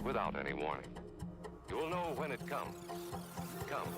without any warning. You'll know when it comes. Come.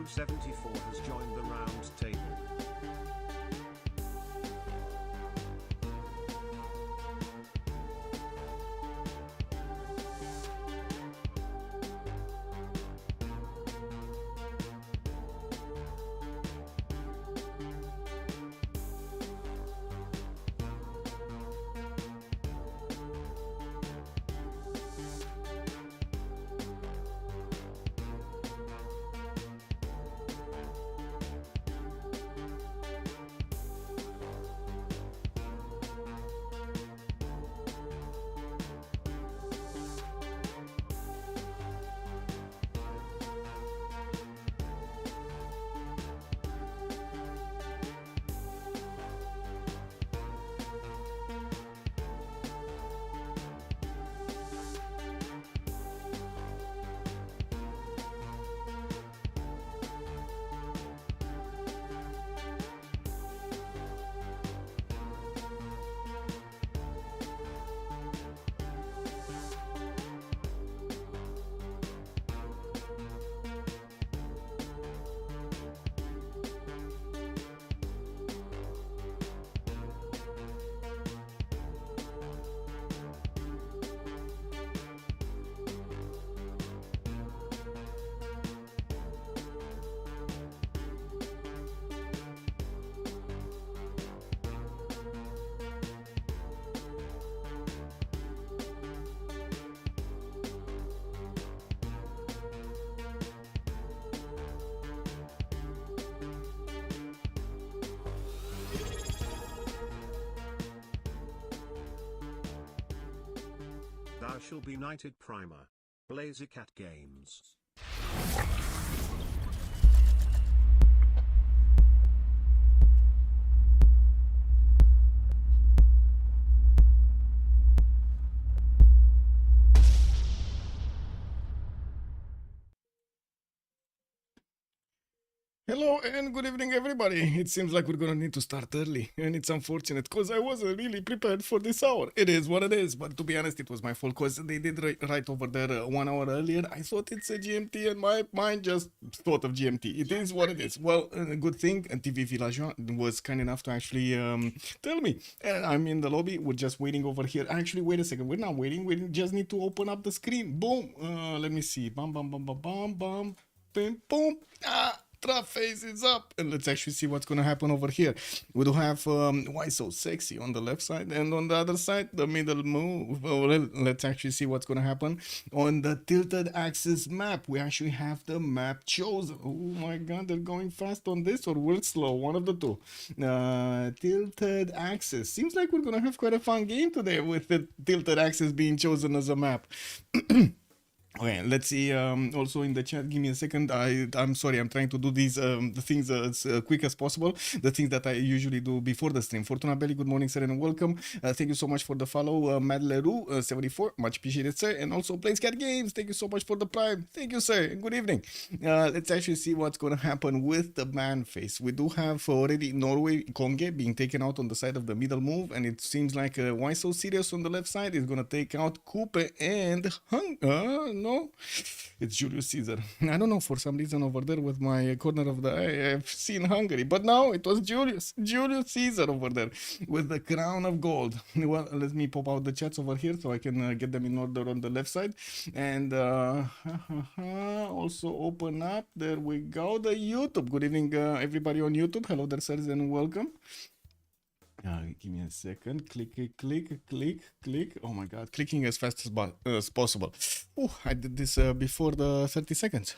Route74 has joined the round table. shall be knighted primer. Blazycat Games. Hello and good evening, everybody. It seems like we're gonna need to start early, and it's unfortunate because I wasn't really prepared for this hour. It is what it is, but to be honest, it was my fault because they did right over there 1 hour earlier. I thought it's a GMT, and my mind just thought of GMT. It is what it is. Well, a good thing, TV Villageois was kind enough to actually tell me. And I'm in the lobby. We're just waiting over here. Actually, wait a second. We're not waiting. We just need to open up the screen. Boom. Let me see. Bam, bam, bam, bam, bam, bam. Boom, boom. Trap phase is up, and let's actually see what's gonna happen over here. We do have Why So Sexy on the left side, and on the other side the middle move. Well, let's actually see what's gonna happen on the tilted axis map. We actually have the map chosen. Oh my god, they're going fast on this, or we're slow, one of the two. Tilted axis seems like we're gonna have quite a fun game today with the tilted axis being chosen as a map. Okay, let's see. Also in the chat, give me a second. I'm sorry, I'm trying to do these the things as quick as possible. The things that I usually do before the stream. Fortuna Belly, good morning, sir, and welcome. Thank you so much for the follow. Mad Leroux, 74, much appreciated, sir. And also Playscat Games, thank you so much for the prime. Thank you, sir. Good evening. Let's actually see what's gonna happen with the man face. We do have already Norway Konge being taken out on the side of the middle move, and it seems like Why So Serious on the left side is gonna take out Coupe and no, it's Julius Caesar. I don't know, for some reason over there with my corner of the eye, I've seen Hungary, but now it was Julius Caesar over there with the crown of gold. Well, let me pop out the chats over here so I can get them in order on the left side, and also open up. There we go, the YouTube. Good evening, everybody on YouTube. Hello there, sirs, and welcome. Give me a second. Click. Oh my god, clicking as fast as possible. Oh, I did this before the 30 seconds.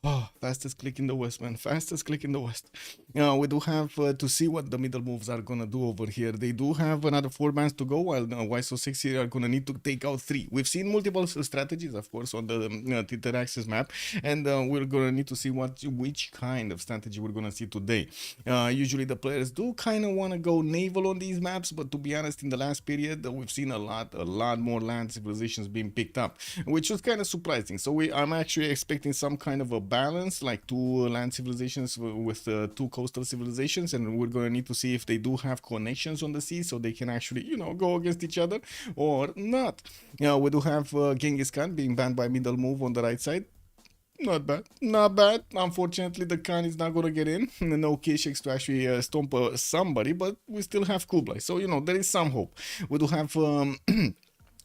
Oh, fastest click in the West, man. Fastest click in the West. We do have to see what the middle moves are gonna do over here. They do have another 4 bands to go, while Why So Sexy are gonna need to take out 3. We've seen multiple strategies, of course, on the tilted axis map, and we're gonna need to see which kind of strategy we're gonna see today. Usually the players do kind of want to go naval on these maps, but to be honest, in the last period, we've seen a lot more land civilizations being picked up, which was kind of surprising. So I'm actually expecting some kind of a balance, like 2 land civilizations with 2 coastal civilizations, and we're going to need to see if they do have connections on the sea so they can actually, go against each other or not. We do have Genghis Khan being banned by middle move on the right side. Not bad. Unfortunately, the Khan is not gonna get in. No K-Shakes to actually stomp somebody, but we still have Kublai, so there is some hope. We do have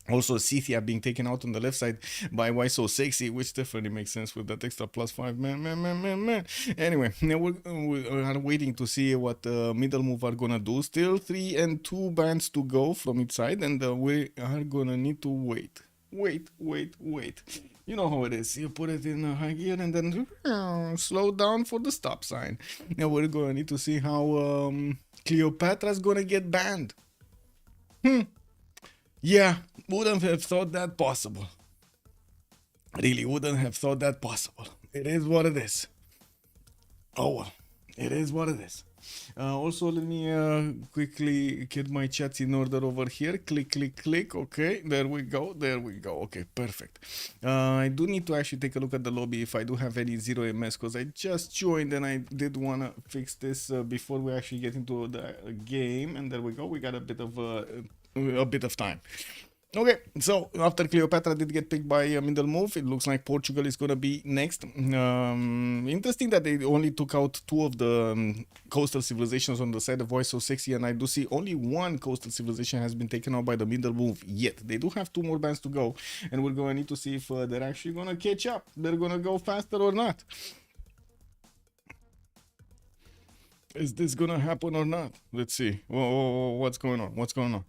also Scythia being taken out on the left side by Why So Sexy, which definitely makes sense with that extra +5. Man. Anyway, now we are waiting to see what middle move are gonna do. Still 3 and 2 bands to go from each side, and we are gonna need to wait. You know how it is. You put it in high gear and then slow down for the stop sign. Now we're gonna need to see how Cleopatra's gonna get banned. Yeah, wouldn't have thought that possible. Really wouldn't have thought that possible. It is what it is. Oh well, it is what it is. Also, let me quickly get my chats in order over here. Click. Okay, there we go. Okay, perfect. I do need to actually take a look at the lobby if I do have any 0 MS, because I just joined and I did want to fix this before we actually get into the game. And there we go. We got a bit of time. Okay, so after Cleopatra did get picked by middle move, it looks like Portugal is gonna be next. Interesting that they only took out 2 of the coastal civilizations on the side of Why So Sexy, and I do see only 1 coastal civilization has been taken out by the middle move yet. They do have 2 more bands to go, and we're gonna need to see if they're actually gonna catch up. They're gonna go faster or not. Is this gonna happen or not? Let's see. Whoa, what's going on?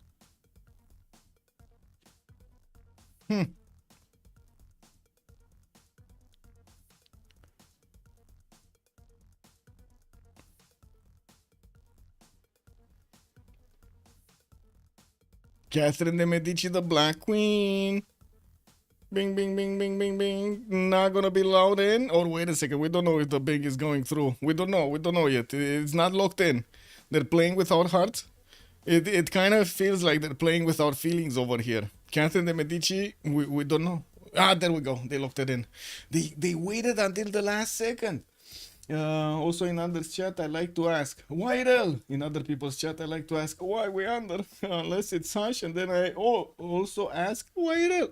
Catherine de Medici, the Black Queen. Bing, bing, bing, bing, bing, bing. Not gonna be loud in. Or wait a second. We don't know if the bing is going through. We don't know. We don't know yet. It's not locked in. They're playing with our hearts. It kind of feels like they're playing with our feelings over here. Catherine de Medici, we don't know. Ah, there we go. They locked it in. They waited until the last second. Also in others chat, I like to ask, why Rel? In other people's chat, I like to ask, why we under? Unless it's Sash, and then I also ask, why Rel?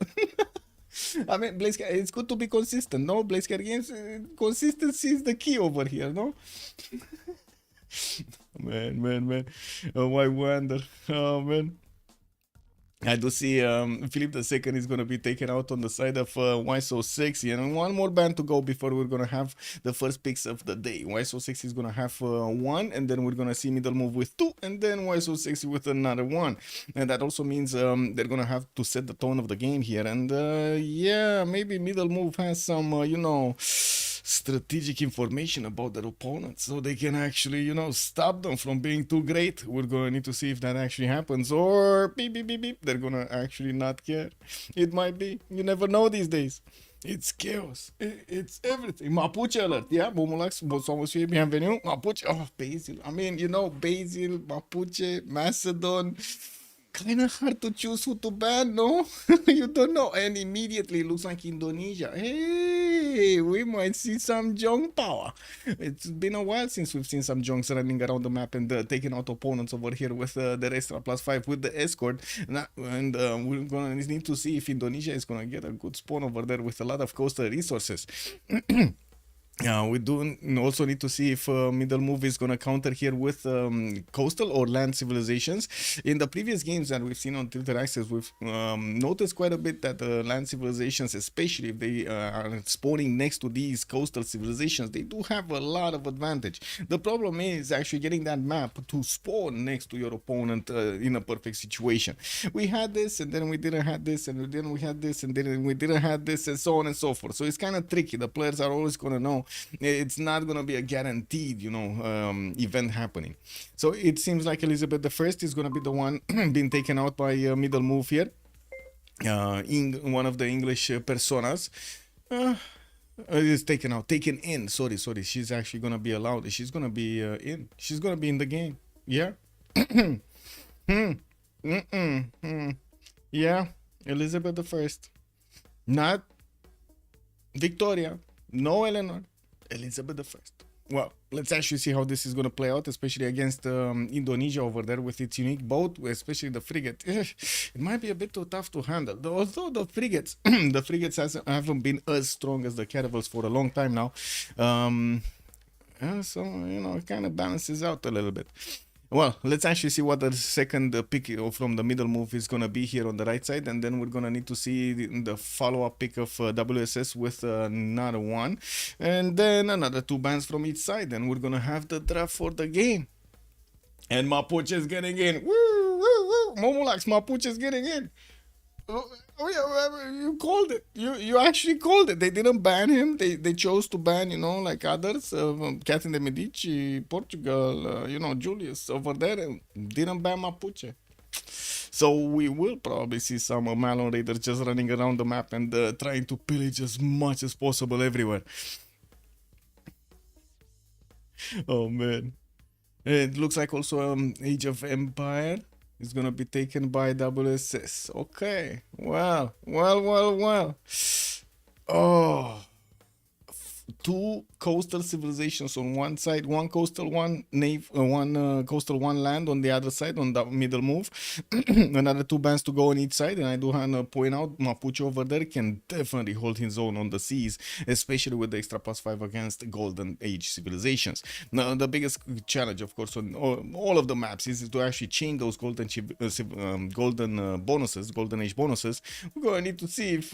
I mean, Blazecat, it's good to be consistent, no? Blazecat Games, consistency is the key over here, no? man. Why wonder? Oh, man. I do see Philip II is going to be taken out on the side of Why So Sexy, and one more band to go before we're going to have the first picks of the day. Why So Sexy is going to have one, and then we're going to see Middle Move with two, and then Why So Sexy with another one. And that also means they're going to have to set the tone of the game here. And yeah, maybe Middle Move has some, strategic information about their opponents, so they can actually, stop them from being too great. We're going to need to see if that actually happens, or beep, beep, beep, beep, they're going to actually not care. It might be. You never know these days. It's chaos. It's everything. Mapuche alert. Yeah, Bomulax, bonsoir, bienvenue. Mapuche. Oh, Basil. I mean, Basil, Mapuche, Macedon. Kind of hard to choose who to ban, no? You don't know. And immediately it looks like Indonesia. Hey, we might see some Jong power. It's been a while since we've seen some Jongs running around the map and taking out opponents over here with the extra +5 with the escort. And we're going to need to see if Indonesia is going to get a good spawn over there with a lot of coastal resources. We do also need to see if Middle Move is going to counter here with coastal or land civilizations. In the previous games that we've seen on Tilted Access, we've noticed quite a bit that land civilizations, especially if they are spawning next to these coastal civilizations, they do have a lot of advantage. The problem is actually getting that map to spawn next to your opponent in a perfect situation. We had this, and then we didn't have this, and then we had this, and then we didn't have this, and so on and so forth. So it's kind of tricky. The players are always going to know it's not going to be a guaranteed, event happening. So it seems like Elizabeth I is going to be the one being taken out by Middle Move here. In one of the English personas. Is taken in. Sorry. She's actually going to be allowed. She's going to be in. She's going to be in the game. Yeah. Yeah. Elizabeth I. Not Victoria. No Eleanor. Elizabeth I. Well, let's actually see how this is going to play out, especially against Indonesia over there with its unique boat, especially the frigate. It might be a bit too tough to handle. Although the frigates, haven't been as strong as the caravels for a long time now. So, it kind of balances out a little bit. Well, let's actually see what the second pick from the Middle Move is going to be here on the right side, and then we're going to need to see the follow-up pick of WSS with another one, and then another 2 bans from each side, and we're going to have the draft for the game. And Mapuche is getting in. Woo, woo, woo. Momolax, Mapuche is getting in. Oh yeah, you called it. You actually called it. They didn't ban him. They chose to ban, like others. Catherine de Medici, Portugal, Julius over there, and didn't ban Mapuche. So we will probably see some Malon Raiders just running around the map and trying to pillage as much as possible everywhere. Oh man. It looks like also Age of Empire is gonna be taken by WSS. Okay. Well. Oh. 2 coastal civilizations on one side, one coastal, one coastal, one land on the other side on the Middle Move. Another 2 bans to go on each side, and I do want to point out Mapuche over there can definitely hold his own on the seas, especially with the extra +5 against Golden Age civilizations. Now the biggest challenge, of course, on all of the maps is to actually chain those golden bonuses, Golden Age bonuses. We're going to need to see if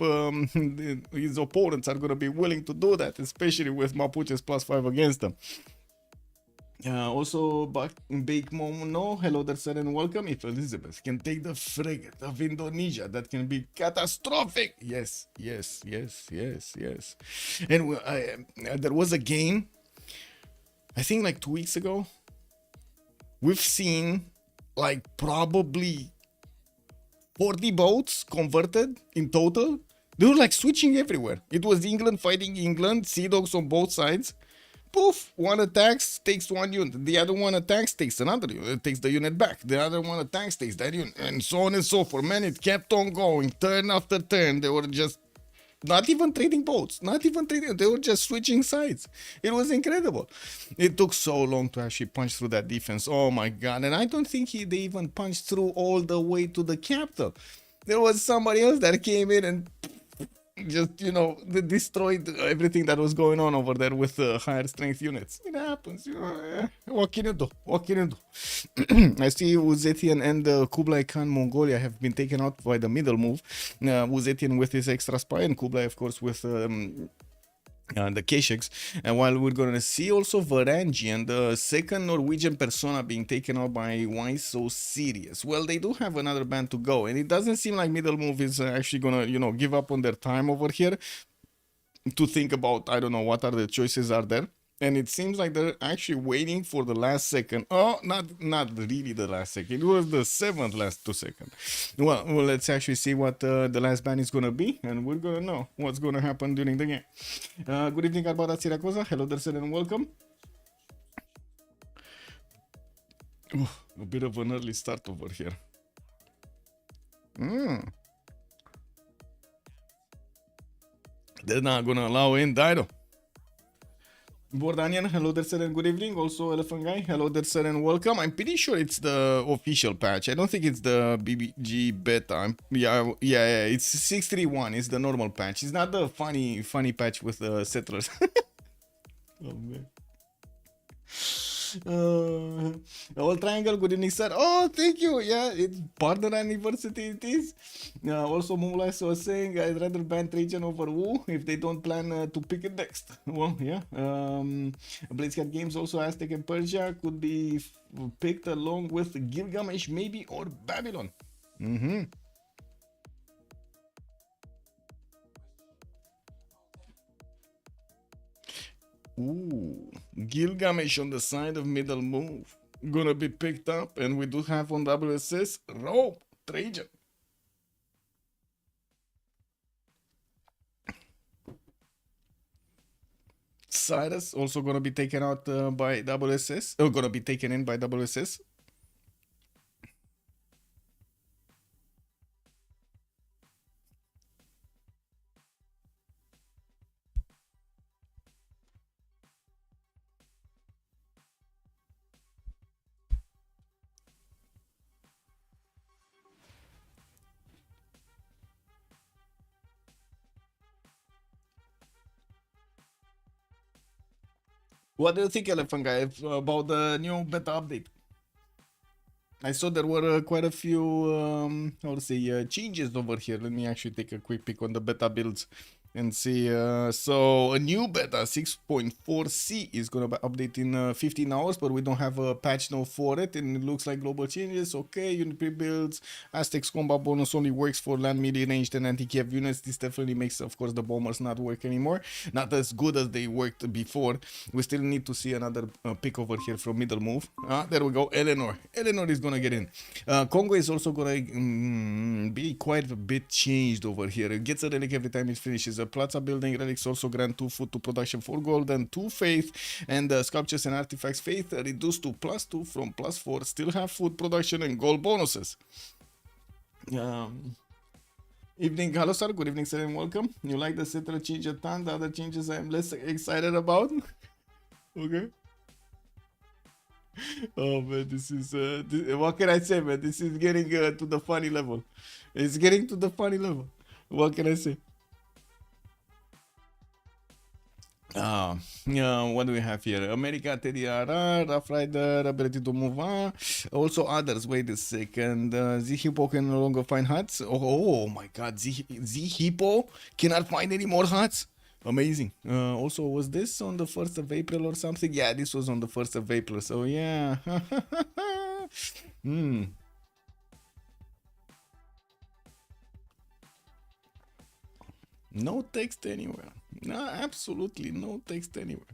his opponents are going to be willing to do that, especially with Mapuche's +5 against them. Also, Bake Momo, hello there, sir, and welcome. If Elizabeth can take the frigate of Indonesia, that can be catastrophic. Yes. And there was a game, I think like 2 weeks ago. We've seen like probably 40 boats converted in total. They were like switching everywhere. It was England fighting England, Sea Dogs on both sides. Poof, one attacks, takes one unit. The other one attacks, takes another unit, takes the unit back. The other one attacks, takes that unit, and so on and so forth. Man, it kept on going, turn after turn. They were just not even trading boats, not even trading. They were just switching sides. It was incredible. It took so long to actually punch through that defense. Oh my god! And I don't think they even punched through all the way to the capital. There was somebody else that came in and just, you know, they destroyed everything that was going on over there with higher strength units. It happens, you know. What can you do? What can you do? I see Uzetian and Kublai Khan Mongolia have been taken out by the middle move. Uzetian with his extra spy and Kublai, of course, with the Keshiks. And while we're gonna see also Varangian, the second Norwegian persona, being taken out by Why So Serious. Well, they do have another band to go, and it doesn't seem like middle move is actually gonna, you know, give up on their time over here to think about, I don't know, what are the choices are there. And it seems like they're actually waiting for the last second. Oh, not really the last second. It was the seventh last 2 seconds. Well, let's actually see what the last ban is gonna be, and we're gonna know what's gonna happen during the game. Good evening, Arbada Siracosa. Hello there, sir, and welcome. Ooh, a bit of an early start over here. They're not gonna allow in Dido. Bordanian, hello there, sir, and good evening. Also, Elephant Guy, hello there, sir, and welcome. I'm pretty sure it's the official patch. I don't think it's the BBG beta. Yeah, it's 631. It's the normal patch. It's not the funny patch with the settlers. Oh man. Old Triangle, good evening, sir. Oh, thank you. Yeah, it's partner anniversary. It is. Also, Moonlight was saying I'd rather ban Trajan over Wu if they don't plan to pick it next. Well, yeah. Blitzcat Games also Aztec and Persia could be picked along with Gilgamesh, maybe, or Babylon. Ooh, Gilgamesh on the side of middle move. Gonna be picked up, and we do have on WSS Rope, Trajan. Cyrus also gonna be taken out by WSS. Oh, gonna be taken in by WSS. What do you think, Elephant Guy, about the new beta update? I saw there were quite a few, how to say, changes over here. Let me actually take a quick peek on the beta builds and see. So a new beta 6.4c is gonna be updated in 15 hours, but we don't have a patch note for it, and it looks like global changes. Okay, unit pre-builds, Aztec's combat bonus only works for land melee ranged and anti-cav units. This definitely makes, of course, the bombers not work anymore, not as good as they worked before. We still need to see another pick over here from middle move. There we go. Eleanor is gonna get in. Congo is also gonna be quite a bit changed over here. It gets a relic every time it finishes. Plaza building relics also grant 2 food to production for gold and 2 faith, and sculptures and artifacts faith reduced to +2 from +4. Still have food production and gold bonuses. Evening, hello sir, good evening sir, and welcome. You like the settler change a ton, the other changes I'm less excited about. Okay. Oh man, this is what can I say, man? This is getting to the funny level. It's getting to the funny level. What can I say? What do we have here? America, TDRR, Rough Rider, ability to move on. Also others. Wait a second. Z-Hippo can no longer find huts. Oh my god, Z-Hippo cannot find any more huts. Amazing. Also, was this on the 1st of April or something? Yeah, this was on the 1st of April. So yeah. No text anywhere. No, absolutely no text anywhere.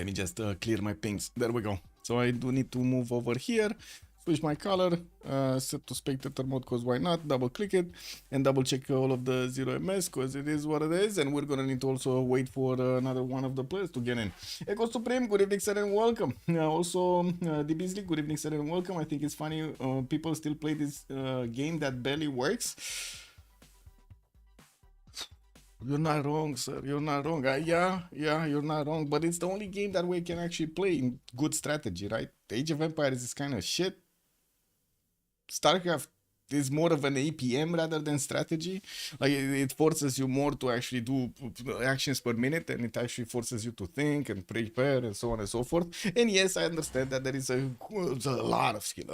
Let me just clear my pings. There we go. So I do need to move over here, switch my color, set to spectator mode because why not, double click it and double check all of the 0ms because it is what it is, and we're gonna need to also wait for another one of the players to get in. Echo Supreme, good evening sir and welcome. Also the Beasley, good evening sir and welcome. I think it's funny people still play this game that barely works. You're not wrong, sir. You're not wrong. Yeah, you're not wrong. But it's the only game that we can actually play in good strategy, right? Age of Empires is kind of shit. StarCraft is more of an APM rather than strategy. Like it forces you more to actually do actions per minute, and it actually forces you to think and prepare and so on and so forth. And yes, I understand that there is a lot of skill,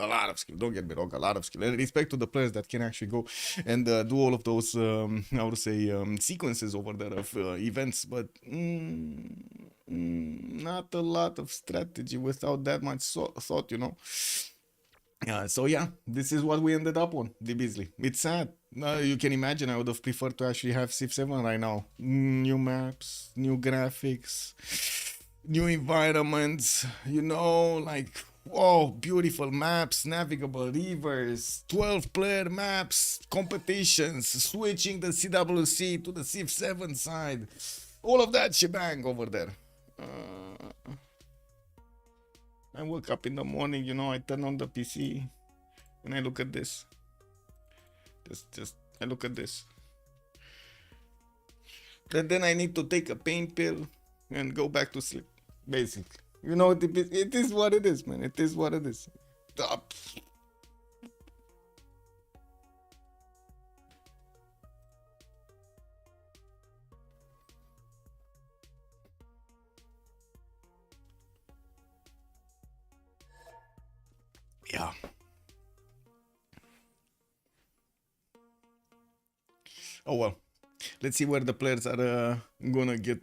Don't get me wrong, a lot of skill. And respect to the players that can actually go and do all of those, I would say, sequences over there of events, but not a lot of strategy without that much thought, you know. So yeah, this is what we ended up on, the Beasley. It's sad. You can imagine I would have preferred to actually have Civ7 right now. New maps, new graphics, new environments, you know, like, whoa, beautiful maps, navigable rivers, 12-player maps, competitions, switching the CWC to the Civ7 side. All of that shebang over there. I wake up in the morning, you know, I turn on the PC and I look at this. I look at this. And then I need to take a pain pill and go back to sleep, basically. You know, it is what it is, man. It is what it is. Yeah. Oh well. Let's see where the players are gonna get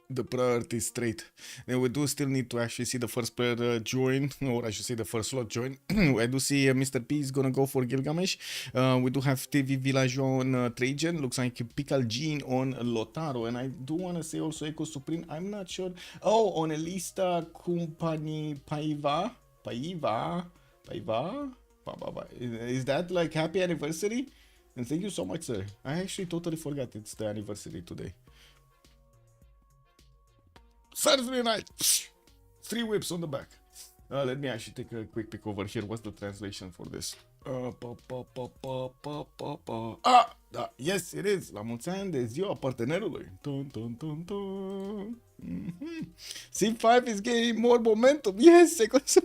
the priorities straight. And we do still need to actually see the first player join, or I should say the first slot join. I do see Mr. P is gonna go for Gilgamesh. We do have TV Village on Trajan. Looks like Pical Jean on Lotaro. And I do want to say also Echo Supreme. I'm not sure. Oh, on Elista Company Paiva. Is that like happy anniversary? And thank you so much, sir. I actually totally forgot it's the anniversary today. Saturday night. 3 whips on the back. Let me actually take a quick peek over here. What's the translation for this? Yes, it is. La mulți ani de ziua partenerului. C5 is gaining more momentum. Yes, yes.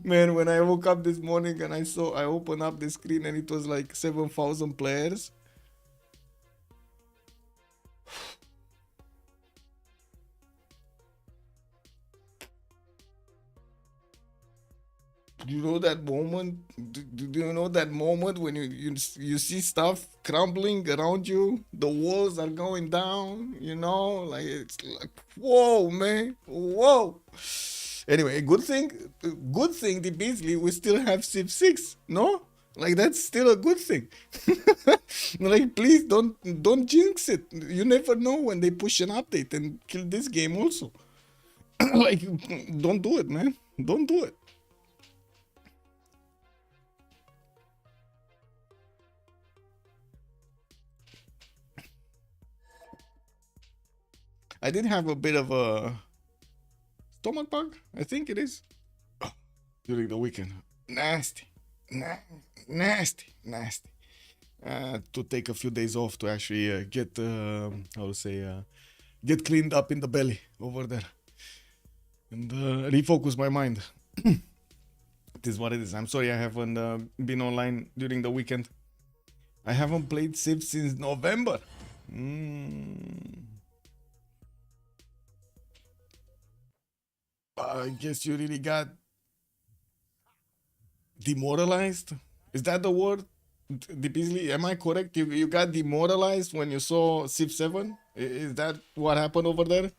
Man, when I woke up this morning and I opened up the screen and it was like 7,000 players. You know that moment? Do you know that moment when you see stuff crumbling around you? The walls are going down, you know? Like, it's like, whoa, man. Whoa. Anyway, good thing, the Beasley, we still have Civ6, no? Like, that's still a good thing. Like, please don't jinx it. You never know when they push an update and kill this game also. Like, don't do it, man. Don't do it. I did have a bit of a stomach bug, I think it is, during the weekend. Nasty. To take a few days off to actually get, get cleaned up in the belly over there. And refocus my mind. It is what it is. I'm sorry I haven't been online during the weekend. I haven't played Civ since November. I guess you really got demoralized. Is that the word? Beasley, am I correct? You got demoralized when you saw Civ7? Is that what happened over there?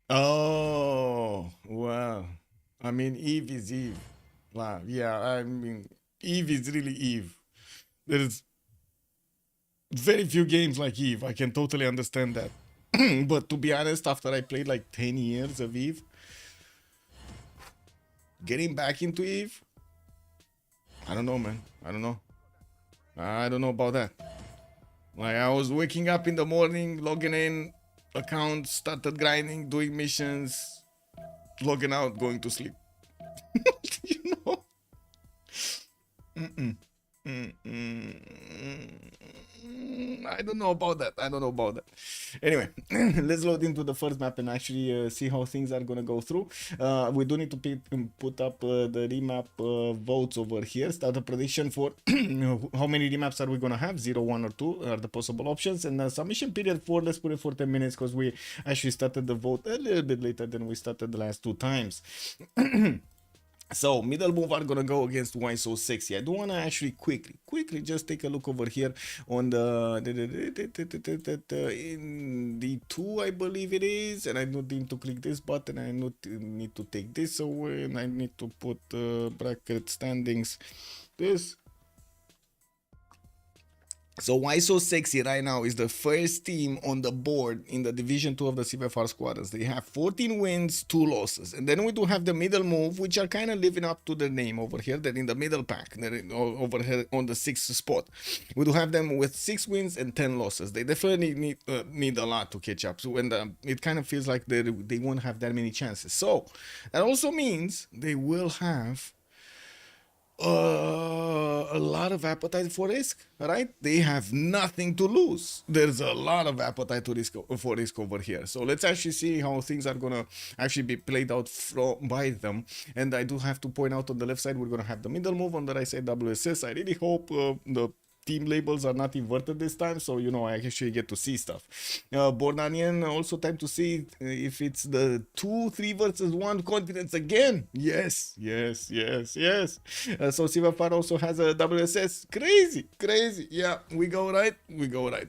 Oh, wow. I mean, Eve is Eve. Yeah, I mean, Eve is really Eve. There's very few games like Eve. I can totally understand that. But to be honest, after I played like 10 years of Eve, getting back into Eve, I don't know, man. I don't know about that. Like, I was waking up in the morning, logging in, account, started grinding, doing missions, logging out, going to sleep. You know? I don't know about that. Anyway, let's load into the first map and actually see how things are gonna go through. We do need to put up the remap votes over here. Start a prediction for how many remaps are we gonna have. 0, 1, or 2 are the possible options. And submission period for, let's put it for 10 minutes because we actually started the vote a little bit later than we started the last 2 times. So, middle move are gonna go against Why So Sexy. I do wanna actually quickly just take a look over here on the in the 2, I believe it is, and I don't need to click this button. I need to take this away, and I need to put bracket standings. This. So Why So Sexy right now is the first team on the board in the Division 2 of the CivFR Squadrons. They have 14 wins, 2 losses. And then we do have the middle move, which are kind of living up to their name over here. They're in the middle pack. They're over here on the 6th spot. We do have them with 6 wins and 10 losses. They definitely need a lot to catch up. So when it kind of feels like they won't have that many chances. So that also means they will have a lot of appetite for risk, right? They have nothing to lose. There's a lot of appetite for risk over here. So let's actually see how things are gonna actually be played out by them. And I do have to point out on the left side, we're gonna have the middle move. On the right side, WSS. I really hope the team labels are not inverted this time, so you know I actually get to see stuff. Bornanian, also time to see if it's the 2-3 versus 1 confidence again. Yes. So CivFR also has a WSS. Crazy. Yeah, we go right.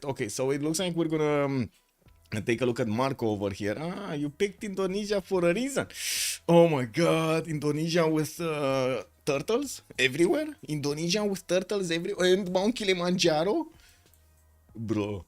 Okay, so it looks like we're gonna take a look at Marco over here. You picked Indonesia for a reason. Oh my god, Indonesia with turtles everywhere? Indonesia with turtles everywhere? And Mount Kilimanjaro? Bro.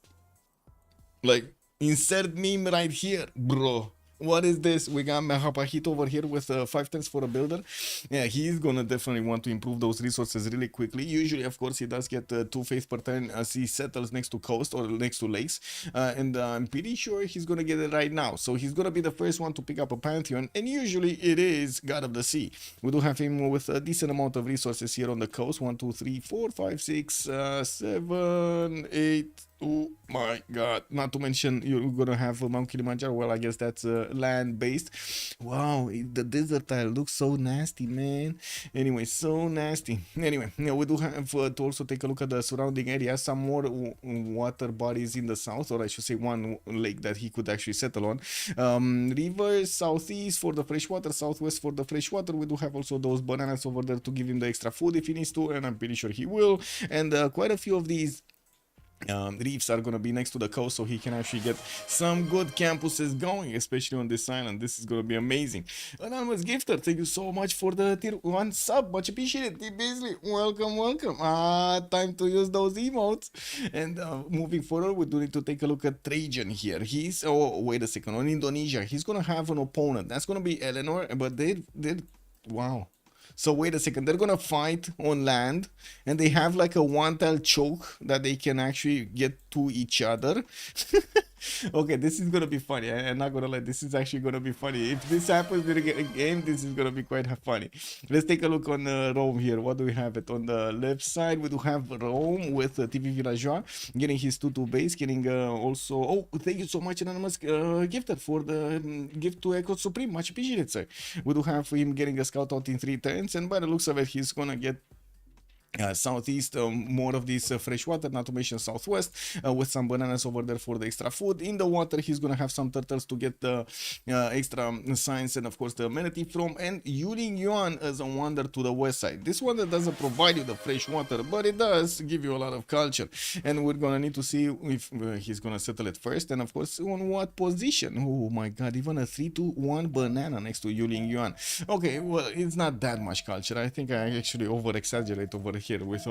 Like, insert meme right here, bro. What is this? We got Mahapahito over here with 5 tens for a builder. Yeah, he's gonna definitely want to improve those resources really quickly. Usually, of course, he does get 2 faith per turn as he settles next to coast or next to lakes. And I'm pretty sure he's gonna get it right now. So he's gonna be the first one to pick up a Pantheon. And usually it is God of the Sea. We do have him with a decent amount of resources here on the coast. 1, 2, 3, 4, 5, 6, 7, 8. Oh my god, not to mention you're gonna have Mount Kilimanjaro. Well, I guess that's land based. Wow, the desert tile looks so nasty, man. Anyway, so nasty. Anyway, we do have to also take a look at the surrounding area. Some more water bodies in the south, or I should say one lake that he could actually settle on. Rivers southeast for the freshwater, southwest for the freshwater. We do have also those bananas over there to give him the extra food if he needs to, and I'm pretty sure he will. And quite a few of these reefs are gonna be next to the coast, so he can actually get some good campuses going, especially on this island. This is gonna be amazing. Anonymous Gifter, thank you so much for the tier 1 sub, much appreciated. T. Beasley, welcome. Time to use those emotes. And moving forward, we do need to take a look at Trajan here. Wait a second, on Indonesia, he's gonna have an opponent. That's gonna be Eleanor, but wow. So wait a second, they're gonna fight on land, and they have like a one-tile choke that they can actually get to each other. Okay, this is gonna be funny. I'm not gonna lie, this is actually gonna be funny. If this happens in a game, this is gonna be quite funny. Let's take a look on Rome here. What do we have it on the left side? We do have Rome with TV Villageois getting his 2-2 base, getting also. Oh, thank you so much, Anonymous Gifted, for the gift to Echo Supreme. Much appreciated, sir. We do have him getting a scout out in 3 turns, and by the looks of it, he's gonna get southeast, more of this fresh water, not to mention southwest, with some bananas over there for the extra food. In the water, he's gonna have some turtles to get the extra science and of course the amenity from, and Yuling Yuan as a wonder to the west side. This wonder doesn't provide you the fresh water, but it does give you a lot of culture, and we're gonna need to see if he's gonna settle it first, and of course on what position. Oh my god, even a 3-2-1 banana next to Yuling Yuan. Okay, well, it's not that much culture. I think I actually over exaggerate over here with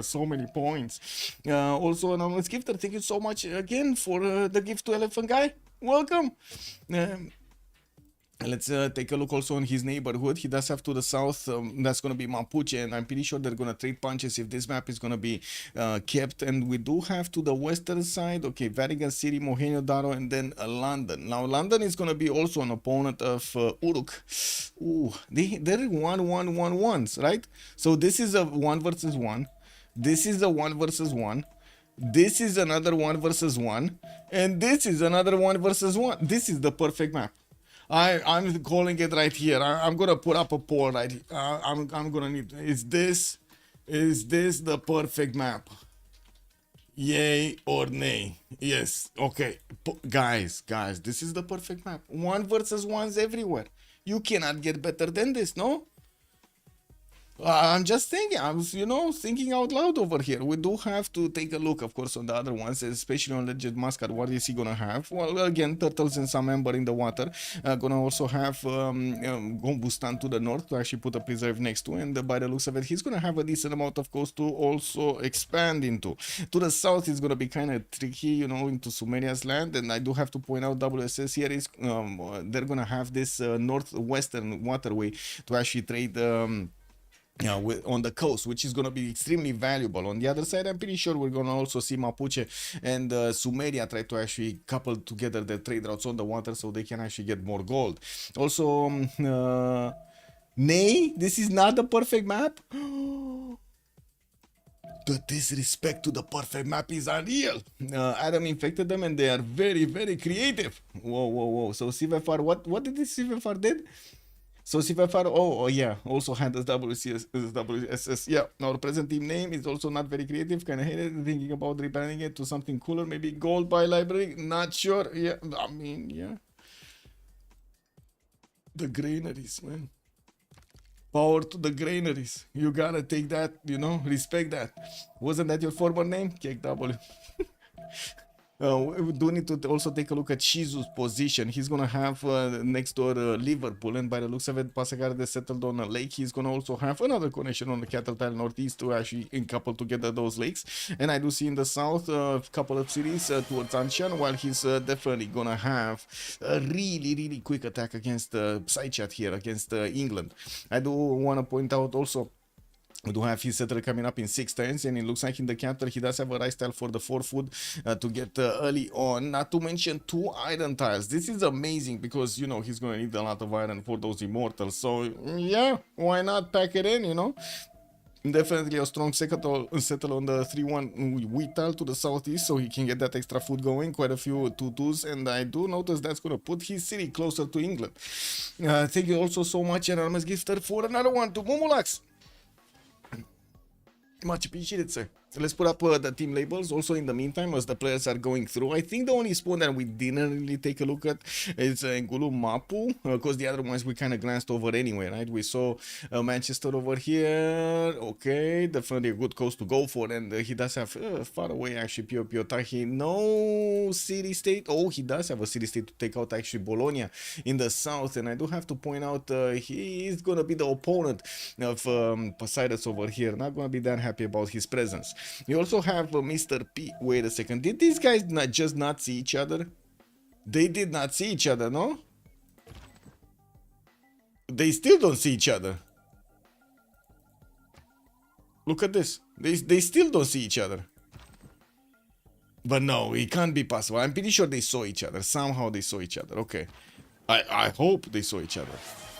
so many points. Also, anonymous gifter, thank you so much again for the gift to Elephant Guy. Welcome. Let's take a look also on his neighborhood. He does have to the south, that's going to be Mapuche, and I'm pretty sure they're going to trade punches if this map is going to be kept. And we do have to the western side, okay, Vatican City, Mohenjo-Daro, and then London. Now, London is going to be also an opponent of Uruk. Ooh, they're 1-1-1-1s, right? So this is a 1 versus 1. This is a 1 versus 1. This is another 1 versus 1. And this is another 1 versus 1. This is the perfect map. I'm calling it right here. I'm gonna put up a poll right here. I'm gonna need. Is this the perfect map? Yay or nay? Yes. Okay, guys, this is the perfect map. 1 versus 1s everywhere. You cannot get better than this, no? I'm just thinking, I'm thinking out loud over here. We do have to take a look, of course, on the other ones, especially on Legend Mascot. What is he gonna have? Well, again, turtles and some amber in the water. Gonna also have Gombustan to the north to actually put a preserve next to, and by the looks of it, he's gonna have a decent amount of coast to also expand into. To the south, it's gonna be kind of tricky, into Sumeria's land, and I do have to point out WSS here is they're gonna have this northwestern waterway to actually trade. On the coast, which is going to be extremely valuable. On the other side, I'm pretty sure we're going to also see Mapuche and Sumeria try to actually couple together the trade routes on the water so they can actually get more gold. Also, nay, this is not the perfect map. The disrespect to the perfect map is unreal. Adam infected them and they are very, very creative. Whoa. So CivFR, what did this CivFR did? So CivFR, oh yeah, also had the WSS. Yeah, our present team name is also not very creative. Kind of hate it. Thinking about rebranding it to something cooler, maybe Gold by Library. Not sure. Yeah, I mean, yeah. The granaries, man. Power to the granaries. You gotta take that, respect that. Wasn't that your former name? Cake W. We do need to also take a look at Shizu's position. He's going to have next door Liverpool, and by the looks of it, Passagarde settled on a lake. He's going to also have another connection on the cattle tile northeast to actually couple together those lakes. And I do see in the south a couple of cities towards Anshan, while he's definitely going to have a really, really quick attack against side chat here against England. I do want to point out also, we do have his settler coming up in 6 turns, and it looks like in the counter he does have a rice tile for the 4 food to get early on, not to mention 2 iron tiles. This is amazing because, he's going to need a lot of iron for those immortals. So, yeah, why not pack it in, Definitely a strong settle on the 3-1 wheat tile to the southeast so he can get that extra food going. Quite a few 2-2s, and I do notice that's going to put his city closer to England. Thank you also so much, Anonymous Gifter, for another one to Mumulax. Much appreciated, sir. So let's put up the team labels also in the meantime as the players are going through. I think the only spawn that we didn't really take a look at is Ngulu Mapu, because the other ones we kind of glanced over anyway, right? We saw Manchester over here. Okay, definitely a good coast to go for, and he does have far away actually Pio Tahi. No city-state. Oh, he does have a city-state to take out actually Bologna in the south, and I do have to point out he is going to be the opponent of Poseidon over here. Not going to be that happy about his presence. We also have Mr. P. Wait a second. Did these guys not see each other? They did not see each other, no? They still don't see each other. Look at this. They still don't see each other. But no, it can't be possible. I'm pretty sure they saw each other. Somehow they saw each other. Okay. I hope they saw each other.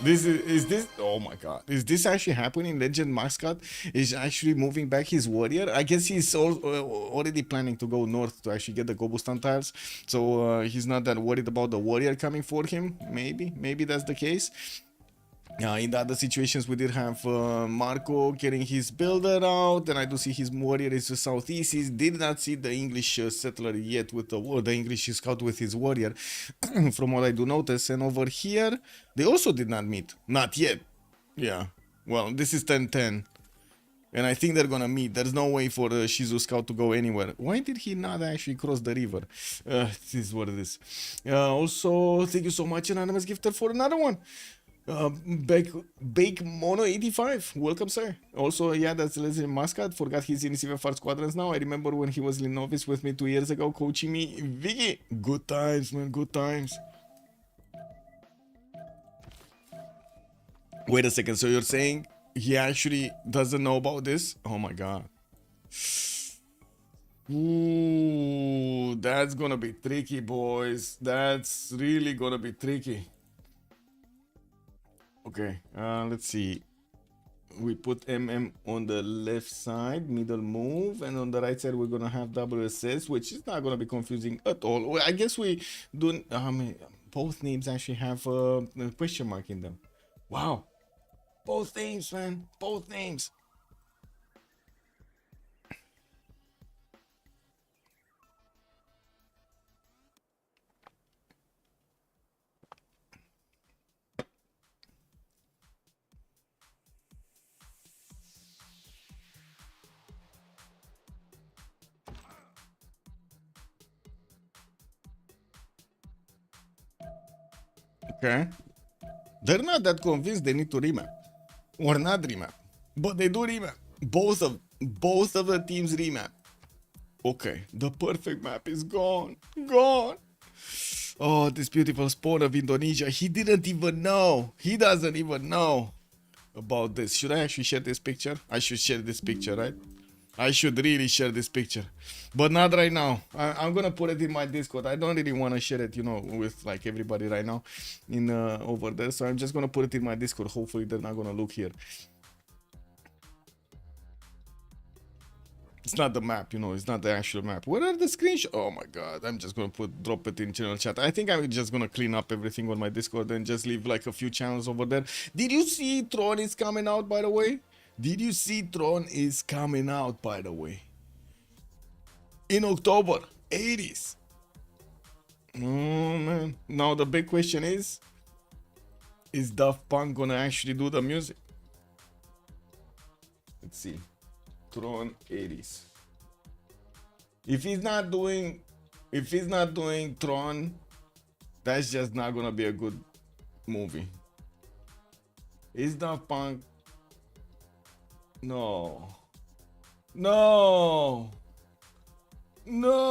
Is this, oh my god, is this actually happening? Legend Mascot is actually moving back his warrior. I guess he's already planning to go north to actually get the Gobustan tiles, so he's not that worried about the warrior coming for him. Maybe that's the case. In the other situations, we did have Marco getting his builder out, and I do see his warrior is to southeast. He did not see the English settler yet with the English scout with his warrior, from what I do notice. And over here, they also did not meet. Not yet. Yeah. Well, this is 10-10. And I think they're gonna meet. There's no way for the Shizu scout to go anywhere. Why did he not actually cross the river? This is what it is. Also, thank you so much, Anonymous Gifter, for another one. Bake Mono 85, welcome sir. Also, yeah, that's Leslie Muscat. Forgot he's in CivFR Squadrons now. I remember when he was in novice with me 2 years ago, coaching me. Vicky, good times, man, good times. Wait a second, so you're saying he actually doesn't know about this? Oh my god. Ooh, that's gonna be tricky, boys. That's really gonna be tricky. Okay, let's see. We put MM on the left side, middle move, and on the right side we're gonna have WSS, which is not gonna be confusing at all. Well, I guess we do. I mean, both names actually have a question mark in them. Wow, both names, man, both names. Okay. They're not that convinced they need to remap. Or not remap. But they do remap. Both of the teams remap. Okay. The perfect map is gone. Gone. Oh, this beautiful sport of Indonesia. He didn't even know. He doesn't even know about this. Should I actually share this picture? I should share this picture, right? I should really share this picture, but not right now. I'm gonna put it in my Discord. I don't really want to share it, you know, with like everybody right now in over there. So I'm just gonna put it in my Discord. Hopefully they're not gonna look here. It's not the map, you know. It's not the actual map. Where are the screenshots? Oh my god! I'm just gonna drop it in general chat. I think I'm just gonna clean up everything on my Discord and just leave like a few channels over there. Did you see Tron is coming out, by the way? Did you see Tron is coming out, by the way? In October, 80s. Oh, man. Now the big question is Daft Punk gonna actually do the music? Let's see. Tron 80s. If he's not doing Tron, that's just not gonna be a good movie. Is Daft Punk? No. No. No.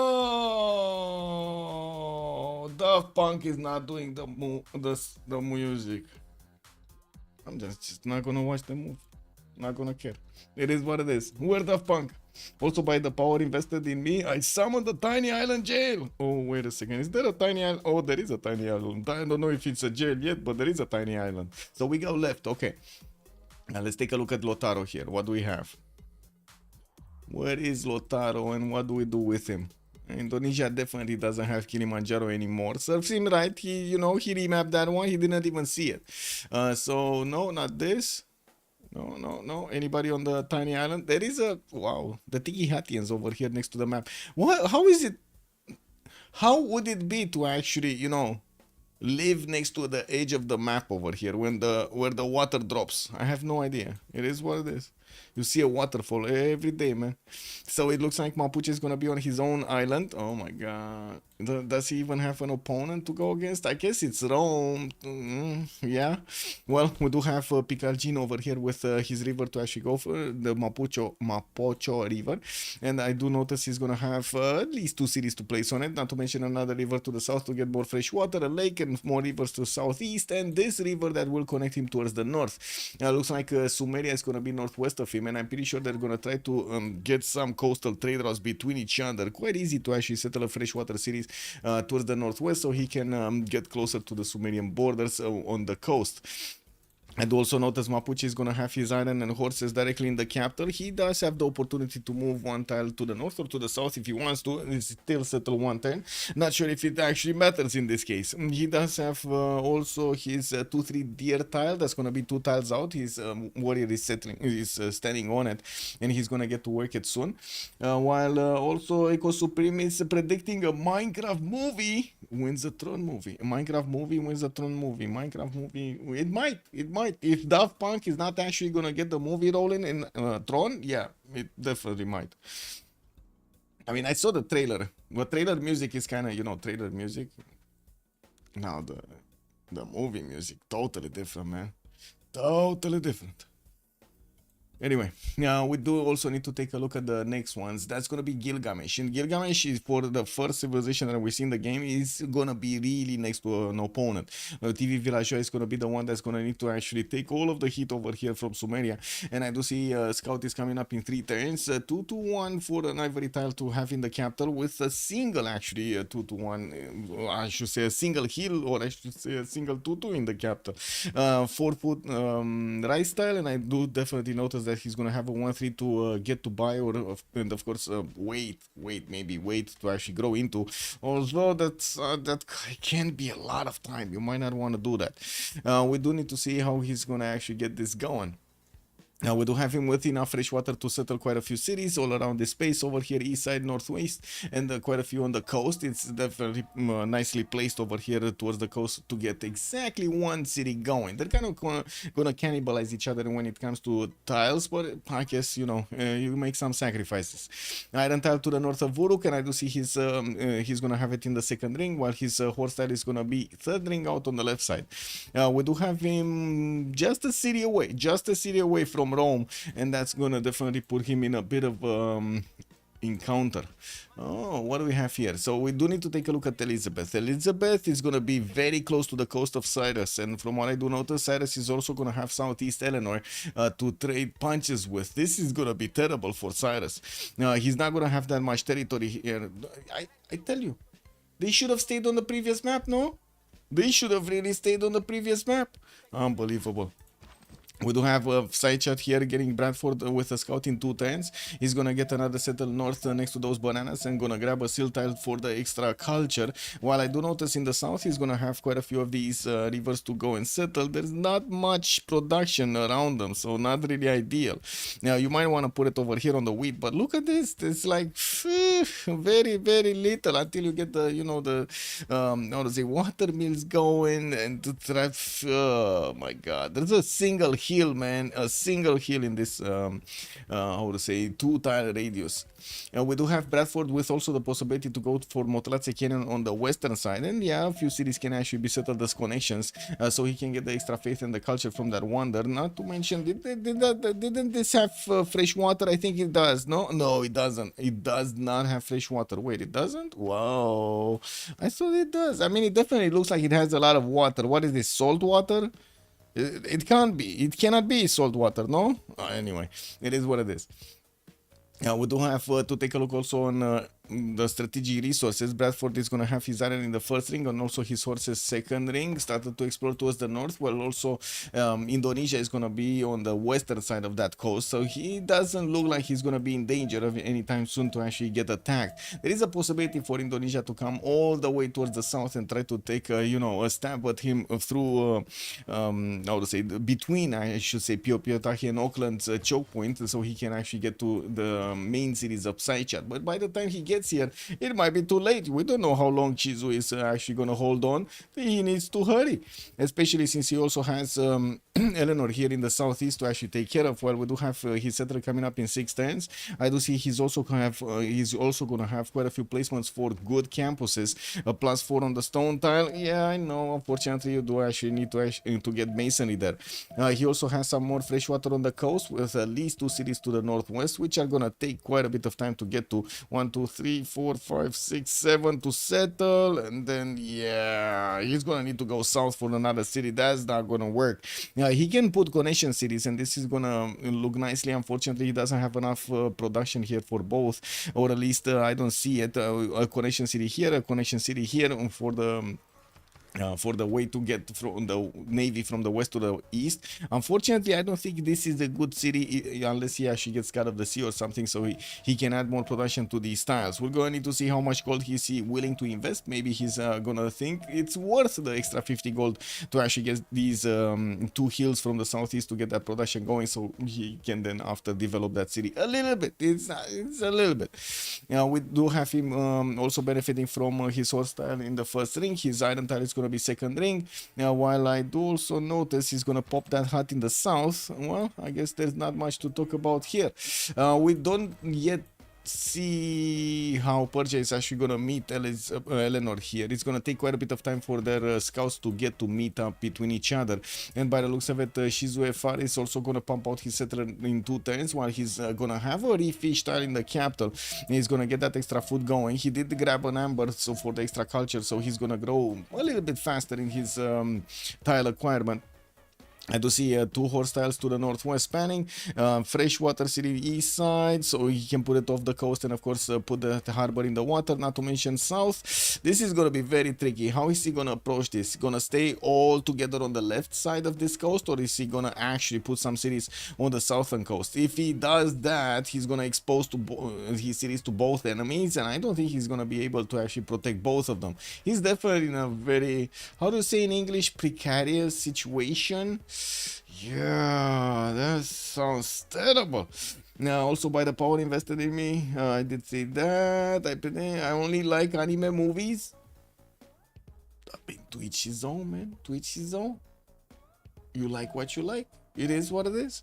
Daft Punk is not doing the music. I'm just not gonna watch the movie. Not gonna care. It is what it is. Where Daft Punk? Also, by the power invested in me, I summoned the tiny island jail. Oh, wait a second. Is there a tiny island? Oh, there is a tiny island. I don't know if it's a jail yet, but there is a tiny island. So we go left. Okay. Now let's take a look at Lotaro here. What do we have? Where is Lotaro and what do we do with him? Indonesia definitely doesn't have Kilimanjaro anymore. Serves him right. He remapped that one. He didn't even see it. So no, not this. No. Anybody on the tiny island? There is a wow. The Tiki Hatians over here next to the map. What? How is it? How would it be to actually, you know, live next to the edge of the map over here where the water drops? I have no idea. It is what it is. You see a waterfall every day, man. So it looks like Mapuche is gonna be on his own island. Oh my god. Does he even have an opponent to go against? I guess it's Rome. Yeah. Well, we do have Picalgin over here with his river to actually go for the Mapocho River. And I do notice he's gonna have at least 2 cities to place on it. Not to mention another river to the south to get more fresh water, a lake, and more rivers to southeast. And this river that will connect him towards the north. Looks like Sumeria is gonna be northwest of him, and I'm pretty sure they're gonna try to get some coastal trade routes between each other. Quite easy to actually settle a freshwater cities towards the northwest, so he can get closer to the Sumerian borders on the coast. And also notice Mapuche is gonna have his iron and horses directly in the capital. He does have the opportunity to move one tile to the north or to the south if he wants to. He's still settle one turn. Not sure if it actually matters in this case. He does have also his 2-3 deer tile. That's gonna be 2 tiles out. His warrior is settling, is standing on it, and he's gonna get to work it soon. While also Eco Supreme is predicting a Minecraft movie wins the throne movie. A Minecraft movie wins the throne movie. Minecraft movie. It might. If Daft Punk is not actually gonna get the movie rolling in Tron, yeah, it definitely might. I mean, I saw the trailer. But trailer music is kind of, you know, trailer music. Now the movie music, totally different, man. Totally different. Anyway, we do also need to take a look at the next ones. That's gonna be Gilgamesh. And Gilgamesh is for the first civilization that we see in the game is gonna be really next to an opponent. TV Villageois is gonna be the one that's gonna need to actually take all of the heat over here from Sumeria. And I do see Scout is coming up in 3 turns. 2-1 for an ivory tile to have in the capital with a single actually 2-1. I should say a single heal, or I should say a single 2-2 in the capital. 4-foot rice tile, and I do definitely notice that he's gonna have a 1-3 to get to buy, or and of course wait to actually grow into. Although that can be a lot of time, you might not want to do that. We do need to see how he's gonna actually get this going. Now we do have him with enough fresh water to settle quite a few cities all around this space over here, east side, northwest, and quite a few on the coast. It's definitely nicely placed over here towards the coast to get exactly one city going. They're kind of gonna cannibalize each other when it comes to tiles, but I guess, you know, you make some sacrifices. Iron tile to the north of Vuruk, and I do see he's gonna have it in the second ring, while his horse tile is gonna be third ring out on the left side. We do have him just a city away from Rome, and that's gonna definitely put him in a bit of encounter. Oh, what do we have here? So we do need to take a look at Elizabeth. Elizabeth is gonna be very close to the coast of Cyrus, and from what I do notice, Cyrus is also gonna have Southeast Eleanor to trade punches with. This is gonna be terrible for Cyrus. He's not gonna have that much territory here. I tell you, they should have stayed on the previous map, no? They should have really stayed on the previous map. Unbelievable. We do have a side chat here getting Bradford with a scout in 2 turns. He's gonna get another settle north next to those bananas and gonna grab a seal tile for the extra culture. While I do notice in the south he's gonna have quite a few of these rivers to go and settle. There's not much production around them, so not really ideal. Now you might want to put it over here on the wheat, but look at this. It's like very, very little until you get the, you know, the how to say, water mills going and to try. Oh my god, there's a single hill, man, a single hill in this how to say, 2 tile radius. We do have Bradford with also the possibility to go for Motlatse Canyon on the western side, and yeah, a few cities can actually be settled as connections, so he can get the extra faith and the culture from that wonder. Not to mention, didn't this have fresh water? I think it does. No, it doesn't. It does not have fresh water. Wait, it doesn't? Wow, I thought it does. I mean, it definitely looks like it has a lot of water. What is this, salt water? It can't be. It cannot be salt water, no? Anyway, it is what it is. We do have to take a look also on the strategic resources. Bradford is going to have his iron in the first ring and also his horses second ring, started to explore towards the north, while also Indonesia is going to be on the western side of that coast, so he doesn't look like he's going to be in danger of anytime soon to actually get attacked. There is a possibility for Indonesia to come all the way towards the south and try to take you know, a stab at him through how to say, between, I should say, Piotahi and Auckland's choke point, so he can actually get to the main cities of Saichat. But by the time he gets here, it might be too late. We don't know how long Chizu is actually going to hold on. He needs to hurry, especially since he also has Eleanor here in the southeast to actually take care of. While we do have his settler coming up in 6 turns, I do see he's also going to have quite a few placements for good campuses. A +4 on the stone tile. Yeah, I know. Unfortunately, you do actually need to get masonry there. He also has some more fresh water on the coast with at least 2 cities to the northwest, which are going to take quite a bit of time to get to. 1, 2, 3, 4, 5, 6, 7 to settle, and then yeah, he's gonna need to go south for another city. That's not gonna work. He can put connection cities, and this is gonna look nicely. Unfortunately, he doesn't have enough production here for both, or at least I don't see it. A connection city here, a connection city here for the for the way to get from the navy from the west to the east. Unfortunately, I don't think this is a good city unless he actually gets cut of the sea or something, so he can add more production to these tiles. We're going to need to see how much gold he's willing to invest. Maybe he's gonna think it's worth the extra 50 gold to actually get these 2 hills from the southeast to get that production going, so he can then after develop that city a little bit. It's a little bit. We do have him also benefiting from his horse tile in the first ring. His iron tile is going to be second ring. While I do also notice he's going to pop that hut in the south. Well, I guess there's not much to talk about here. We don't yet see how Persia is actually going to meet Eleanor here. It's going to take quite a bit of time for their scouts to get to meet up between each other, and by the looks of it, CivFR is also going to pump out his settler in 2 turns while he's going to have a refish tile in the capital. He's going to get that extra food going. He did grab an amber so for the extra culture, so he's going to grow a little bit faster in his tile acquirement. I do see 2 horse tiles to the northwest spanning, freshwater city east side, so he can put it off the coast and of course put the harbor in the water, not to mention south. This is going to be very tricky. How is he going to approach this? Going to stay all together on the left side of this coast, or is he going to actually put some cities on the southern coast? If he does that, he's going to expose his cities to both enemies, and I don't think he's going to be able to actually protect both of them. He's definitely in a very, how do you say in English, precarious situation. Yeah, that sounds terrible. Now, also by the power invested in me, I did say that. I only like anime movies. I mean, to each his own, man. To each his own. You like what you like. It is what it is.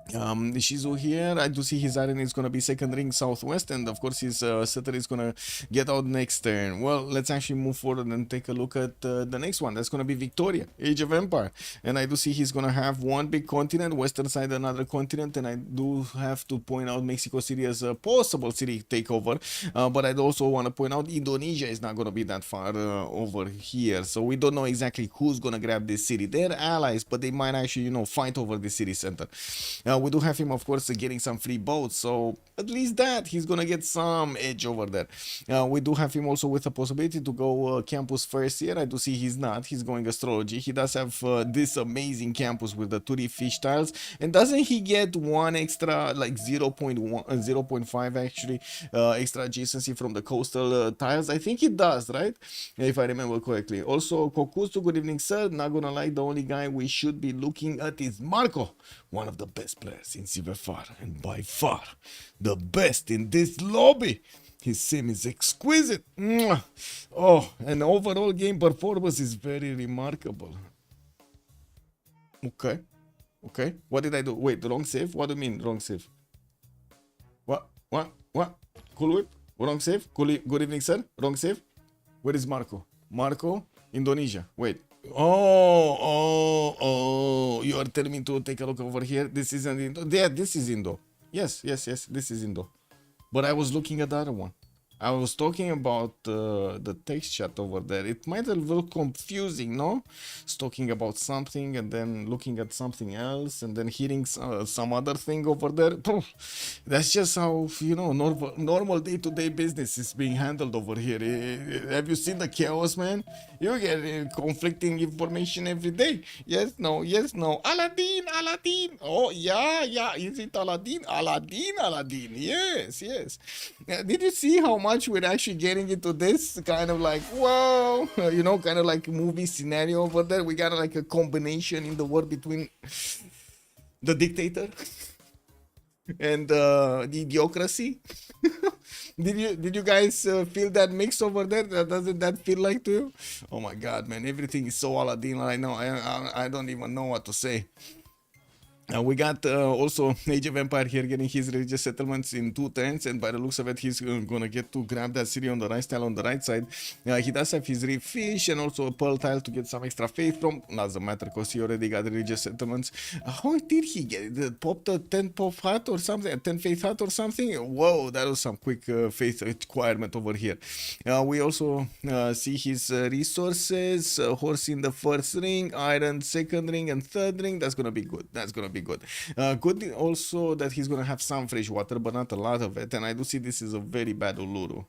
Shizu here, I do see his iron is going to be second ring southwest, and of course his setter is going to get out next turn. Well, let's actually move forward and take a look at the next one. That's going to be Victoria, Age of Empire, and I do see he's going to have one big continent, western side another continent, and I do have to point out Mexico City as a possible city takeover, but I also want to point out Indonesia is not going to be that far over here, so we don't know exactly who's going to grab this city. They're allies, but they might actually, you know, fight over the city center. We do have him, of course, getting some free boats, so at least that he's gonna get some edge over there. We do have him also with the possibility to go campus first here. I do see he's not. He's going astrology. He does have this amazing campus with the 2D fish tiles, and doesn't he get one extra, like 0.1, 0.5 actually, extra adjacency from the coastal tiles? I think it does, right? If I remember correctly. Also, Kokuzu, good evening, sir. Not gonna lie, the only guy we should be looking at is Marco, one of the best players in CivFR, and by far the best in this lobby. His sim is exquisite. Mwah. Oh, and overall game performance is very remarkable. Okay. Okay. What did I do? Wait, wrong save? What do you mean wrong save? What? Cool whip? Wrong save? Good evening, sir. Wrong save? Where is Marco? Marco? Indonesia. Wait. Oh, you are telling me to take a look over here. This isn't Indo. Yeah, this is Indo. Yes, this is Indo. But I was looking at the other one. I was talking about the text chat over there. It might have looked confusing, no? It's talking about something and then looking at something else and then hearing some other thing over there. That's just how, you know, normal day-to-day business is being handled over here. Have you seen the chaos, man? You get conflicting information every day. Yes, no. Aladdin. Oh, yeah. Is it Aladdin? Aladdin. Yes. Did you see how much we're actually getting into this kind of like, whoa, you know, kind of like a movie scenario over there? We got like a combination in the war between the dictator and the idiocracy. Did you guys feel that mix over there? Doesn't that feel like to you? Oh my god, man, everything is so Aladdin right now. I don't even know what to say. We got also Age of Empire here getting his religious settlements in 2 turns, and by the looks of it, he's gonna get to grab that city on the right tile on the right side. He does have his reef fish and also a pearl tile to get some extra faith from. Doesn't matter because he already got religious settlements. How did he get it? Popped a 10 pop hut or something? A 10 faith hut or something? Whoa, that was some quick faith acquirement over here. We also see his resources. Horse in the first ring, iron second ring, and third ring. That's gonna be good. be good. Good also that he's gonna have some fresh water, but not a lot of it. And I do see this is a very bad Uluru.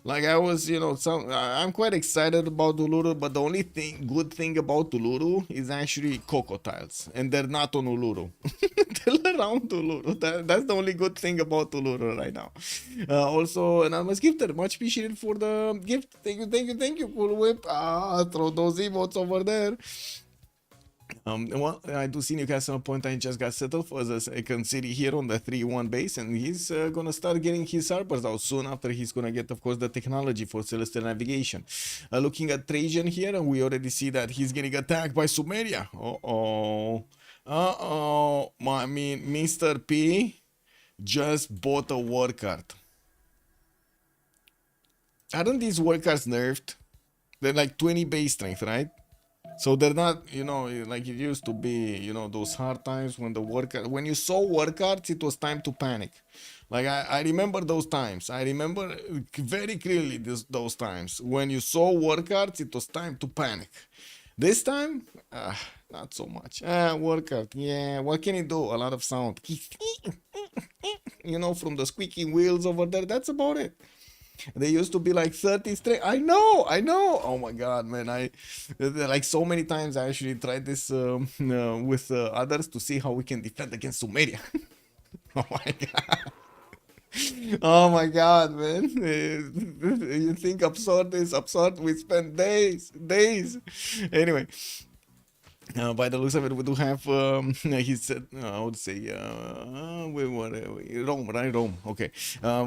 Like I was, you know, I'm quite excited about Uluru, but the only good thing about Uluru is actually cocoa tiles, and they're not on Uluru. They're around Uluru. That's the only good thing about Uluru right now. Also, anonymous gifter, much appreciated for the gift. Thank you, Cool Whip. Throw those emotes over there. Well, I do see Newcastle Point. I just got settled for the second city here on the 3-1 base, and he's gonna start getting his Harpers out soon after he's gonna get, of course, the technology for celestial navigation. Looking at Trajan here, and we already see that he's getting attacked by Sumeria. I mean, Mr. P just bought a war card. Aren't these war cards nerfed? They're like 20 base strength, right? So they're not, you know, like it used to be, you know, those hard times when when you saw war cards, it was time to panic. Like I remember those times. I remember very clearly those times. When you saw war cards, it was time to panic. This time, not so much. War card, yeah, what can it do? A lot of sound. You know, from the squeaking wheels over there, that's about it. They used to be like 30 straight. I know. Oh my god, man. Like so many times I actually tried this with others to see how we can defend against Sumeria. Oh my god. Oh my god, man. You think absurd is absurd? We spent days. Anyway. By the looks of it, we do have, he said, I would say, Rome, right? Rome, okay.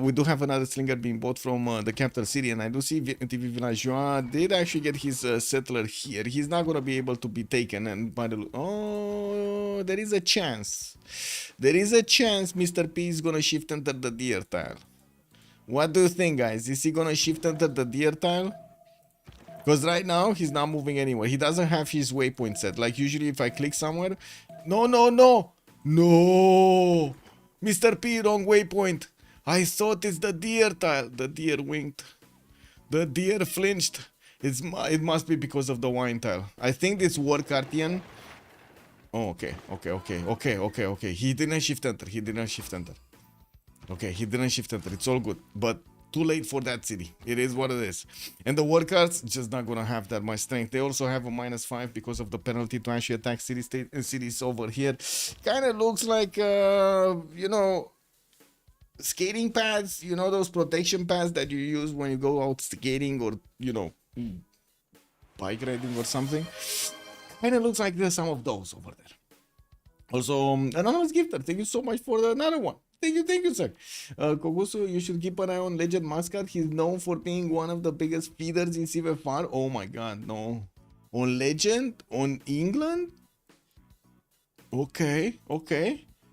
We do have another slinger being bought from the capital city, and I do see TV Villageois did actually get his settler here. He's not going to be able to be taken, and by the, oh, there is a chance. There is a chance Mr. P is going to shift under the deer tile. What do you think, guys? Is he going to shift under the deer tile? Because right now, he's not moving anywhere. He doesn't have his waypoint set. Like, usually if I click somewhere... No! No! Mr. P, wrong waypoint. I thought it's the deer tile. The deer winked. The deer flinched. It must be because of the wine tile. I think this War Cartian... Oh, okay. He didn't shift enter. Okay, he didn't shift enter. It's all good. But... too late for that city. It is what it is. And the war cards just not gonna have that much strength. They also have a -5 because of the penalty to actually attack cities over here. Kind of looks like you know, skating pads, you know, those protection pads that you use when you go out skating or, you know, bike riding or something. Kind of looks like there's some of those over there. Also, anonymous gifter, thank you so much for another one. Thank you, sir. Kogusu, you should keep an eye on Legend Mascot. He's known for being one of the biggest feeders in CivFR. Oh my god, no. On Legend? On England? Okay.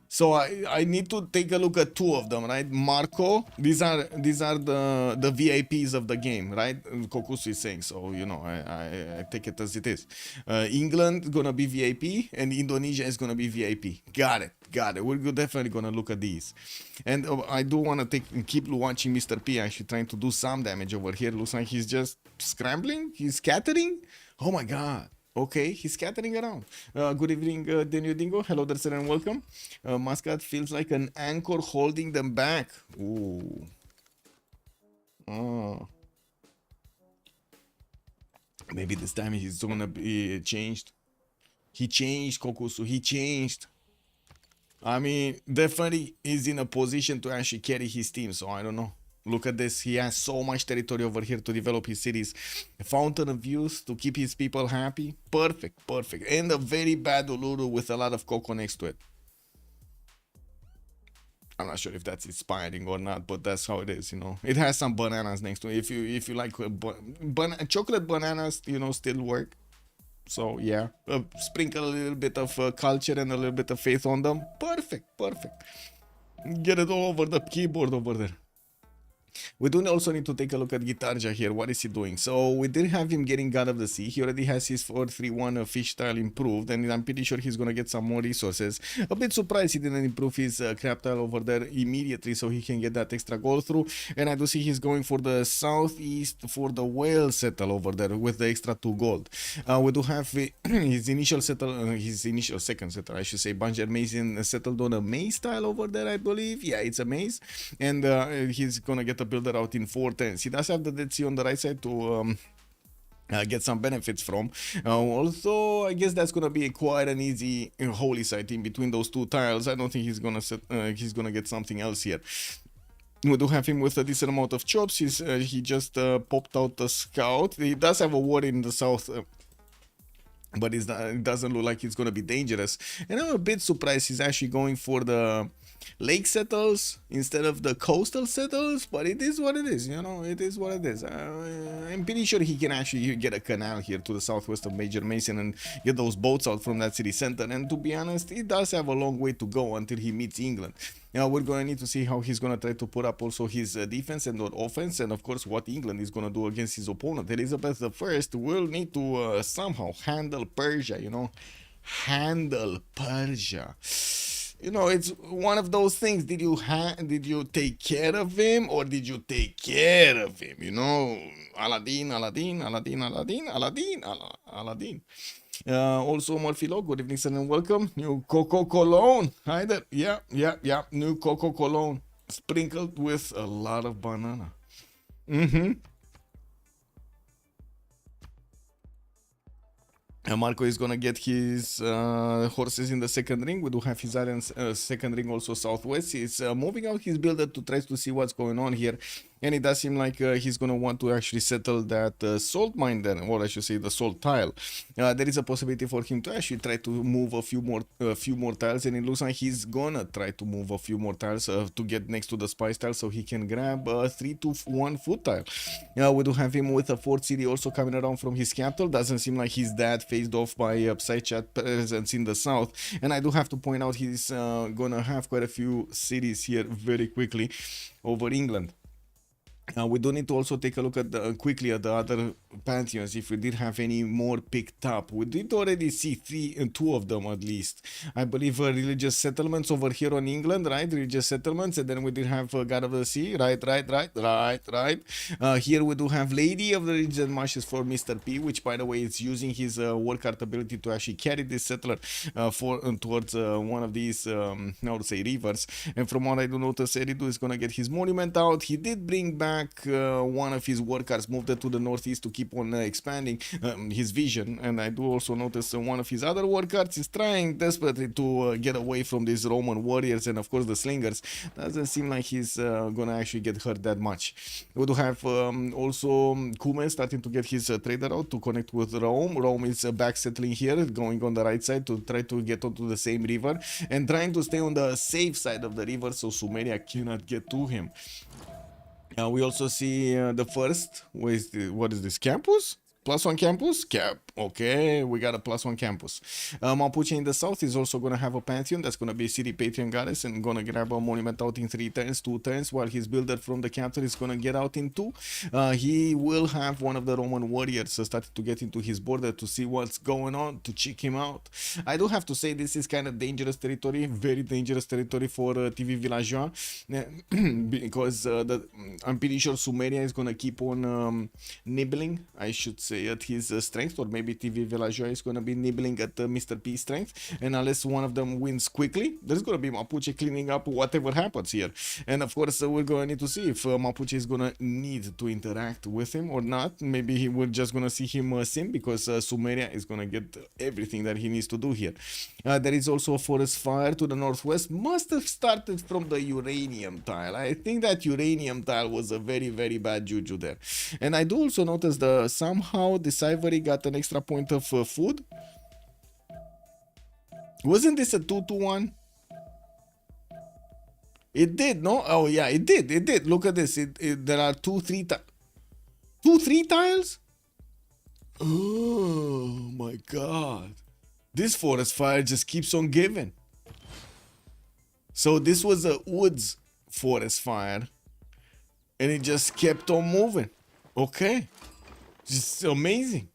So I need to take a look at two of them, right? Marco, these are the VIPs of the game, right? Kokusu is saying, so you know, I take it as it is. England gonna be VIP and Indonesia is gonna be VIP. Got it. We're definitely gonna look at these. And I do wanna keep watching Mr. P actually trying to do some damage over here. Looks like he's just scrambling, he's scattering. Oh my god. Okay, he's scattering around. Good evening, Daniel Dingo. Hello there, sir, and welcome. Mascot feels like an anchor holding them back. Ooh. Oh. Maybe this time he's gonna be changed. He changed, Kokusu. He changed. I mean, definitely he's in a position to actually carry his team, so I don't know. Look at this. He has so much territory over here to develop his cities. A fountain of youth to keep his people happy. Perfect. And a very bad Uluru with a lot of cocoa next to it. I'm not sure if that's inspiring or not, but that's how it is, you know. It has some bananas next to it. If you like chocolate bananas, you know, still work. So yeah, sprinkle a little bit of culture and a little bit of faith on them. Perfect. Get it all over the keyboard over there. We do also need to take a look at Gitarja here. What is he doing? So we did have him getting God of the Sea. He already has his 431 fish tile improved, and I'm pretty sure he's gonna get some more resources. A bit surprised he didn't improve his crab tile over there immediately so he can get that extra gold through. And I do see he's going for the southeast for the whale settle over there with the extra 2 gold. We do have his initial second settle, I should say, Banger Mason settled on a maze tile over there, I believe. Yeah, it's a maze, and he's gonna get a builder out in 4 turns. He does have the Dead Sea on the right side to get some benefits from. Also, I guess that's gonna be quite an easy holy site in between those 2 tiles. I don't think he's gonna get something else here. We do have him with a decent amount of chops. He just popped out the scout. He does have a ward in the south, but it doesn't look like it's going to be dangerous. And I'm a bit surprised he's actually going for the lake settles instead of the coastal settles, but it is what it is, you know, it is what it is. I'm pretty sure he can actually get a canal here to the southwest of Major Mason and get those boats out from that city center. And to be honest, he does have a long way to go until he meets England. Now we're going to need to see how he's going to try to put up also his defense and offense, and of course what England is going to do against his opponent. Elizabeth I will need to somehow handle Persia, you know, handle Persia. You know, it's one of those things. Did you take care of him, or did you take care of him? You know, Aladdin. Also, Morphilo, good evening, sir, and welcome. New Coco Cologne. Hi there. Yeah. New Coco Cologne, sprinkled with a lot of banana. Marco is gonna get his horses in the second ring. We do have his island second ring also southwest. He's moving out his builder to try to see what's going on here. And it does seem like he's going to want to actually settle that salt mine then, or I should say the salt tile. There is a possibility for him to actually try to move a few more tiles, and it looks like he's gonna try to move a few more tiles to get next to the spice tile so he can grab a 3-1 food tile. We do have him with a fourth city also coming around from his capital. Doesn't seem like he's that phased off by side chat presence in the south. And I do have to point out he's gonna have quite a few cities here very quickly over England. We do need to also take a look at quickly at the other pantheons, if we did have any more picked up. We did already see 2 of them at least. I believe religious settlements over here on England, right? Religious settlements, and then we did have God of the Sea, right. Here we do have Lady of the Religious Marshes for Mr. P, which by the way is using his work art ability to actually carry this settler towards one of these, how to say, rivers. And from what I do notice, Eridu is gonna get his monument out. He did bring back one of his workers, moved it to the northeast to keep on expanding his vision. And I do also notice one of his other workers is trying desperately to get away from these Roman warriors and of course the slingers. Doesn't seem like he's gonna actually get hurt that much. We do have also Kume starting to get his trader out to connect with Rome. Rome is back settling here, going on the right side to try to get onto the same river and trying to stay on the safe side of the river so Sumeria cannot get to him. We also see the first, what is this, campus? +1 campus? Okay, we got a +1 campus. Mapuche in the south is also going to have a pantheon. That's going to be a city patron goddess and going to grab a monument out in 3 turns, 2 turns, while his builder from the capital is going to get out in 2. He will have one of the Roman warriors started to get into his border to see what's going on, to check him out. I do have to say this is kind of dangerous territory, very dangerous territory for TV Villageois, because I'm pretty sure Sumeria is going to keep on nibbling, I should say, at his strength, or maybe TV Villageois is going to be nibbling at Mr. P's strength, and unless one of them wins quickly, there's going to be Mapuche cleaning up whatever happens here. And of course we're going to need to see if Mapuche is going to need to interact with him or not. Maybe we're just going to see him sim, because Sumeria is going to get everything that he needs to do here. There is also a forest fire to the northwest. Must have started from the uranium tile. I think that uranium tile was a very, very bad juju there. And I do also notice somehow this ivory got an extra point of food. Wasn't this a 2-1? It did, no? Oh yeah, it did. Look at this. There are 2-3 tiles. Oh my god, this forest fire just keeps on giving. So this was a woods forest fire, and it just kept on moving. Okay, just amazing.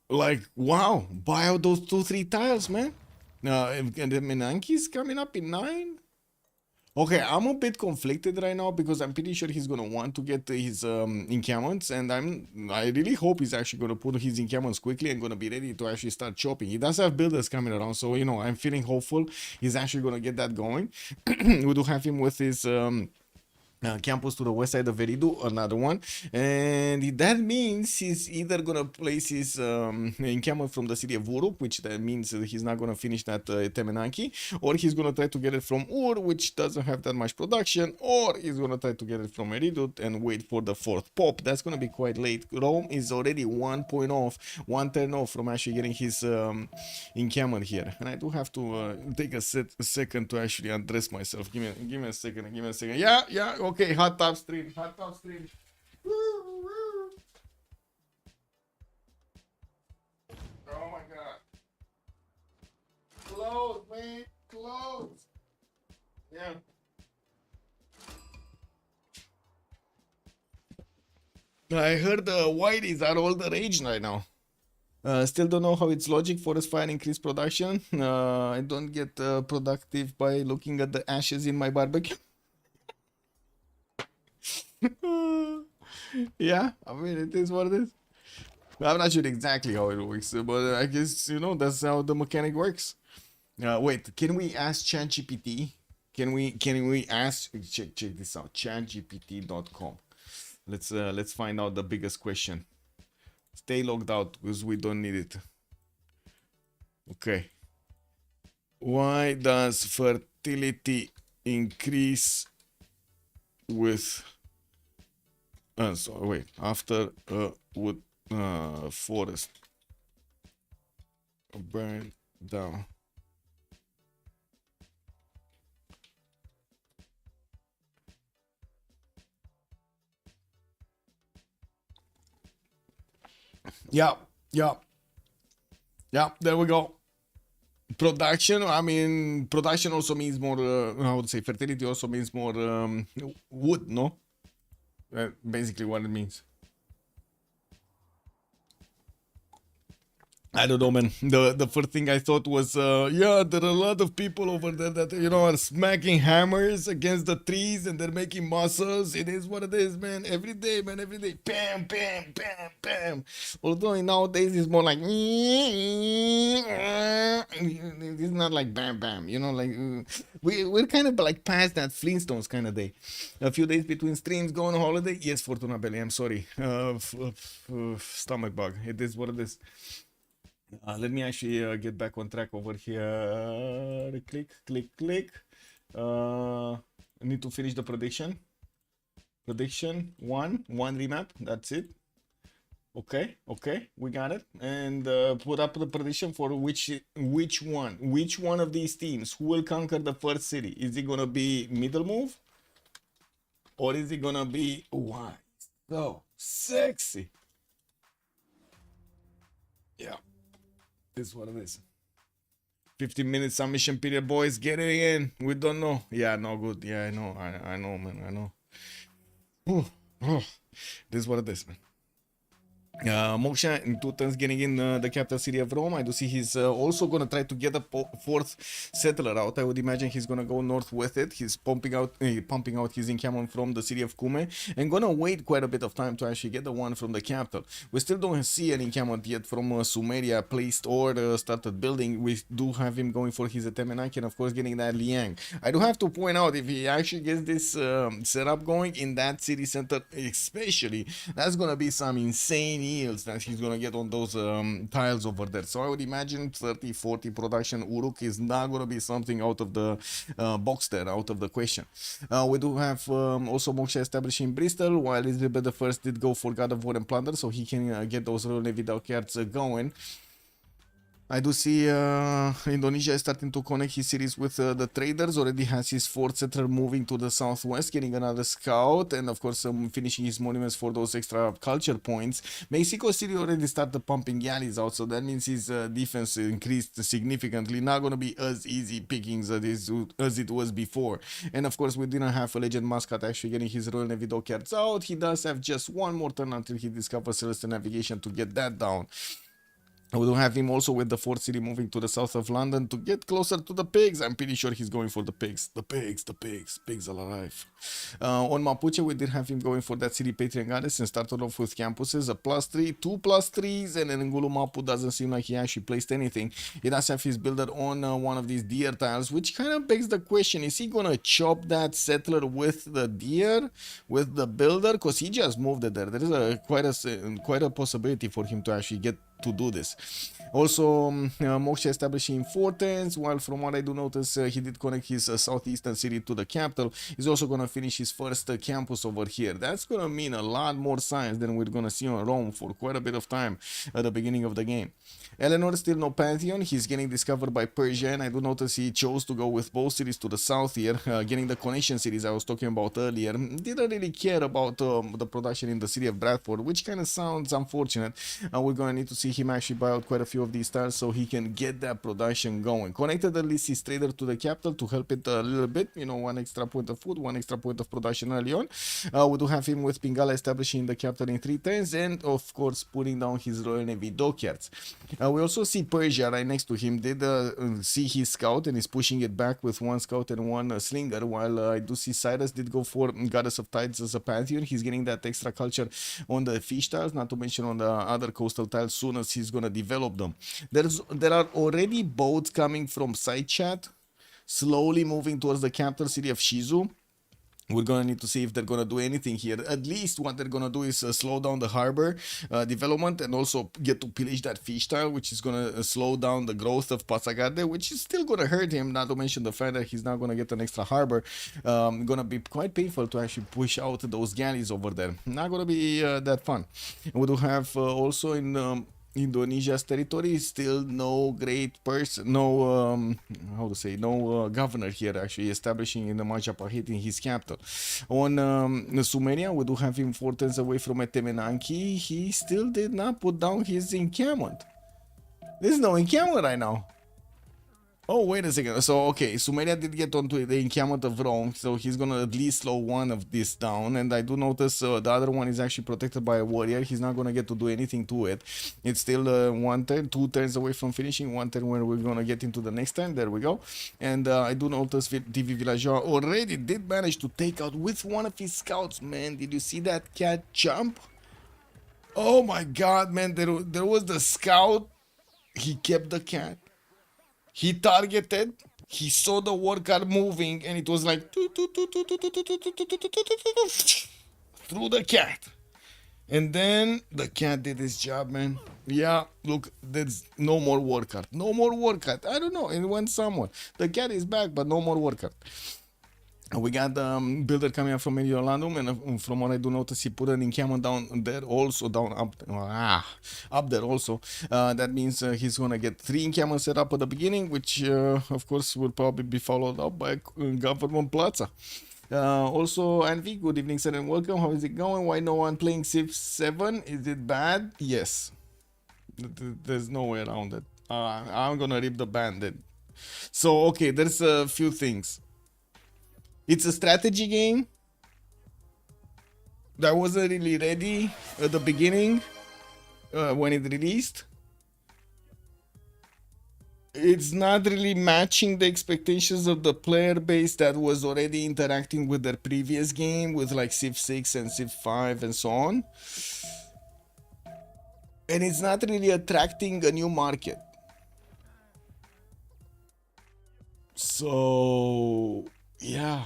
Like, wow, buy out those 2-3 tiles, man. And the Menanki's coming up in 9. Okay, I'm a bit conflicted right now because I'm pretty sure he's gonna want to get his encampments, and I really hope he's actually gonna put his encampments quickly and gonna be ready to actually start chopping. He does have builders coming around, so you know I'm feeling hopeful he's actually gonna get that going. We do have him with his campus to the west side of Veridu, another one, and that means he's either gonna place his encampment from the city of Urup, which that means he's not gonna finish that Temenanki, or he's gonna try to get it from Ur, which doesn't have that much production, or he's gonna try to get it from Eridut and wait for the 4th pop. That's gonna be quite late. Rome is already 1 point off, 1 turn off from actually getting his encampment here, and I do have to take a second to actually undress myself. Give me a second. Yeah. Okay, hot top stream. Woo, woo. Oh my god. Close, man. Close. Yeah. I heard the whiteys are all the rage right now. Still don't know how it's logic forest fire increase production. I don't get productive by looking at the ashes in my barbecue. Yeah, I mean, it is what it is. I'm not sure exactly how it works, but I guess, you know, that's how the mechanic works. Wait, can we ask ChatGPT? Can we ask, check this out, chatgpt.com. Let's find out the biggest question. Stay logged out because we don't need it. Okay. Why does fertility increase with so wait, after wood forest burn down? Yeah, there we go. Production, I mean, production also means more, how to say, fertility also means more wood, no? Basically what it means. I don't know, man. The first thing I thought was, yeah, there are a lot of people over there that, you know, are smacking hammers against the trees and they're making muscles. It is what it is, man. Every day, man, every day. Bam, bam, bam, bam. Although nowadays it's more like, it's not like bam, bam, you know, like, we're kind of like past that Flintstones kind of day. A few days between streams, going on holiday. Yes, Fortuna Belly, I'm sorry. Stomach bug. It is what it is. Let me actually get back on track over here. Click. I need to finish the prediction. Prediction one remap. That's it. Okay, we got it. And put up the prediction for which one of these teams who will conquer the first city. Is it gonna be Middle Move, or is it gonna be why so sexy? Yeah. This is what it is. 15 minutes submission period, boys. Get it in. We don't know. Yeah, no good. Yeah, I know. I know, man. I know. This is what it is, man. Moksha in 2 turns getting in the capital city of Rome. I do see he's also gonna try to get a 4th settler out. I would imagine he's gonna go north with it. He's pumping out his encampment from the city of Cume and gonna wait quite a bit of time to actually get the one from the capital. We still don't see an encampment yet from Sumeria placed or started building. We do have him going for his Temenaki and of course getting that Liang. I do have to point out, if he actually gets this setup going in that city center especially, that's gonna be some insane yields that he's gonna get on those tiles over there. So I would imagine 30-40 production Uruk is not gonna be something out of the box there, out of the question. We do have also Moksha establishing Bristol, while Elizabeth the First did go for God of War and Plunder, so he can get those Royal Navy cards going. I do see Indonesia is starting to connect his cities with the traders. Already has his fort settler moving to the southwest, getting another scout, and of course finishing his monuments for those extra culture points. Mexico City already started pumping galleys out, so that means his defense increased significantly. Not gonna be as easy pickings as it was before. And of course, we didn't have a legend Muscat actually getting his Royal Navy dockyards out. He does have just one more turn until he discovers Celestial Navigation to get that down. We do have him also with the fourth city moving to the south of London to get closer to the pigs. I'm pretty sure he's going for the pigs. The pigs are alive. On Mapuche, we did have him going for that city Patriot Goddess and started off with campuses, a +3, 2 +3s, and then Ngulu Mapu doesn't seem like he actually placed anything. He does have his builder on one of these deer tiles, which kind of begs the question, is he gonna chop that settler with the deer, with the builder? Because he just moved it there. There is quite a possibility for him to actually get to do this. Also, Moksha establishing fortens, while from what I do notice, he did connect his southeastern city to the capital. He's also going to finish his first campus over here. That's going to mean a lot more science than we're going to see on Rome for quite a bit of time at the beginning of the game. Eleanor, still no Pantheon. He's getting discovered by Persia, and I do notice he chose to go with both cities to the south here, getting the connection cities I was talking about earlier. Didn't really care about the production in the city of Bradford, which kind of sounds unfortunate. We're going to need to see him actually buy out quite a few of these tiles so he can get that production going. Connected at least his trader to the capital to help it a little bit, you know, one extra point of food, one extra point of production early on. We do have him with Pingala establishing the capital in 3 turns and of course putting down his Royal Navy dockyards. We also see Persia right next to him did see his scout and is pushing it back with 1 scout and 1 slinger, while I do see Cyrus did go for Goddess of Tides as a Pantheon. He's getting that extra culture on the fish tiles, not to mention on the other coastal tiles soon as he's gonna develop them. There are already boats coming from side chat, slowly moving towards the capital city of Shizu. We're gonna need to see if they're gonna do anything here. At least what they're gonna do is slow down the harbor development and also get to pillage that fish tile, which is gonna slow down the growth of Passagarde, which is still gonna hurt him, not to mention the fact that he's not gonna get an extra harbor. Gonna be quite painful to actually push out those galleys over there. Not gonna be that fun. We do have also in Indonesia's territory still no great person, no governor here actually establishing in the Majapahit in his capital. On Sumeria, we do have him 4 turns away from Etemenanki. He still did not put down his encampment. There's no encampment right now. Oh, wait a second. So, okay, Sumeria did get onto the encampment of Rome, so he's gonna at least slow one of this down. And I do notice the other one is actually protected by a warrior. He's not gonna get to do anything to it. It's still 1 turn, 2 turns away from finishing. 1 turn where we're gonna get into the next turn. There we go. And I do notice TV Villageois already did manage to take out with one of his scouts. Man, did you see that cat jump? Oh my god, man, there was the scout. He kept the cat. He targeted, he saw the war car moving, and it was like through the cat. And then the cat did his job, man. Yeah, look, there's no more war card. No more war card. I don't know, it went somewhere. The cat is back, but no more war card. We got the builder coming up from Mediolanum, and from what I do notice, he put an encampment down there also, up there also. That means he's gonna get 3 encampments set up at the beginning, which of course will probably be followed up by Government Plaza. Also, Envy, good evening, sir, and welcome. How is it going? Why no one playing Civ7? Is it bad? Yes. There's no way around it. I'm gonna rip the bandit. So, okay, there's a few things. It's a strategy game that wasn't really ready at the beginning when it released. It's not really matching the expectations of the player base that was already interacting with their previous game, with like Civ6 and Civ5 and so on. And it's not really attracting a new market. So, yeah.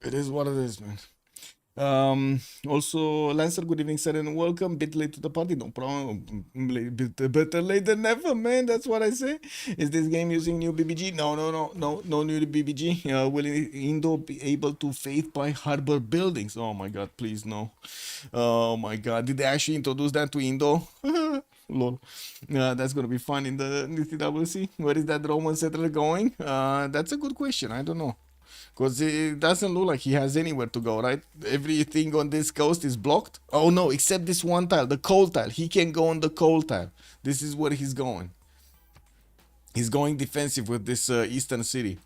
It is what it is, man. Also, Lancer, good evening, sir, and welcome. Bit late to the party, no problem. Better late than never, man. That's what I say. Is this game using new BBG? No new BBG. Will Indo be able to faith by harbor buildings? Oh my god, please no. Oh my god, did they actually introduce that to Indo? Lol. That's gonna be fun in the TWC. Where is that Roman settler going? That's a good question. I don't know. Because it doesn't look like he has anywhere to go, right? Everything on this coast is blocked. Oh no, except this one tile, the coal tile. He can go on the coal tile. This is where he's going. He's going defensive with this eastern city.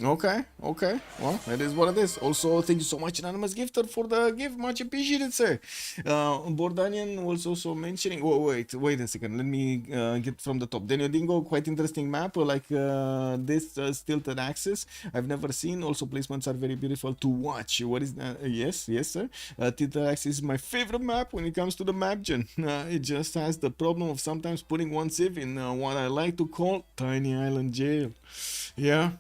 Okay. Well, that is what it is. Also, thank you so much, Anonymous Gifter, for the gift. Much appreciated, sir. Bordanian was also mentioning. Oh, wait a second. Let me get from the top. Daniel Dingo, quite interesting map. Like this tilted axis. I've never seen. Also, placements are very beautiful to watch. What is that? Yes, sir. Tilted axis is my favorite map when it comes to the map gen. It just has the problem of sometimes putting one civ in what I like to call Tiny Island Jail. Yeah.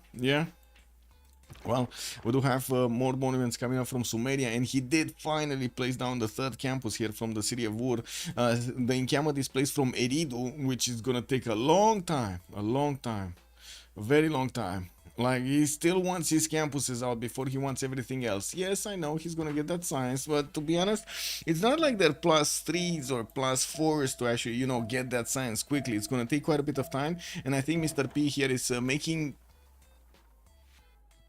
Well, we do have more monuments coming up from Sumeria, and he did finally place down the third campus here from the city of Ur. The encampment is placed from Eridu, which is gonna take a long time, a very long time. Like, he still wants his campuses out before he wants everything else. Yes, I know he's gonna get that science, but to be honest, it's not like they're +3s or +4s to actually, you know, get that science quickly. It's gonna take quite a bit of time, and I think Mr. P here is making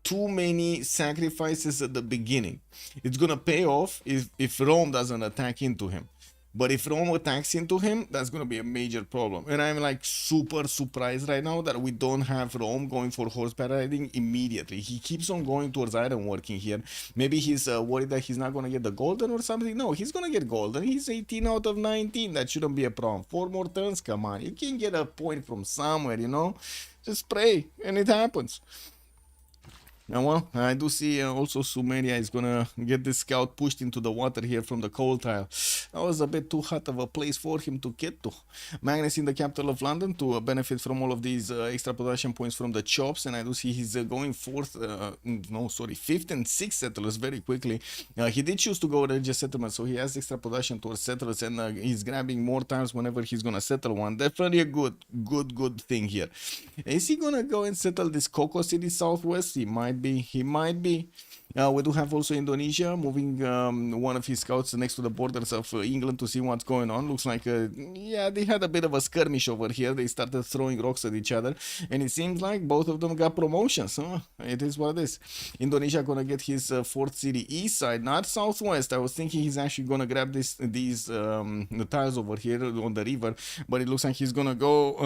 too many sacrifices at the beginning. It's gonna pay off if Rome doesn't attack into him. But if Rome attacks into him, that's gonna be a major problem. And I'm like super surprised right now that we don't have Rome going for horseback riding immediately. He keeps on going towards iron working here. Maybe he's worried that he's not gonna get the golden or something. No, he's gonna get golden. He's 18 out of 19. That shouldn't be a problem. 4 more turns, come on. You can get a point from somewhere, you know? Just pray and it happens. Now, well, I do see also Sumeria is gonna get this scout pushed into the water here from the coal tile. That was a bit too hot of a place for him to get to. Magnus in the capital of London to benefit from all of these extra production points from the chops, and I do see he's going fifth and sixth settlers very quickly. He did choose to go religious settlement, so he has extra production towards settlers, and he's grabbing more times whenever he's gonna settle one. Definitely a good thing here. Is he gonna go and settle this Coco City southwest? He might be. We do have also Indonesia moving one of his scouts next to the borders of England to see what's going on. Looks like, yeah, they had a bit of a skirmish over here. They started throwing rocks at each other, and it seems like both of them got promotions. It is what it is. Indonesia gonna get his fourth city east side, not southwest. I was thinking he's actually gonna grab these the tiles over here on the river, but it looks like he's gonna go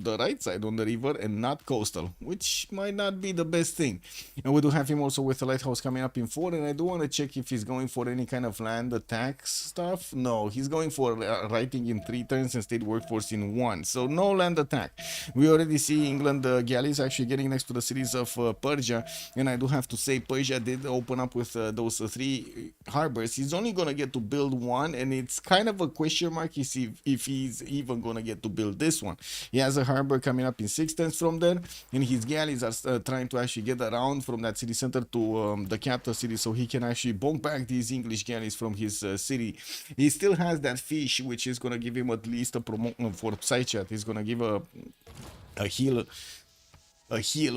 the right side on the river and not coastal, which might not be the best thing. And we do have him also with a lighthouse coming up in 4, and I do want to check if he's going for any kind of land attack stuff. No, he's going for writing in 3 turns and state workforce in 1, so no land attack. We already see England galleys actually getting next to the cities of Persia, and I do have to say Persia did open up with those 3 harbors. He's only gonna get to build 1, and it's kind of a question mark if he's even gonna get to build this one. He has a harbor coming up in 6 turns from there, and his galleys are trying to actually get around from that city center to the capital city, so he can actually bonk back these English galleys from his city. He still has that fish, which is gonna give him at least a promotion for side chat. He's gonna give a heal,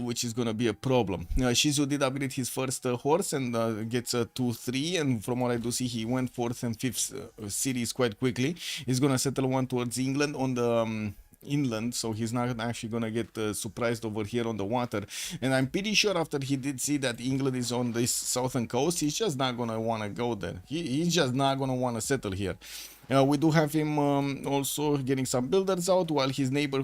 which is gonna be a problem. Shizu did upgrade his first horse and gets a 2-3, and from what I do see, he went 4th and 5th cities quite quickly. He's gonna settle one towards England on the inland, so he's not actually gonna get surprised over here on the water. And I'm pretty sure after he did see that England is on this southern coast, he's just not gonna want to go there. He's just not gonna want to settle here. We do have him also getting some builders out, while his neighbor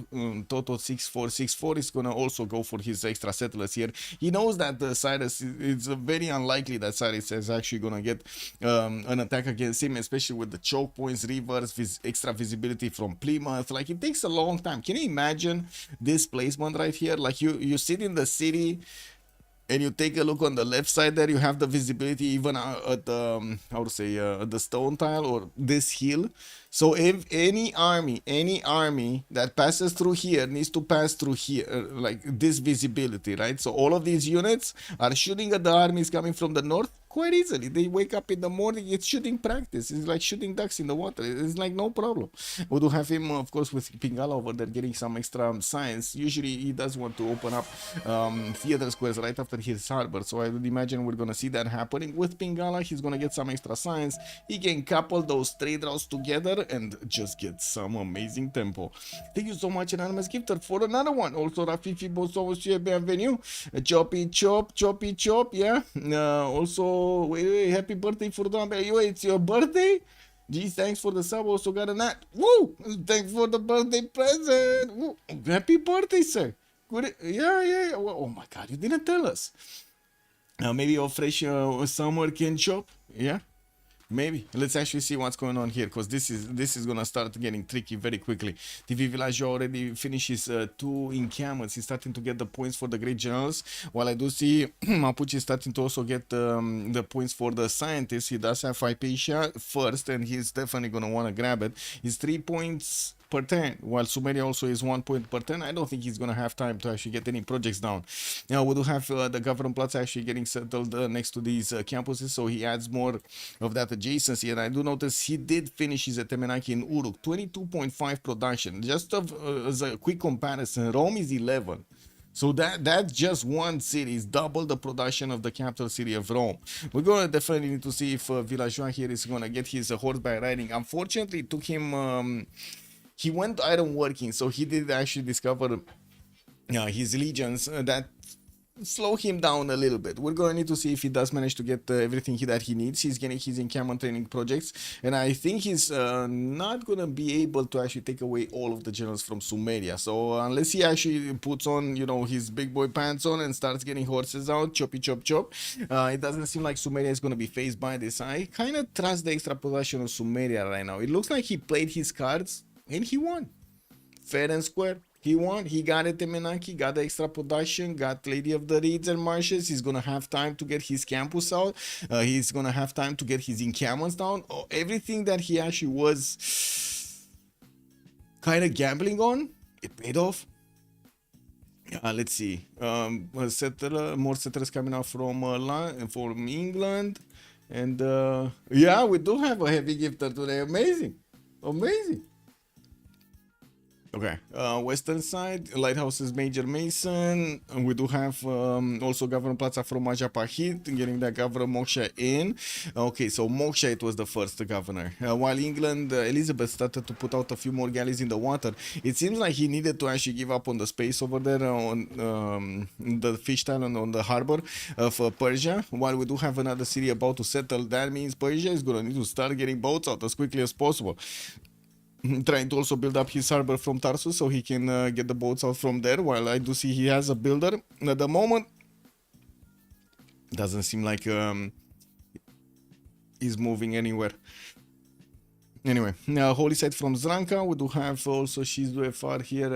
Toto 6464 is gonna also go for his extra settlers here. He knows that Cyrus, it's very unlikely that Cyrus is actually gonna get an attack against him, especially with the choke points, rivers, extra visibility from Plymouth. Like, it takes a long time. Can you imagine this placement right here? Like, you sit in the city and you take a look on the left side there, you have the visibility even at the, at the stone tile or this hill. So if any army that passes through here needs to pass through here, like this visibility, right? So all of these units are shooting at the armies coming from the north, quite easily. They wake up in the morning, it's shooting practice. It's like shooting ducks in the water. It's like no problem. We do have him, of course, with Pingala over there getting some extra science. Usually he does want to open up theater squares right after his harbor. So I would imagine we're going to see that happening with Pingala. He's going to get some extra science. He can couple those trade routes together and just get some amazing tempo. Thank you so much, Anonymous Gifter, for another one. Also, Rafifi Bosso, bienvenue. Choppy chop, yeah. Also, wait, happy birthday for Dumbbell. It's your birthday? Geez, thanks for the sub. Also got a nut. Woo! Thanks for the birthday present. Woo. Happy birthday, sir. Good. Yeah. Oh my God, you didn't tell us. Maybe a fresh summer can chop. Yeah. Maybe. Let's actually see what's going on here, because this is gonna start getting tricky very quickly. TV Village already finishes 2 encampments. He's starting to get the points for the Great Generals, while I do see Mapuche is starting to also get the points for the Scientists. He does have Hypatia first, and he's definitely gonna want to grab it. He's 3 points per turn, while Sumeria also is 1 point per turn. I don't think he's gonna have time to actually get any projects down. Now we do have the Government Plots actually getting settled next to these campuses, so he adds more of that adjacency. And I do notice he did finish his Temenaki in Uruk, 22.5 production. Just as a quick comparison, Rome is 11. So that's just one city. It's double the production of the capital city of Rome. We're going to definitely need to see if Villageois here is going to get his horseback riding. Unfortunately, it took him... he went iron working, so he did actually discover his legions that slow him down a little bit. We're going to need to see if he does manage to get everything that he needs. He's getting his encampment training projects, and I think he's not going to be able to actually take away all of the generals from Sumeria. So unless he actually puts on, you know, his big boy pants on and starts getting horses out, choppy chop chop, it doesn't seem like Sumeria is going to be faced by this. I kind of trust the extra possession of Sumeria right now. It looks like he played his cards and he won. Fair and square. He won. He got it, Temenaki, got the extra production, got Lady of the Reeds and Marshes. He's going to have time to get his campus out. He's going to have time to get his encampments down. Everything that he actually was kind of gambling on, it paid off. Let's see. More settlers coming out from England. And yeah, we do have a heavy gifter today. Amazing. Amazing. Okay, western side, lighthouses Major Mason, and we do have also Governor Plaza from Majapahit, getting that Governor Moksha in. Okay, so Moksha, it was the first governor. While England, Elizabeth started to put out a few more galleys in the water. It seems like he needed to actually give up on the space over there on the fish town and on the harbor of Persia. While we do have another city about to settle, that means Persia is going to need to start getting boats out as quickly as possible. Trying to also build up his harbor from Tarsus so he can get the boats out from there, while I do see he has a builder. At the moment, doesn't seem like he's moving anywhere. Anyway, Holy Site from Zranka. We do have also CivFR here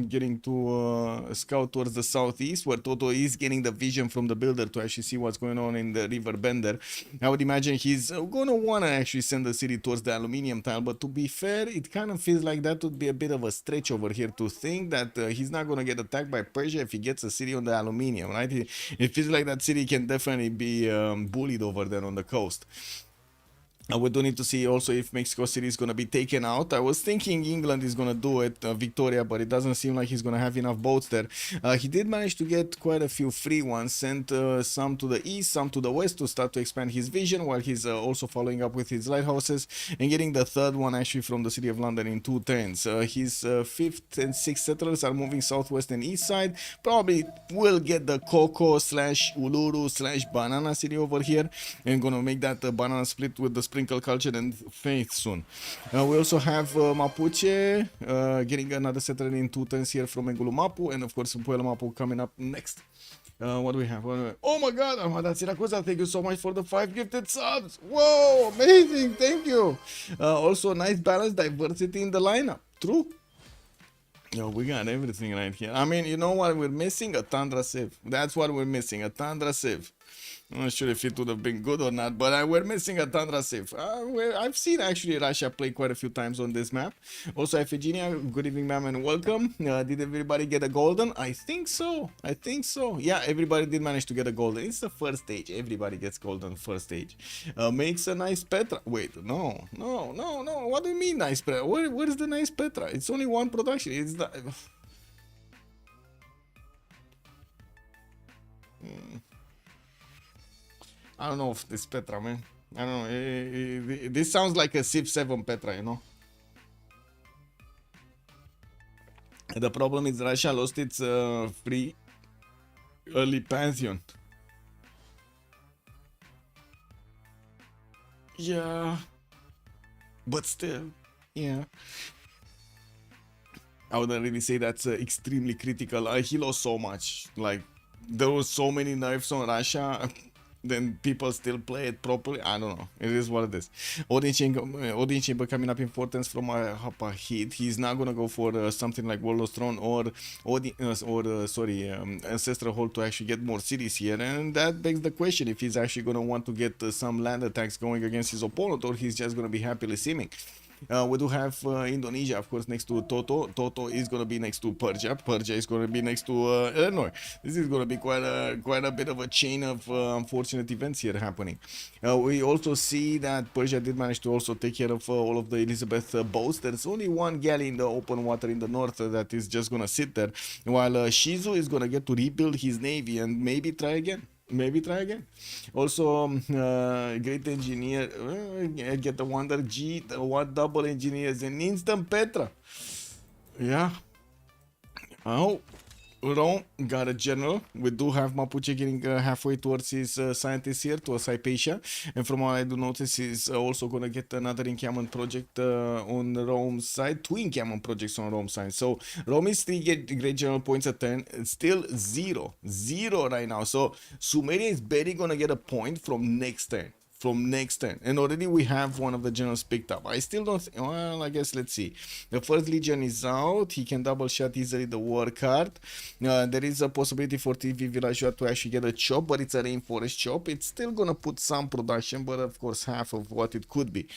getting to scout towards the southeast, where Toto is getting the vision from the builder to actually see what's going on in the river Bender. I would imagine he's going to want to actually send the city towards the aluminium tile, but to be fair, it kind of feels like that would be a bit of a stretch over here to think that he's not going to get attacked by Persia if he gets a city on the aluminium, right? It feels like that city can definitely be bullied over there on the coast. We do need to see also if Mexico City is going to be taken out. I was thinking England is going to do it, Victoria, but it doesn't seem like he's going to have enough boats there. He did manage to get quite a few free ones, sent some to the east, some to the west to start to expand his vision, while he's also following up with his lighthouses and getting the third one actually from the city of London in 2 turns. His 5th and 6th settlers are moving southwest and east side. Probably will get the Coco / Uluru / Banana city over here, and going to make that banana split with the Sprinkle Culture and Faith soon. We also have Mapuche getting another settler in 2 turns here from Engulumapu, and of course Puelo Mapu coming up next. What do we have? Oh my god, Armada Siracusa, thank you so much for the 5 gifted subs. Whoa, amazing, thank you. Also nice balance, diversity in the lineup. True. Yo, we got everything right here. I mean, you know what we're missing? A Tundra Civ. That's what we're missing, a Tundra Civ. I'm not sure if it would have been good or not, but we're missing a Tundra Civ. I've seen actually Russia play quite a few times on this map. Also, Iphigenia, good evening, ma'am, and welcome. Did everybody get a golden? I think so. I think so. Yeah, everybody did manage to get a golden. It's the first stage. Everybody gets golden first stage. Makes a nice Petra. Wait, no. What do you mean nice Petra? Where is the nice Petra? It's only one production. It's the... I don't know if this Petra, man. I don't know. This sounds like a Civ7 Petra, you know. The problem is Russia lost its free early Pantheon. Yeah. But still, yeah. I wouldn't really say that's extremely critical. He lost so much. Like, there was so many nerfs on Russia. Then people still play it properly. I don't know. It is what it is. Odin Chamber coming up importance from a hit. He's not gonna go for something like Warlord's Throne or Ancestral Hold to actually get more cities here, and that begs the question if he's actually gonna want to get some land attacks going against his opponent, or he's just gonna be happily simming. We do have Indonesia, of course, next to Toto. Toto is going to be next to Persia. Persia is going to be next to Illinois. This is going to be quite a bit of a chain of unfortunate events here happening. We also see that Persia did manage to also take care of all of the Elizabeth boats. There's only one galley in the open water in the north that is just going to sit there, while Shizu is going to get to rebuild his navy and maybe try again. Also, great engineer, get the Wonder G, the one double engineers, and instant Petra. Yeah. Oh, Rome got a general. We do have Mapuche getting halfway towards his scientists here, towards Hypatia. And from what I do notice, he's also going to get another encampment project on Rome's side. 2 encampment projects on Rome's side. So Rome is 3 great general points a turn. It's still 0 right now. So Sumeria is barely going to get a point from next turn. And already we have one of the generals picked up. I still don't well, I guess let's see. The first legion is out. He can double shot easily the war card. There is a possibility for TV Villageois to actually get a chop, but it's a rainforest chop. It's still gonna put some production, but of course half of what it could be.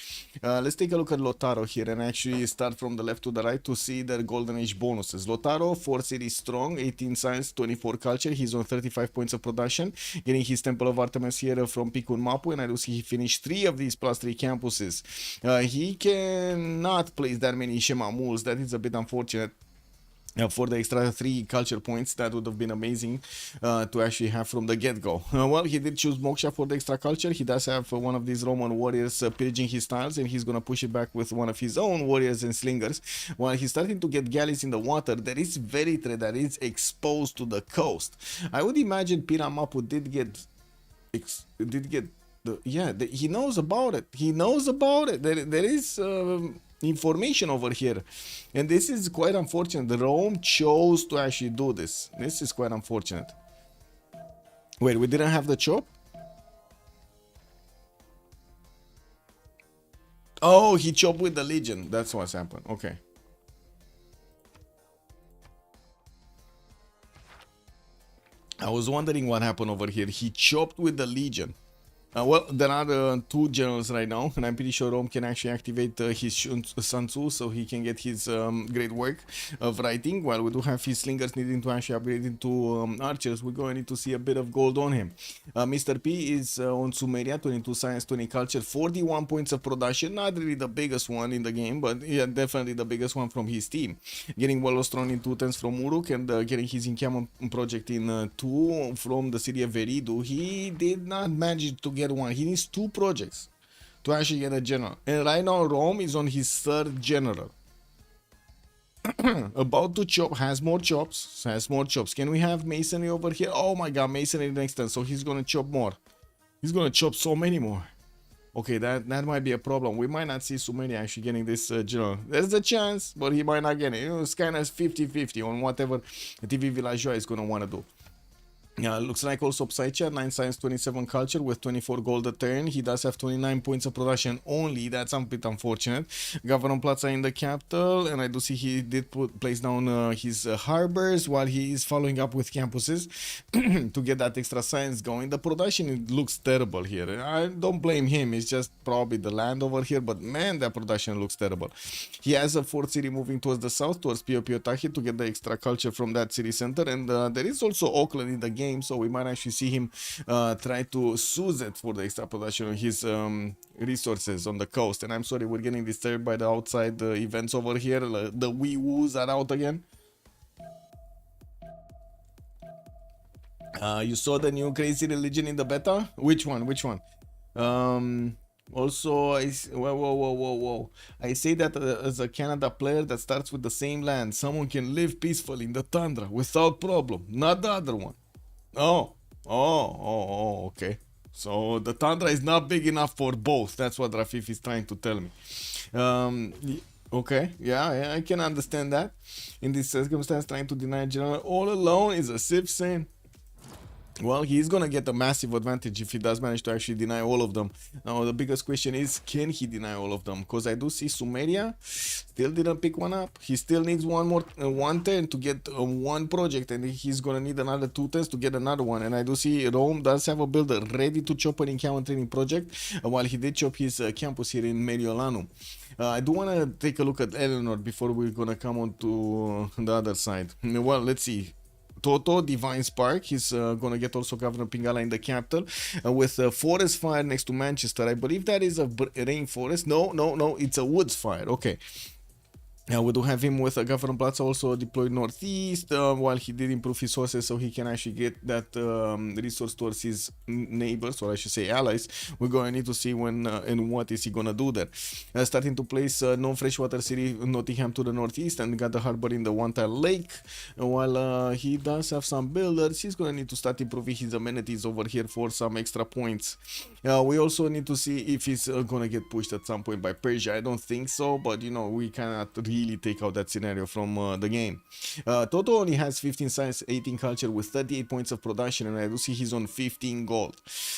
Let's take a look at Lotaro here and actually start from the left to the right to see their golden age bonuses. Lotaro, 4 cities strong, 18 science, 24 culture. He's on 35 points of production, getting his Temple of Artemis here from Picun Mapu, and I do see he finished 3 of these +3 campuses. He cannot place that many Shema Mules. That is a bit unfortunate. For the extra 3 culture points, that would have been amazing to actually have from the get-go. Well, he did choose Moksha for the extra culture. He does have one of these Roman warriors pillaging his tiles, and he's going to push it back with one of his own warriors and slingers. While he's starting to get galleys in the water, there is Veritre that is exposed to the coast. I would imagine Piramapu did get he knows about it. There is information over here, and this is quite unfortunate. Rome chose to actually do this. This is quite unfortunate. Wait, we didn't have the chop? Oh, he chopped with the Legion. That's what's happened. Okay. I was wondering what happened over here. He chopped with the Legion. Well, there are 2 generals right now, and I'm pretty sure Rome can actually activate his Sun Tzu, so he can get his great work of writing. While we do have his slingers needing to actually upgrade into archers, we're going to need to see a bit of gold on him. Mr. P is on Sumeria, 22 science, 20 culture, 41 points of production. Not really the biggest one in the game, but yeah, definitely the biggest one from his team. Getting Warlord's Throne in 2 turns from Uruk, and getting his encampment project in 2 from the city of Veridu. He did not manage to get one. He needs 2 projects to actually get a general, and right now Rome is on his 3rd general. About to chop, has more chops. Can we have masonry over here? Oh my god, masonry next turn, so he's gonna chop more. He's gonna chop so many more. Okay, that might be a problem. We might not see Sumeria actually getting this general. There's a chance, but he might not get it. It's kind of 50-50 on whatever TV Villageois is gonna want to do. Looks like also Psyche, 9 science, 27 culture with 24 gold a turn. He does have 29 points of production only. That's a bit unfortunate. Governor Plaza in the capital, and I do see he did place down his harbors while he is following up with campuses to get that extra science going. The production, it looks terrible here. I don't blame him. It's just probably the land over here, but man, that production looks terrible. He has a fourth city moving towards the south, towards Piopiotaki to get the extra culture from that city center, and there is also Auckland in the game. So we might actually see him try to seize it for the extra production of his resources on the coast. And I'm sorry, we're getting disturbed by the outside events over here. The wee woos are out again. You saw the new crazy religion in the beta? Which one? Which one? Also, whoa. I say that as a Canada player that starts with the same land, someone can live peacefully in the tundra without problem. Not the other one. Oh, okay. So the tundra is not big enough for both. That's what Rafif is trying to tell me. Okay, yeah, I can understand that. In this circumstance, trying to deny general all alone is a Civ6. Well, he's gonna get a massive advantage if he does manage to actually deny all of them. Now, the biggest question is, can he deny all of them? Because I do see Sumeria still didn't pick one up. He still needs one turn to get one project, and he's gonna need another 2 turns to get another one. And I do see Rome does have a builder ready to chop an encampment training project, while he did chop his campus here in Mediolanum. I do want to take a look at Eleanor before we're gonna come on to the other side. Well, let's see. Toto, Divine Spark, he's gonna get also Governor Pingala in the capital with Forest Fire next to Manchester. I believe that is a rainforest. No, it's a woods fire. Okay. We do have him with Governor Plaza also deployed northeast while he did improve his sources so he can actually get that resource towards his neighbors, or I should say allies. We're going to need to see when and what is he going to do there. Starting to place non-freshwater city Nottingham to the northeast and got the harbor in the One-Tile Lake. While he does have some builders, he's going to need to start improving his amenities over here for some extra points. We also need to see if he's going to get pushed at some point by Persia. I don't think so, but you know, we cannot really take out that scenario from the game. Toto only has 15 science, 18 culture with 38 points of production, and I do see he's on 15 gold.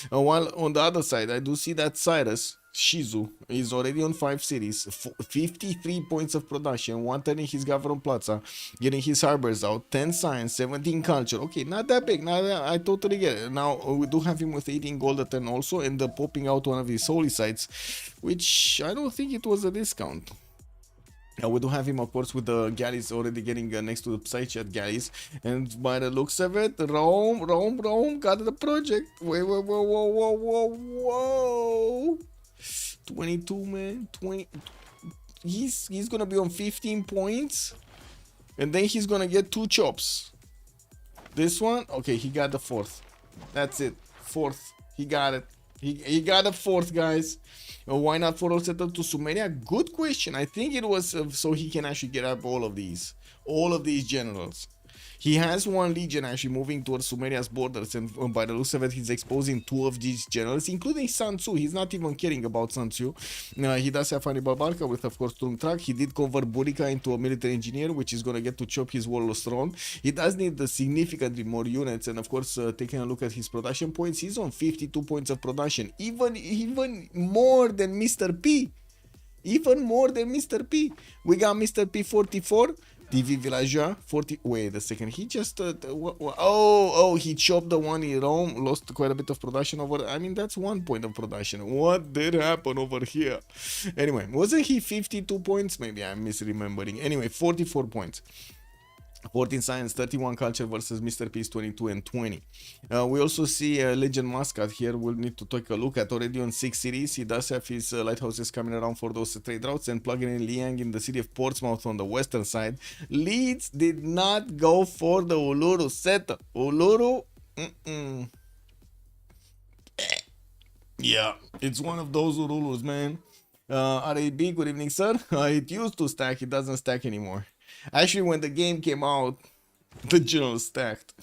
While on the other side, I do see that Cyrus Shizu is already on 5 cities, 53 points of production, 1 turning his Governor Plaza, getting his harbors out, 10 science, 17 culture. Okay, not that big, I totally get it. Now, we do have him with 18 gold at 10 also, and popping out one of his holy sites, which I don't think it was a discount. We do have him, of course, with the galleys already getting next to the Psyche galleys. And by the looks of it, Rome got the project. Whoa. 22, man. 20. He's gonna be on 15 points. And then he's gonna get 2 chops. This one, okay, he got the 4th. That's it. 4th. He got it. He got a 4th, guys. Why not for all setup to Sumeria? Good question. I think it was so he can actually get up all of these generals. He has 1 legion actually moving towards Sumeria's borders, and by the looks of it, he's exposing 2 of these generals, including Sun Tzu. He's not even caring about Sun Tzu. He does have Hannibal Barca with, of course, Trungtrak. He did convert Burica into a military engineer, which is going to get to chop his warlord's throne. He does need the significantly more units, and of course, taking a look at his production points, he's on 52 points of production, even more than Mr. P. Even more than Mr. P. We got Mr. P 44. TV Villageois 40. Wait a second. He just he chopped the one in Rome, lost quite a bit of production over. I mean, that's 1 point of production. What did happen over here? Anyway, wasn't he 52 points? Maybe I'm misremembering. Anyway, 44 points. 14 science, 31 culture versus Mr. P's 22 and 20. We also see Legend Muscat here. We'll need to take a look at already on 6 cities. He does have his lighthouses coming around for those trade routes and plugging in Liang in the city of Portsmouth on the western side. Leeds did not go for the Uluru setup. Uluru, yeah, it's one of those Ululus, man. RAB, good evening, sir. It used to stack, it doesn't stack anymore. Actually, when the game came out, the general stacked.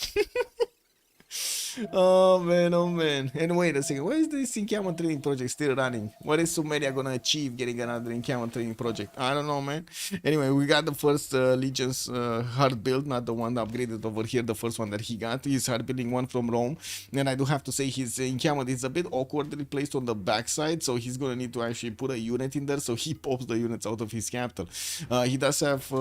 Oh man, oh man. And wait a second, why is this encampment training project still running? What is Sumeria gonna achieve getting another encampment training project? I don't know, man. Anyway, we got the first Legion's hard build, not the one upgraded over here, the first one that he got. He's hard building one from Rome. And I do have to say his encampment is a bit awkwardly placed on the backside, so he's gonna need to actually put a unit in there so he pops the units out of his capital. He does have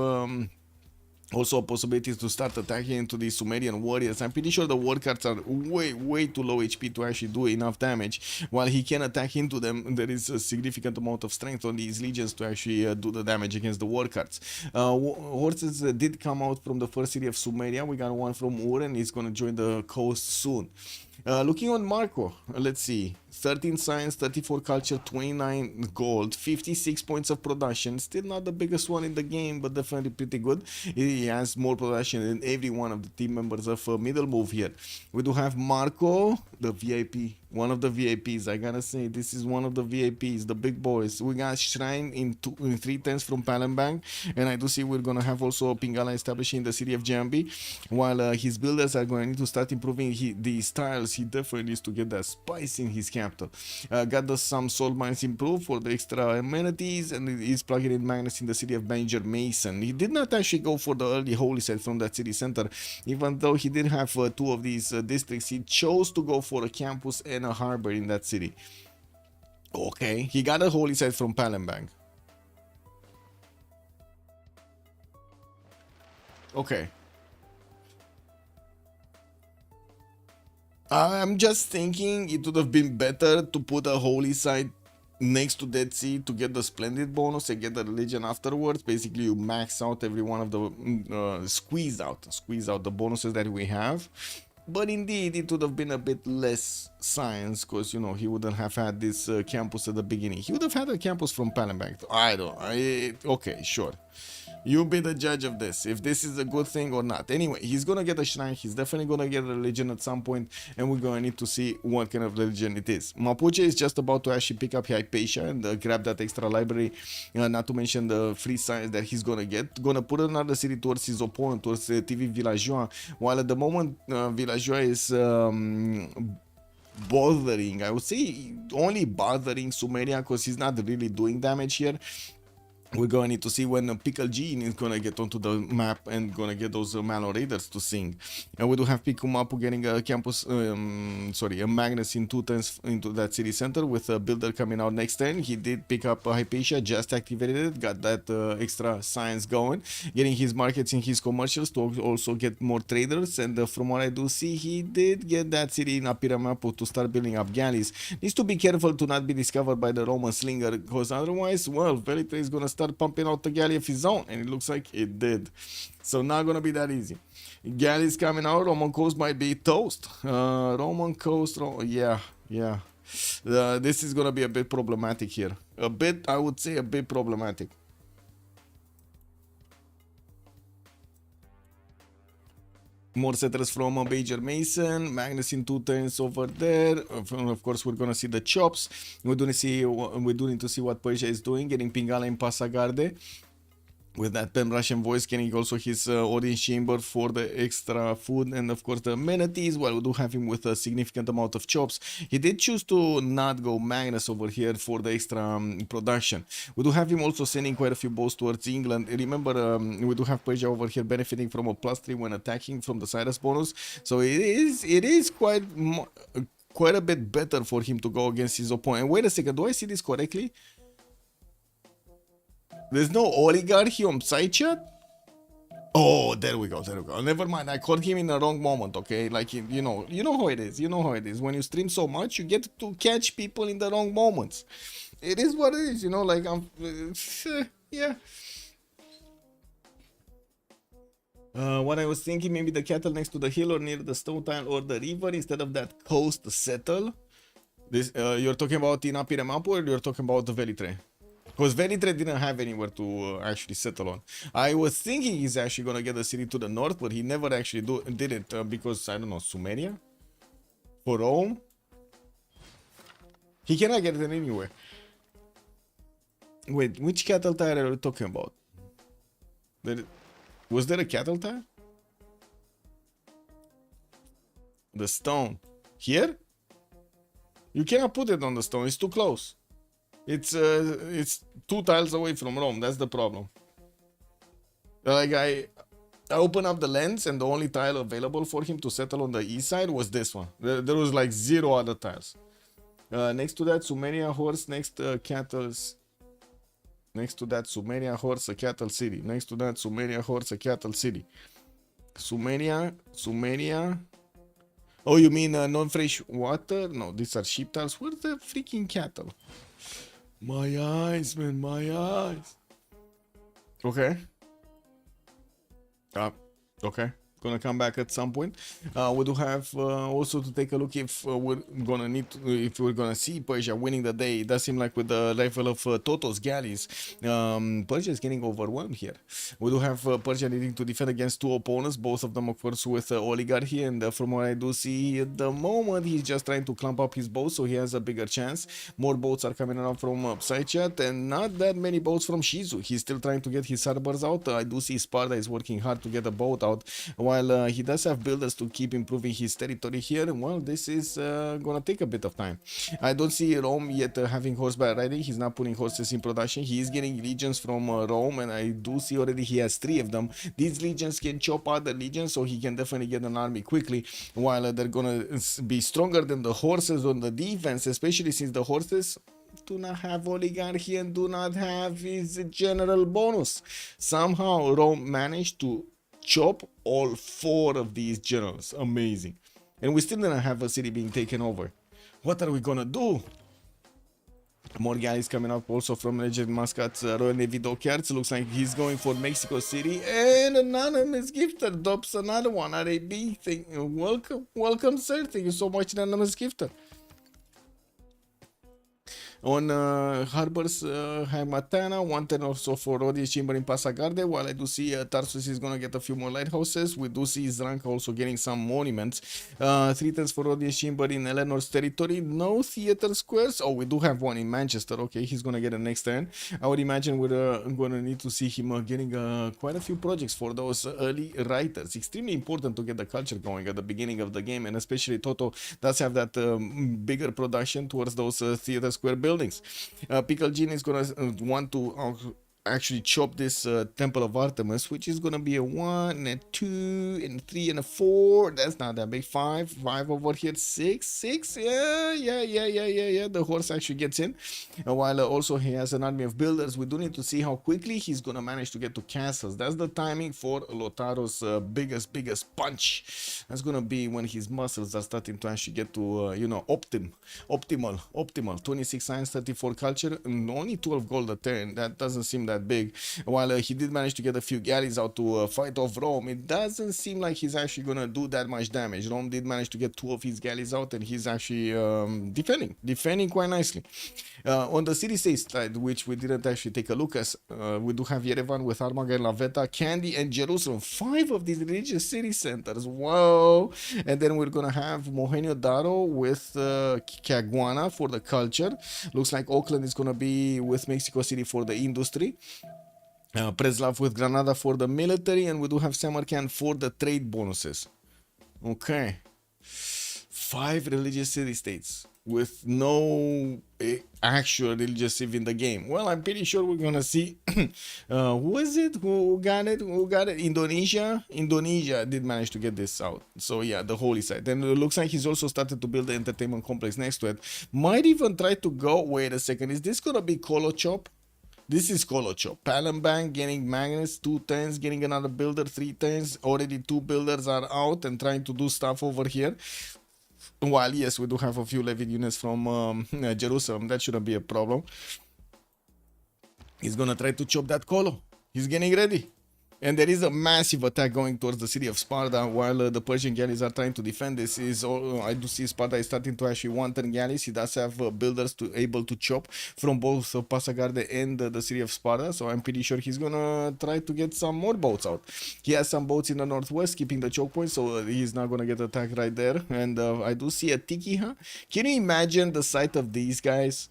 also possibilities to start attacking into the Sumerian warriors. I'm pretty sure the war cards are way too low HP to actually do enough damage. While he can attack into them, there is a significant amount of strength on these legions to actually do the damage against the war cards. Horses did come out from the first city of Sumeria. We got one from Ur and he's going to join the coast soon. Looking on Marco, let's see, 13 science, 34 culture, 29 gold, 56 points of production. Still not the biggest one in the game, but definitely pretty good. He has more production than every one of the team members of Middle Move here. We do have Marco, the VIP, one of the VIPs. I gotta say, this is one of the VIPs, the big boys. We got Shrine in 3/10 from Palembang, and I do see we're gonna have also Pingala establishing in the city of Jambi, while his builders are going to need to start improving the styles. He definitely needs to get that spice in his capital. Got some salt mines improved for the extra amenities, and he's plugging in Magnus in the city of Banger Mason. He did not actually go for the early holy site from that city center, even though he did have two of these districts. He chose to go for a campus and a harbor in that city. Okay, he got a holy site from Palembang. Okay. I'm just thinking it would have been better to put a holy site next to Dead Sea to get the splendid bonus and get the religion afterwards. Basically, you max out every one of the squeeze out the bonuses that we have. But indeed, it would have been a bit less science, because, you know, he wouldn't have had this campus at the beginning. He would have had a campus from Palembang. Okay, sure. You be the judge of this, if this is a good thing or not. Anyway, he's gonna get a shrine, he's definitely gonna get a religion at some point, and we're gonna need to see what kind of religion it is. Mapuche is just about to actually pick up Hypatia and grab that extra library, not to mention the free science that he's gonna get. Gonna put another city towards his opponent, towards TV Villageois, while at the moment Villageois is bothering, I would say only bothering Sumeria, because he's not really doing damage here. We're going to need to see when Pickle Gene is going to get onto the map and going to get those Malo Raiders to sing. And we do have Pikumapu getting a campus, a Magnus in 2/10 into that city center with a builder coming out next turn. He did pick up Hypatia, just activated it, got that extra science going, getting his markets in his commercials to also get more traders. And from what I do see, he did get that city in Apiramapu to start building up galleys. Needs to be careful to not be discovered by the Roman slinger, because otherwise, well, Velite is going to start pumping out the galley of his own, and it looks like it did. So not gonna be that easy. Galleys coming out, Roman coast might be toast. Roman coast, yeah. This is gonna be a bit problematic here. I would say a bit problematic. More settlers from Banger Mason, Magnus in 2/10 over there. Of course, we're gonna see the chops. We do need to see what Persia is doing, getting Pingala in Pasagarde. With that Pem Russian voice, getting also his audience chamber for the extra food and of course the amenities. While we do have him with a significant amount of chops, he did choose to not go Magnus over here for the extra production. We do have him also sending quite a few bows towards England. Remember, we do have Persia over here benefiting from a +3 when attacking from the Cyrus bonus, so it is quite a bit better for him to go against his opponent. Wait a second, do I see this correctly? There's no oligarchy on side chat? Oh, there we go. Never mind, I caught him in the wrong moment, okay? Like, you know how it is. You know how it is. When you stream so much, you get to catch people in the wrong moments. It is what it is, you know, like, yeah. What I was thinking, maybe the cattle next to the hill or near the stone tile or the river instead of that coast settle. This, you're talking about in Apiremapu or you're talking about the Velitre? Because Velitre didn't have anywhere to actually settle on. I was thinking he's actually gonna get a city to the north, but he never actually did it because, I don't know, Sumeria? For Rome? He cannot get it anywhere. Wait, which cattle tire are you talking about? Was there a cattle tire? The stone. Here? You cannot put it on the stone. It's too close. It's 2 tiles away from Rome. That's the problem. Like I opened up the lens and the only tile available for him to settle on the east side was this one. There was like 0 other tiles. Next to that, Sumeria horse. Next cattle's. Next to that, Sumeria horse, a cattle city. Next to that, Sumeria horse, a cattle city. Sumeria. Oh, you mean non-fresh water? No, these are sheep tiles. Where's the freaking cattle? My eyes, man, my eyes. Okay. Okay. Gonna come back at some point. We do have also to take a look if we're gonna see Persia winning the day. It does seem like with the level of Toto's galleys, Persia is getting overwhelmed here. We do have Persia needing to defend against 2 opponents, both of them of course with oligarchy, and from what I do see at the moment he's just trying to clump up his boats, so he has a bigger chance. More boats are coming around from Psychat, and not that many boats from Shizu. He's still trying to get his harbors out. I do see Sparta is working hard to get a boat out, while he does have builders to keep improving his territory here. Well, this is gonna take a bit of time. I don't see Rome yet having horseback riding. He's not putting horses in production. He is getting legions from Rome, and I do see already he has 3 of them. These legions can chop other legions, so he can definitely get an army quickly, while they're gonna be stronger than the horses on the defense, especially since the horses do not have oligarchy and do not have his general bonus. Somehow Rome managed to chop all 4 of these generals. Amazing. And we still didn't have a city being taken over. What are we gonna do? More galleys coming up also from Legend Muscat's Royal Navy dockyards. Looks like he's going for Mexico City. And Anonymous Gifter drops another one. RAB thing. Welcome sir. Thank you so much, Anonymous Gifter. On harbors, Hamatana, 110 also for Rodius Chamber in Pasagarde, while I do see Tarsus is going to get a few more lighthouses. We do see Zranka also getting some monuments. 310s for Rodius Chamber in Eleanor's territory. No theater squares. Oh, we do have one in Manchester. Okay, he's going to get a next turn. I would imagine we're going to need to see him getting quite a few projects for those early writers. Extremely important to get the culture going at the beginning of the game, and especially Toto does have that bigger production towards those theater square buildings. Pickle Gene is gonna want to actually chop this Temple of Artemis, which is gonna be a 1 and 2 and 3 and a 4. That's not that big. 5 over here. 6. Yeah. The horse actually gets in, while also he has an army of builders. We do need to see how quickly he's gonna manage to get to castles. That's the timing for Lotaro's biggest punch. That's gonna be when his muscles are starting to actually get to optimal. 26 science, 34 culture, and only 12 gold a turn. That doesn't seem that big. While he did manage to get a few galleys out to fight off Rome, it doesn't seem like he's actually gonna do that much damage. Rome did manage to get 2 of his galleys out, and he's actually defending quite nicely. On the city state side, which we didn't actually take a look at, we do have Yerevan with Armaga, Laveta, Candy, and Jerusalem. 5 of these religious city centers. Whoa! And then we're gonna have Mohenjo Daro with Caguana for the culture. Looks like Oakland is gonna be with Mexico City for the industry. Preslav with Granada for the military, and we do have Samarkand for the trade bonuses. Okay. 5 religious city-states with no actual religious civ in the game. Well, I'm pretty sure we're gonna see who is it? Who got it? Indonesia did manage to get this out. So yeah, the holy site. And it looks like he's also started to build the entertainment complex next to it. Might even try to go, wait a second, is this gonna be Colo Chop? This is Colo Chop. Palembang getting Magnus, 2 turns, getting another builder, 3 turns. Already 2 builders are out and trying to do stuff over here. While yes, we do have a few levied units from Jerusalem. That shouldn't be a problem. He's gonna try to chop that Colo. He's getting ready. And there is a massive attack going towards the city of Sparta, while the Persian galleys are trying to defend. This is all, I do see Sparta is starting to actually 1-turn galleys. He does have builders able to chop from both Pasagarde and the city of Sparta, so I'm pretty sure he's gonna try to get some more boats out. He has some boats in the northwest, keeping the choke point, so he's not gonna get attacked right there. And I do see a Tikiha. Can you imagine the sight of these guys?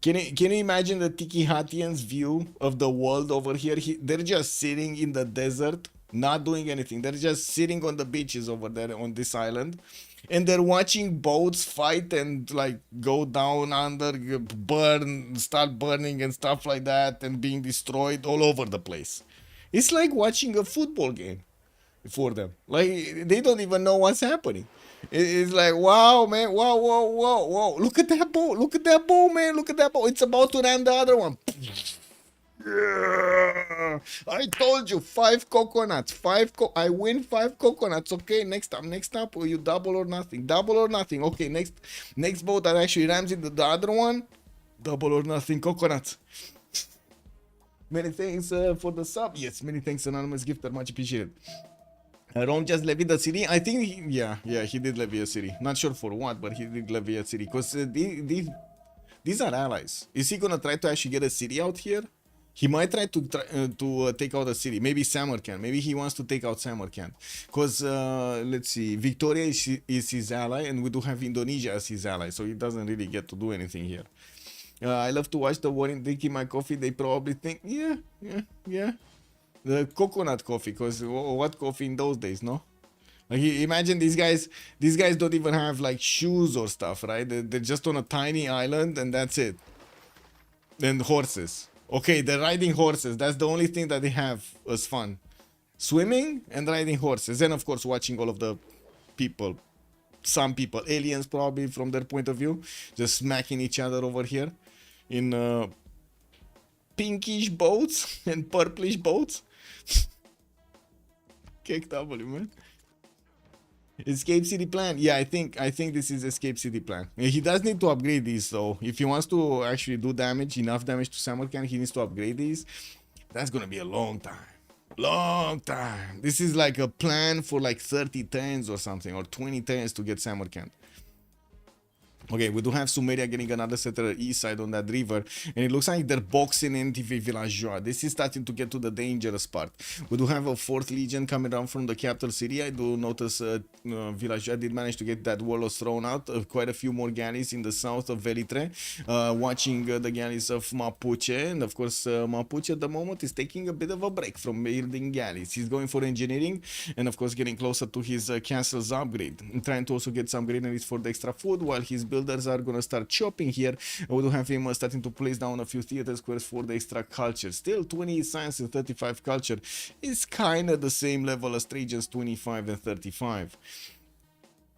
Can you imagine the Tiki Hatians view of the world over here? They're just sitting in the desert not doing anything. They're just sitting on the beaches over there on this island, and they're watching boats fight and like go down under, burn, start burning and stuff like that, and being destroyed all over the place. It's like watching a football game for them. Like they don't even know what's happening. It's like, wow, man, wow, whoa, whoa, whoa! Look at that boat! Look at that boat, man! Look at that boat! It's about to ram the other one. Yeah. I told you, 5 coconuts. I win 5 coconuts. Okay, next up, you double or nothing. Double or nothing. Okay, next boat that actually rams into the other one. Double or nothing coconuts. Many thanks for the sub. Yes, many thanks, anonymous gifter. Much appreciated. Rome just levied the city. I think, he did levy a city. Not sure for what, but he did levy a city. Because these are allies. Is he gonna try to actually get a city out here? He might try to take out a city. Maybe Samarkand. Maybe he wants to take out Samarkand. Because, let's see, Victoria is his ally, and we do have Indonesia as his ally. So he doesn't really get to do anything here. I love to watch the war in drinking my coffee. They probably think, yeah. The coconut coffee, because what coffee in those days, no? Like, imagine these guys don't even have like shoes or stuff, right? They're just on a tiny island and that's it. And horses. Okay, they're riding horses. That's the only thing that they have as fun. Swimming and riding horses. And of course watching all of the people, some people, aliens probably from their point of view, just smacking each other over here in pinkish boats and purplish boats. Cake W, man. Escape city plan. Yeah, I think this is escape city plan. He does need to upgrade these though. If he wants to actually do enough damage to Samarkand, he needs to upgrade these. That's gonna be a long time. This is like a plan for like 30 turns or something, or 20 turns to get Samarkand. Okay, we do have Sumeria getting another settler east side on that river, and it looks like they're boxing into Villageois. This is starting to get to the dangerous part. We do have a 4th Legion coming down from the capital city. I do notice Villageois did manage to get that warlords thrown out. Quite a few more galleys in the south of Velitre, watching the galleys of Mapuche, and of course Mapuche at the moment is taking a bit of a break from building galleys. He's going for engineering, and of course getting closer to his castle's upgrade, and trying to also get some granaries for the extra food, while his builders are gonna start chopping here. We do have him starting to place down a few theater squares for the extra culture. Still 20 science and 35 culture is kind of the same level as Trajan's 25 and 35.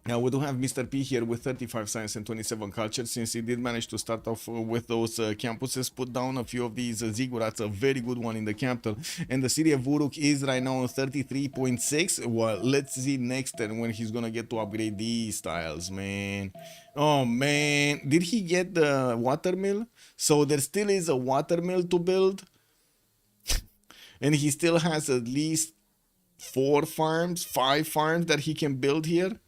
Now we do have Mr. P here with 35 science and 27 culture, since he did manage to start off with those campuses, put down a few of these ziggurats, a very good one in the capital, and the city of Vuruk is right now on 33.6. Well, let's see next turn when he's gonna get to upgrade these tiles, man. Oh man, did he get the watermill? So there still is a watermill to build, and he still has at least 5 farms that he can build here.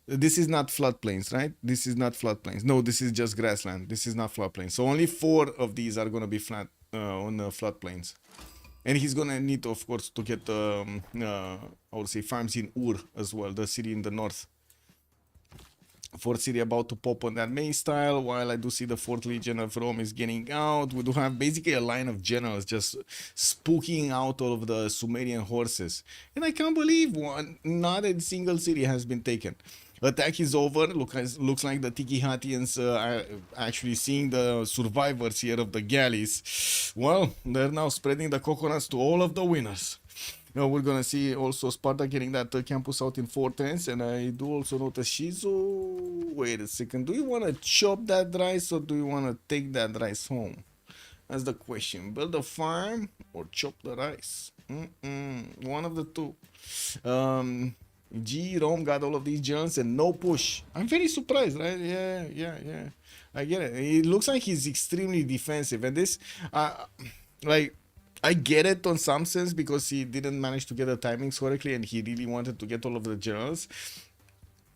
This is not floodplains, right? This is not floodplains. No, this is just grassland. This is not floodplains. So only 4 of these are going to be flat on the floodplains. And he's going to need, of course, to get, I would say, farms in Ur as well, the city in the north. 4th city about to pop on that main style, while I do see the 4th Legion of Rome is getting out. We do have basically a line of generals just spooking out all of the Sumerian horses. And I can't believe not a single city has been taken. Attack is over. Looks like the Tiki-Hatians are actually seeing the survivors here of the galleys. Well, they're now spreading the coconuts to all of the winners. Now we're gonna see also Sparta getting that campus out in 4 turns, and I do also notice Shizu. Wait a second, do you want to chop that rice or do you want to take that rice home? That's the question. Build a farm or chop the rice? One of the two. Rome got all of these generals and no push. I'm very surprised, right? Yeah. I get it. It looks like he's extremely defensive, and this, like, I get it on some sense because he didn't manage to get the timings correctly, and he really wanted to get all of the generals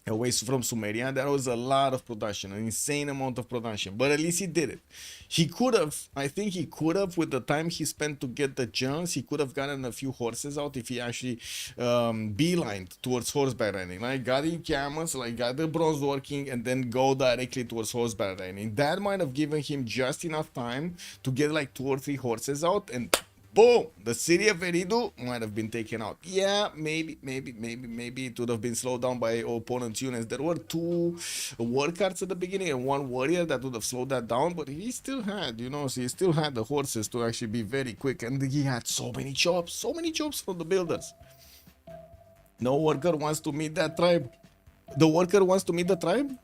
away from Sumeria. That was a lot of production, an insane amount of production, but at least he did it. He could have, I think he could have, with the time he spent to get the generals, he could have gotten a few horses out if he actually beelined towards horseback riding, like got the camels, like got the bronze working, and then go directly towards horseback riding. That might have given him just enough time to get like 2 or 3 horses out, and Boom! The city of Eridu might have been taken out. Yeah, maybe it would have been slowed down by opponent's units. There were 2 war cards at the beginning and 1 warrior that would have slowed that down, but he still had, you know, so he still had the horses to actually be very quick, and he had so many chops from the builders. No worker wants to meet that tribe. The worker wants to meet the tribe?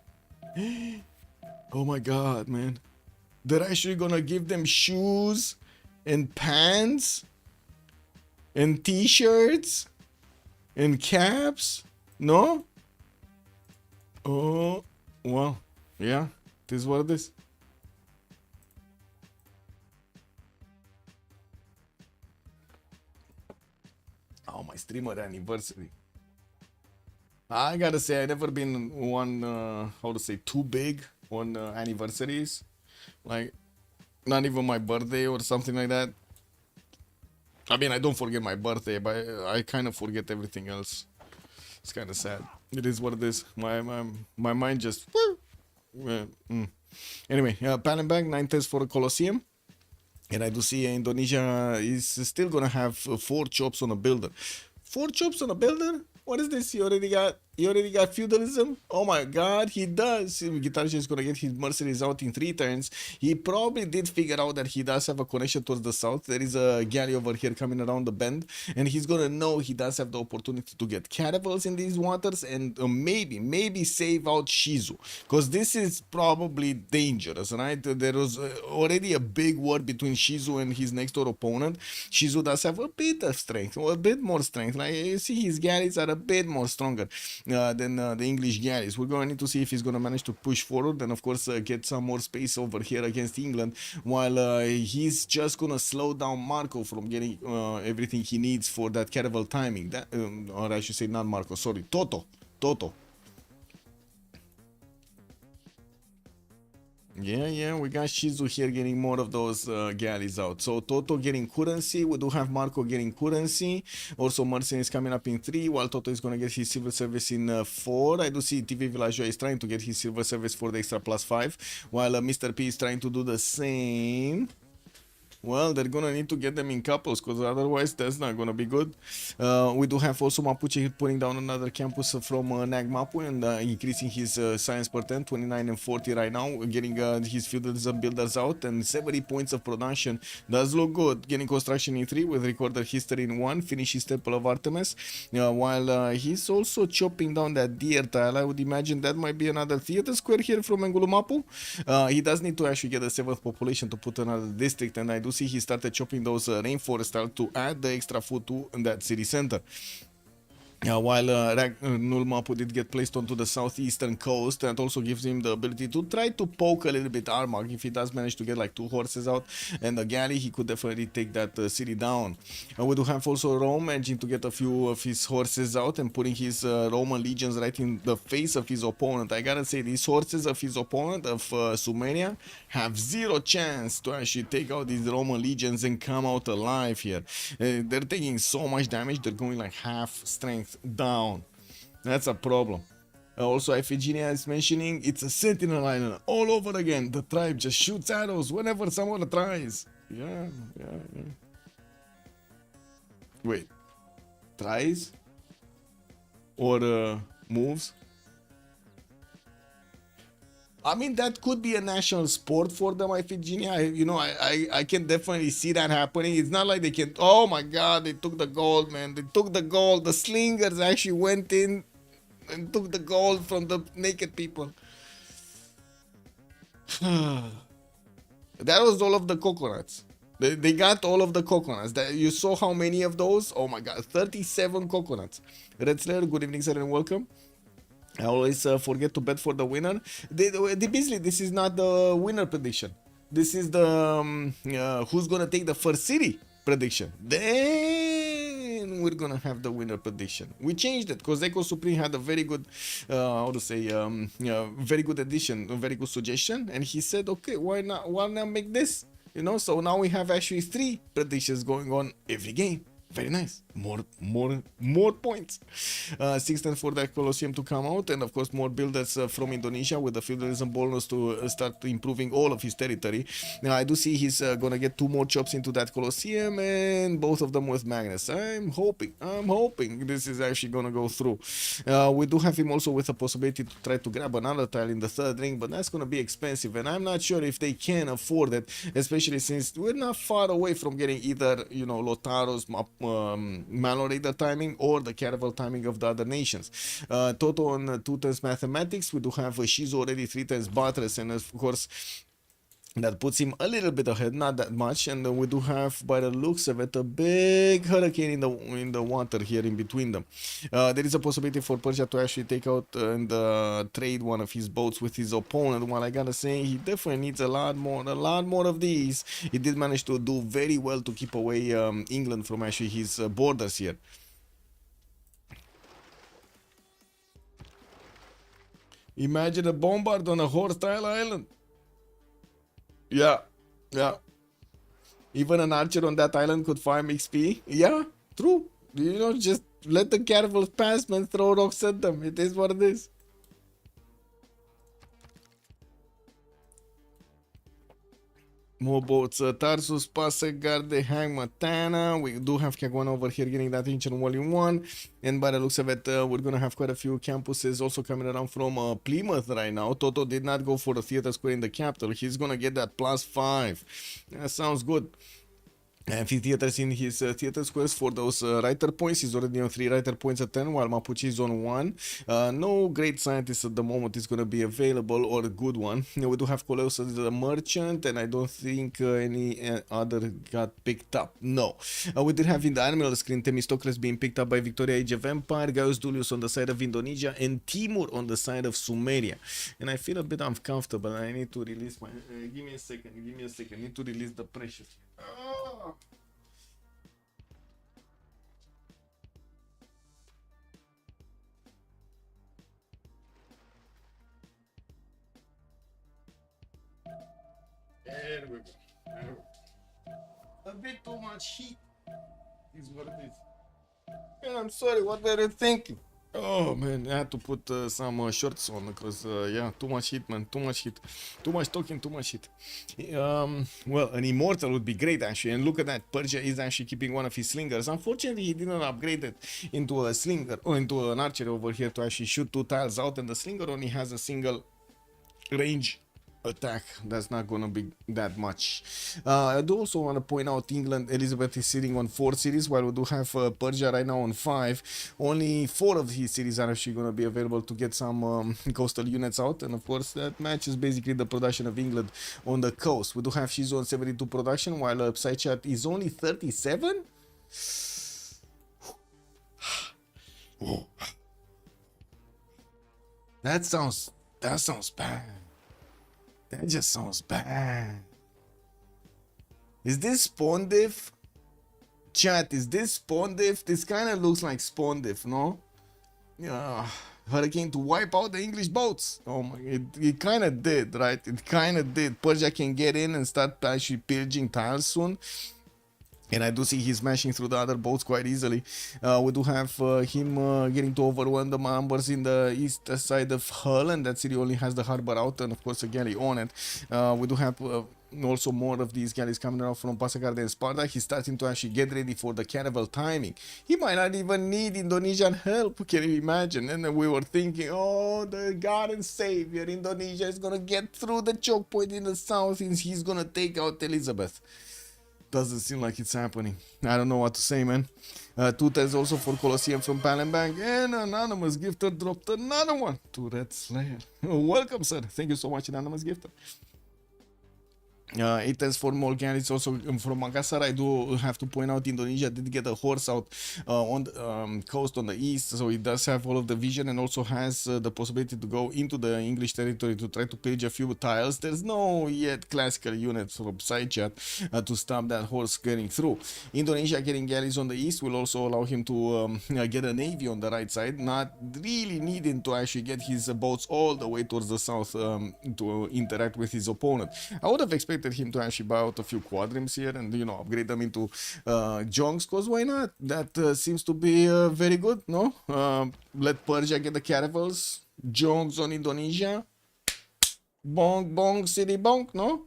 Oh my god, man. They're actually gonna give them shoes and pants and t-shirts and caps? No? Oh, well, yeah, this is what it is. Oh, my streamer anniversary. I gotta say, I never been one, how to say, too big on anniversaries. Like, not even my birthday or something like that. I mean, I don't forget my birthday, but I kind of forget everything else. It's kind of sad. It is what it is. My mind just... Anyway, Palembang, 9 tests for a Colosseum. And I do see Indonesia is still gonna have 4 chops on a builder. 4 chops on a builder? What is this? You already got feudalism? Oh my god, he does. Guitarist is gonna get his mercenaries out in 3 turns. He probably did figure out that he does have a connection towards the south. There is a galley over here coming around the bend, and he's gonna know he does have the opportunity to get caravels in these waters and maybe save out Shizu, because this is probably dangerous, right? There was already a big war between Shizu and his next door opponent. Shizu does have a bit of strength, or a bit more strength. Like you see, his galleys are a bit more stronger than the English galleys. We're going to need to see if he's going to manage to push forward and of course get some more space over here against England, while he's just going to slow down Marco from getting everything he needs for that caravel timing. That, or I should say not Marco, sorry, Toto. Yeah, we got Shizu here getting more of those galleys out. So Toto getting currency, we do have Marco getting currency. Also Mercenaries coming up in 3, while Toto is going to get his civil service in 4. I do see TV Villageois is trying to get his civil service for the extra +5, while Mr. P is trying to do the same. Well, they're gonna need to get them in couples, because otherwise that's not gonna be good. We do have also Mapuche putting down another campus from Nagmapu and increasing his science per 10, 29 and 40 right now, getting his feudalism builders out, and 70 points of production. Does look good. Getting construction in 3 with recorded history in 1, finish his Temple of Artemis, while he's also chopping down that deer tile. I would imagine that might be another theater square here from Engulumapu. He does need to actually get a 7th population to put another district, and I do see he started chopping those rainforest tiles to add the extra food to that city center. While Nulmapu did get placed onto the southeastern coast, and also gives him the ability to try to poke a little bit Armagh. If he does manage to get like 2 horses out and a galley, he could definitely take that city down. We do have also Rome managing to get a few of his horses out and putting his Roman legions right in the face of his opponent. I gotta say, these horses of his opponent, of Sumeria, have 0 chance to actually take out these Roman legions and come out alive here. They're taking so much damage, they're going like half strength down. That's a problem. Also, Iphigenia is mentioning it's a sentinel island all over again. The tribe just shoots arrows whenever someone tries. Yeah. Wait, tries or moves? I mean, that could be a national sport for them, Iphigenia. I can definitely see that happening. It's not like they can... Oh my god, they took the gold, man. They took the gold. The slingers actually went in and took the gold from the naked people. That was all of the coconuts. They got all of the coconuts. You saw how many of those? Oh my god, 37 coconuts. Red Slayer, good evening, sir, and welcome. I always forget to bet for the winner. Basically, this is not the winner prediction. This is the who's gonna take the first city prediction. Then we're gonna have the winner prediction. We changed it because Echo Supreme had a very good, very good addition, a very good suggestion, and he said, okay, why not make this? So now we have actually 3 predictions going on every game. Very nice. more points. 6 for that Colosseum to come out, and of course more builders from Indonesia with the feudalism bonus to start improving all of his territory. Now I do see he's gonna get 2 more chops into that Colosseum, and both of them with magnets. I'm hoping this is actually gonna go through. We do have him also with a possibility to try to grab another tile in the 3rd ring, but that's gonna be expensive, and I'm not sure if they can afford it, especially since we're not far away from getting either, you know, Lotaro's Malo Raider timing or the Caravel timing of the other nations. Toto on 2 turns mathematics. We do have Shizu already 3 turns Buttress, and of course that puts him a little bit ahead, not that much. And we do have, by the looks of it, a big hurricane in the water here in between them. There is a possibility for Persia to actually take out and trade one of his boats with his opponent. While I gotta say, he definitely needs a lot more of these. He did manage to do very well to keep away England from actually his borders here. Imagine a bombard on a hostile island. Yeah. Even an archer on that island could farm XP. Yeah, true. You know, just let the caravels pass, man. Throw rocks at them. It is what it is. More boats. Tarsus, Passegarde, Hangmatana. We do have Kagwan over here getting that ancient volume 1. And by the looks of it, we're going to have quite a few campuses also coming around from Plymouth right now. Toto did not go for the theater square in the capital. He's going to get that +5. That sounds good. Amphitheaters in his theater squares for those writer points. He's already on 3 writer points at 10, while Mapuche is on 1. No great scientist at the moment is going to be available, or a good one. We do have Coleus as a merchant, and I don't think any other got picked up. No. We did have in the animal screen Themistocles being picked up by Victoria Age of Empire, Gaius Dulius on the side of Indonesia, and Timur on the side of Sumeria. And I feel a bit uncomfortable. I need to release my... give me a second. I need to release the pressure. Oh. There we go. A bit too much heat is what it is. And I'm sorry, what were you thinking? Oh man, I had to put some shorts on because yeah, too much heat, man, too much heat, too much talking, too much heat. Well, an immortal would be great actually, and look at that, Persia is actually keeping one of his slingers. Unfortunately, he didn't upgrade it into a slinger or into an archer over here to actually shoot 2 tiles out, and the slinger only has a single range attack. That's not gonna be that much. I do also want to point out England, Elizabeth is sitting on 4 cities, while we do have Persia right now on 5. Only 4 of these cities are actually gonna be available to get some coastal units out, and of course that matches basically the production of England on the coast. We do have Shizu on 72 production, while Psychat is only 37. That sounds bad. That just sounds bad. Is this spawn diff? Chat, is this spawn diff? This kind of looks like spawn diff, no? Yeah. Hurricane to wipe out the English boats. Oh my, it kind of did, right? It kind of did. Persia can get in and start actually pillaging tiles soon. And I do see he's smashing through the other boats quite easily. We do have him getting to overwhelm the numbers in the east side of Hull, and that city only has the harbor out and of course a galley on it. We do have also more of these galleys coming out from Passegarde and Sparta. He's starting to actually get ready for the caravel timing. He might not even need Indonesian help, can you imagine? And then we were thinking, oh, the God and Savior, Indonesia is gonna get through the choke point in the south and he's gonna take out Elizabeth. Doesn't seem like it's happening. I don't know what to say, man. 2 tiles also for Colosseum from Palembang, and Anonymous Gifter dropped another one to Red Slayer. Welcome, sir. Thank you so much, Anonymous Gifter. 8 tiles for Molgan. It's also from Makassar. I do have to point out Indonesia did get a horse out on the coast on the east, so it does have all of the vision and also has the possibility to go into the English territory to try to pillage a few tiles. There's no yet classical unit from Psychat to stop that horse getting through. Indonesia getting galleys on the east will also allow him to get a navy on the right side, not really needing to actually get his boats all the way towards the south to interact with his opponent. I would have expected motivated him to actually buy out a few Squadrons here and, you know, upgrade them into Jongs, because why not? That seems to be very good, no? Let Persia get the caravels, Jongs on Indonesia, bong bong city bonk, no?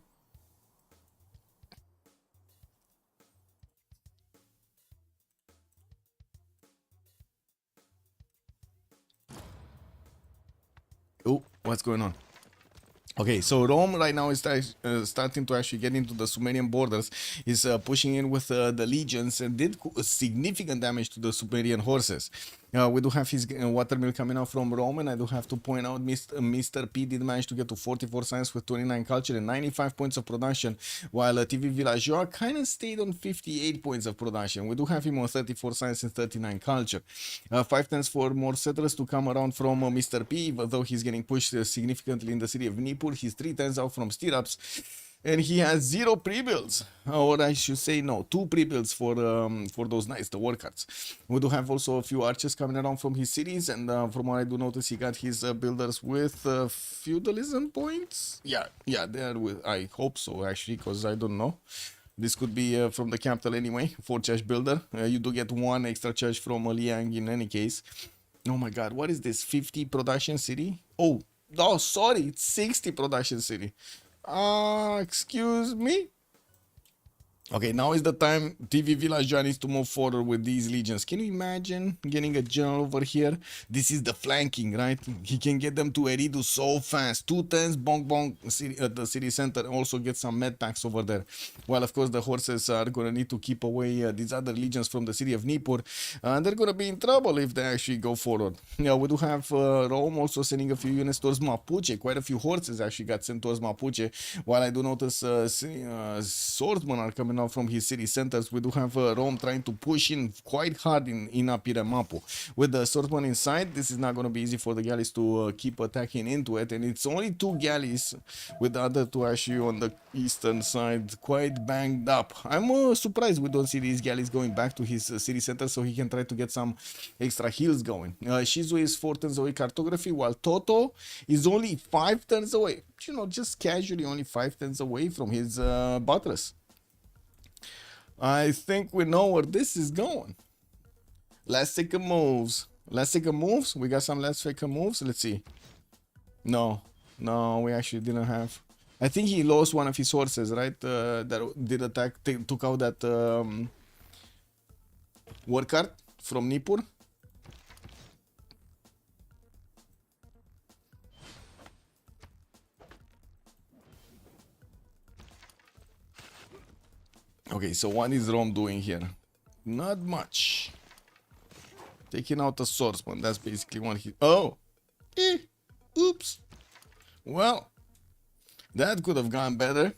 Oh, what's going on? Okay, so Rome right now is starting to actually get into the Sumerian borders. Is pushing in with the legions and did significant damage to the Sumerian horses. We do have his watermill coming out from Rome, and I do have to point out Mr. P did manage to get to 44 science with 29 culture and 95 points of production, while TV Villageois kind of stayed on 58 points of production. We do have him on 34 science and 39 culture. 5 turns for more settlers to come around from Mr. P, even though he's getting pushed significantly in the city of Nippur. He's 3 turns out from stirrups. And he has 0 pre-builds, or I should say no, 2 pre-builds for those knights, the war cards. We do have also a few archers coming around from his cities, and from what I do notice, he got his builders with feudalism points. Yeah, they are with. I hope so actually, because I don't know. This could be from the capital anyway. 4 charge builder. You do get 1 extra charge from Liang in any case. Oh my God, what is this? 50 production city? Oh, sorry, it's 60 production city. Excuse me? Okay, now is the time TV Villageois needs to move forward with these legions. Can you imagine getting a general over here? This is the flanking, right? He can get them to Eridu so fast. 2 turns, bonk bonk, city, at the city center. Also get some med packs over there. While, of course, the horses are going to need to keep away these other legions from the city of Nippur. And they're going to be in trouble if they actually go forward. Yeah, we do have Rome also sending a few units towards Mapuche. Quite a few horses actually got sent towards Mapuche. While I do notice swordsmen are coming out from his city centers. We do have Rome trying to push in quite hard in Apiremapu. With the swordsman inside, this is not going to be easy for the galleys to keep attacking into it, and it's only 2 galleys with the other 2 actually on the eastern side quite banged up. I'm surprised we don't see these galleys going back to his city center so he can try to get some extra heals going. Shizu is 4 turns away cartography, while Toto is only 5 turns away. You know, just casually only 5 turns away from his buttress. I think we know where this is going. Let's take a moves. Let's take a moves. We got some let's take a moves. Let's see. No, we actually didn't have. I think he lost one of his horses, right? That did attack, took out that war card from Nippur. Okay, so what is Rome doing here? Not much. Taking out a swordsman. That's basically what he... Oh! Oops. Well, that could have gone better.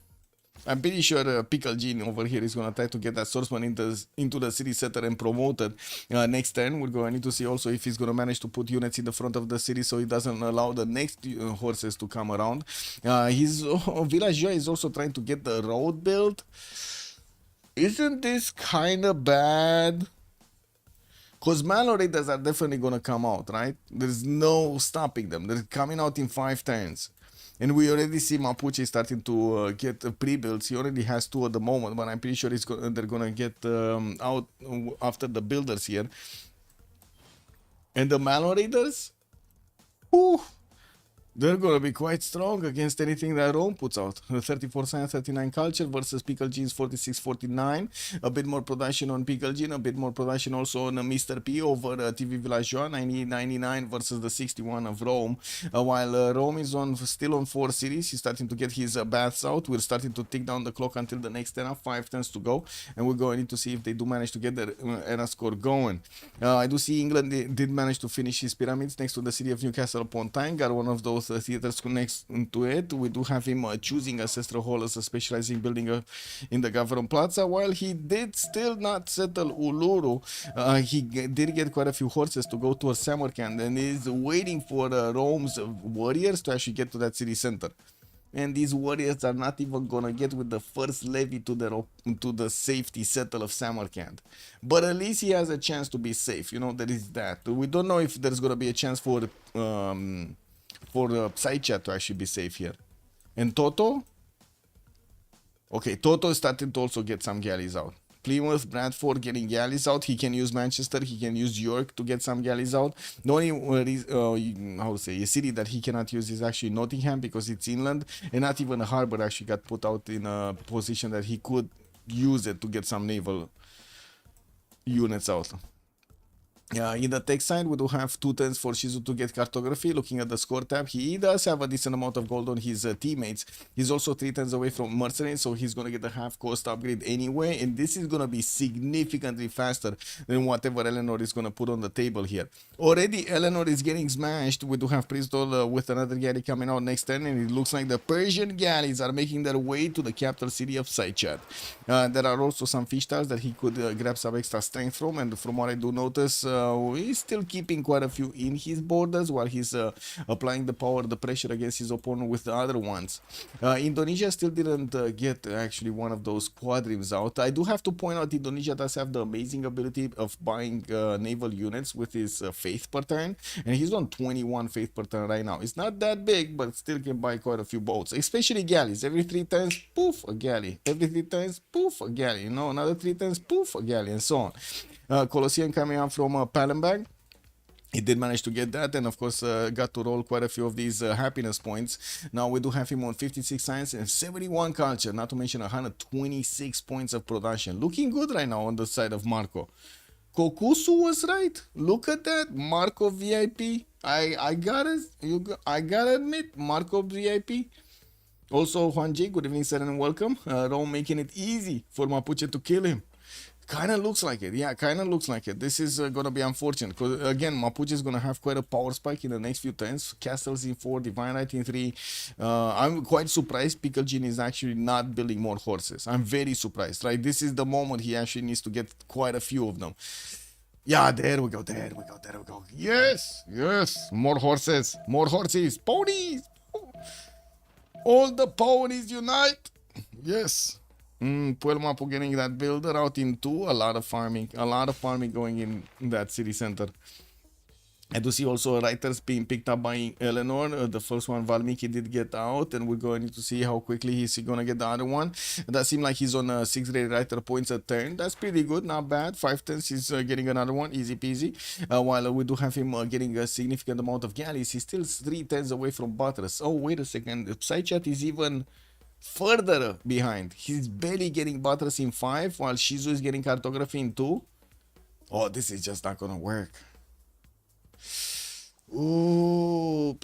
I'm pretty sure Pickle Gene over here is going to try to get that swordsman into the city center and promoted next turn. We're going to need to see also if he's going to manage to put units in the front of the city so he doesn't allow the next horses to come around. His Villageois is also trying to get the road built. Isn't this kind of bad? Because Malo Raiders are definitely going to come out, right? There's no stopping them. They're coming out in 5 turns. And we already see Mapuche starting to get pre-builds. He already has 2 at the moment, but I'm pretty sure they're going to get out after the builders here. And the Malo Raiders? Whew. They're going to be quite strong against anything that Rome puts out. 34 science, 39 culture versus Pickle Gene's 46, 49. A bit more production on Pickle Gene, a bit more production also on Mr. P over TV Villageois, 99 versus the 61 of Rome. While Rome is still on 4 cities, he's starting to get his baths out. We're starting to tick down the clock until the next era, 5 turns to go. And we're going to see if they do manage to get their era score going. I do see England did manage to finish his pyramids next to the city of Newcastle upon Tyne. Got one of those theaters next to it. We do have him choosing Ancestral Hall as a specializing building in the Gavron Plaza. While he did still not settle Uluru, he did get quite a few horses to go towards Samarkand and is waiting for Rome's warriors to actually get to that city center. And these warriors are not even gonna get with the first levy to the safety settle of Samarkand. But at least he has a chance to be safe. You know, there is that. We don't know if there's gonna be a chance for Psychat to actually be safe here. And Toto? Okay, Toto started to also get some galleys out. Plymouth, Bradford getting galleys out. He can use Manchester. He can use York to get some galleys out. The only how to say a city that he cannot use is actually Nottingham because it's inland, and not even a harbor actually got put out in a position that he could use it to get some naval units out. In the tech side, we do have 2 turns for Shizu to get cartography. Looking at the score tab, he does have a decent amount of gold on his teammates. He's also 3 turns away from mercenary, so he's gonna get the half cost upgrade anyway, and this is gonna be significantly faster than whatever Eleanor is gonna put on the table here. Already Eleanor is getting smashed. We do have Bristol with another galley coming out next turn, and it looks like the Persian galleys are making their way to the capital city of Saichat. There are also some fish tiles that he could grab some extra strength from, and from what I do notice, he's still keeping quite a few in his borders while he's applying the power, the pressure against his opponent with the other ones. Indonesia still didn't get actually one of those Squadrons out. I do have to point out Indonesia does have the amazing ability of buying naval units with his faith per turn, and he's on 21 faith per turn right now. It's not that big, but still can buy quite a few boats, especially galleys. Every 3 turns, poof, a galley. Every 3 turns, poof, a galley. You know, another 3 turns, poof, a galley, and so on. Colosseum coming out from Palembang. He did manage to get that, and of course got to roll quite a few of these happiness points. Now we do have him on 56 science and 71 culture, not to mention 126 points of production. Looking good right now on the side of Marco. Kokusu was right. Look at that, Marco VIP. I gotta admit, Marco VIP. Also, Juan J, good evening, sir, and welcome. Rome making it easy for Mapuche to kill him. Kinda looks like it, yeah, kinda looks like it. This is gonna be unfortunate because again, Mapuche is gonna have quite a power spike in the next few turns. Castles in 4, Divine Right in 3. I'm quite surprised Pickle Gene is actually not building more horses. I'm very surprised, right? This is the moment he actually needs to get quite a few of them. Yeah, there we go. Yes, more horses, ponies. All the ponies unite. Yes. Puelmapu getting that builder out in 2. A lot of farming going in that city center. I do see also writers being picked up by Eleanor. The first one, Valmiki, did get out, and we're going to see how quickly he's going to get the other one. It does seem like he's on 6 grade writer points a turn. That's pretty good, not bad. 5 turns, he's getting another one, easy peasy. While we do have him getting a significant amount of galleys, he's still 3 turns away from Buttress. Oh, wait a second. Psychat is even further behind. He's barely getting Buttress in 5 while Shizu is getting cartography in 2. Oh, this is just not gonna work. Ooh,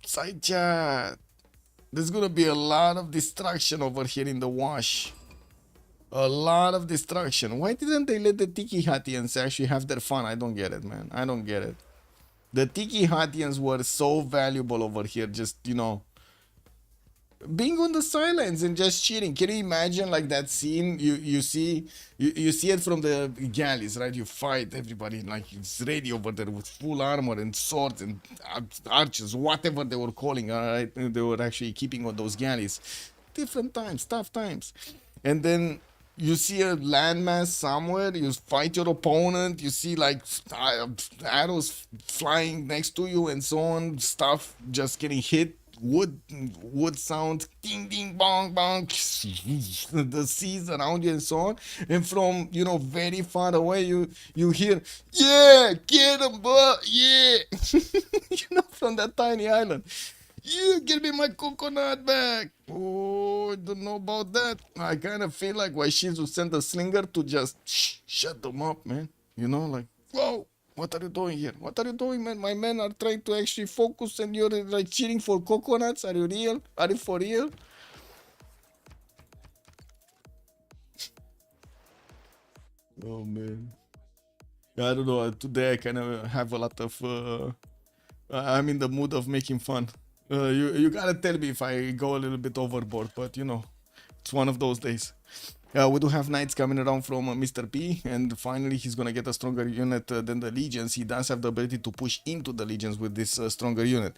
side chat. There's gonna be a lot of destruction over here in the wash. A lot of destruction. Why didn't they let the Tiki Hatians actually have their fun? I don't get it, man. I don't get it. The Tiki Hatians were so valuable over here, just, you know, being on the sidelines and just cheating. Can you imagine like that scene? You see it from the galleys, right? You fight everybody like it's ready over there with full armor and swords and archers, whatever they were calling. All right, they were actually keeping on those galleys. Different times, tough times, and then you see a landmass somewhere, you fight your opponent, you see like arrows flying next to you and so on, stuff just getting hit. Wood sound, ding ding bong bong, the seas around you and so on, and from, you know, very far away you hear, yeah, get him, bro, yeah. You know, from that tiny island, yeah, give me my coconut back. Oh, I don't know about that. I kind of feel like why Shizu sent a slinger to just shut them up, man. You know, like, whoa. What are you doing here? What are you doing, man? My men are trying to actually focus and you're like cheating for coconuts. Are you real? Are you for real? Oh, man. I don't know. Today I kind of have a lot of... I'm in the mood of making fun. You gotta tell me if I go a little bit overboard, but you know, it's one of those days. We do have knights coming around from Mr. P, and finally he's gonna get a stronger unit than the legions. He does have the ability to push into the legions with this stronger unit.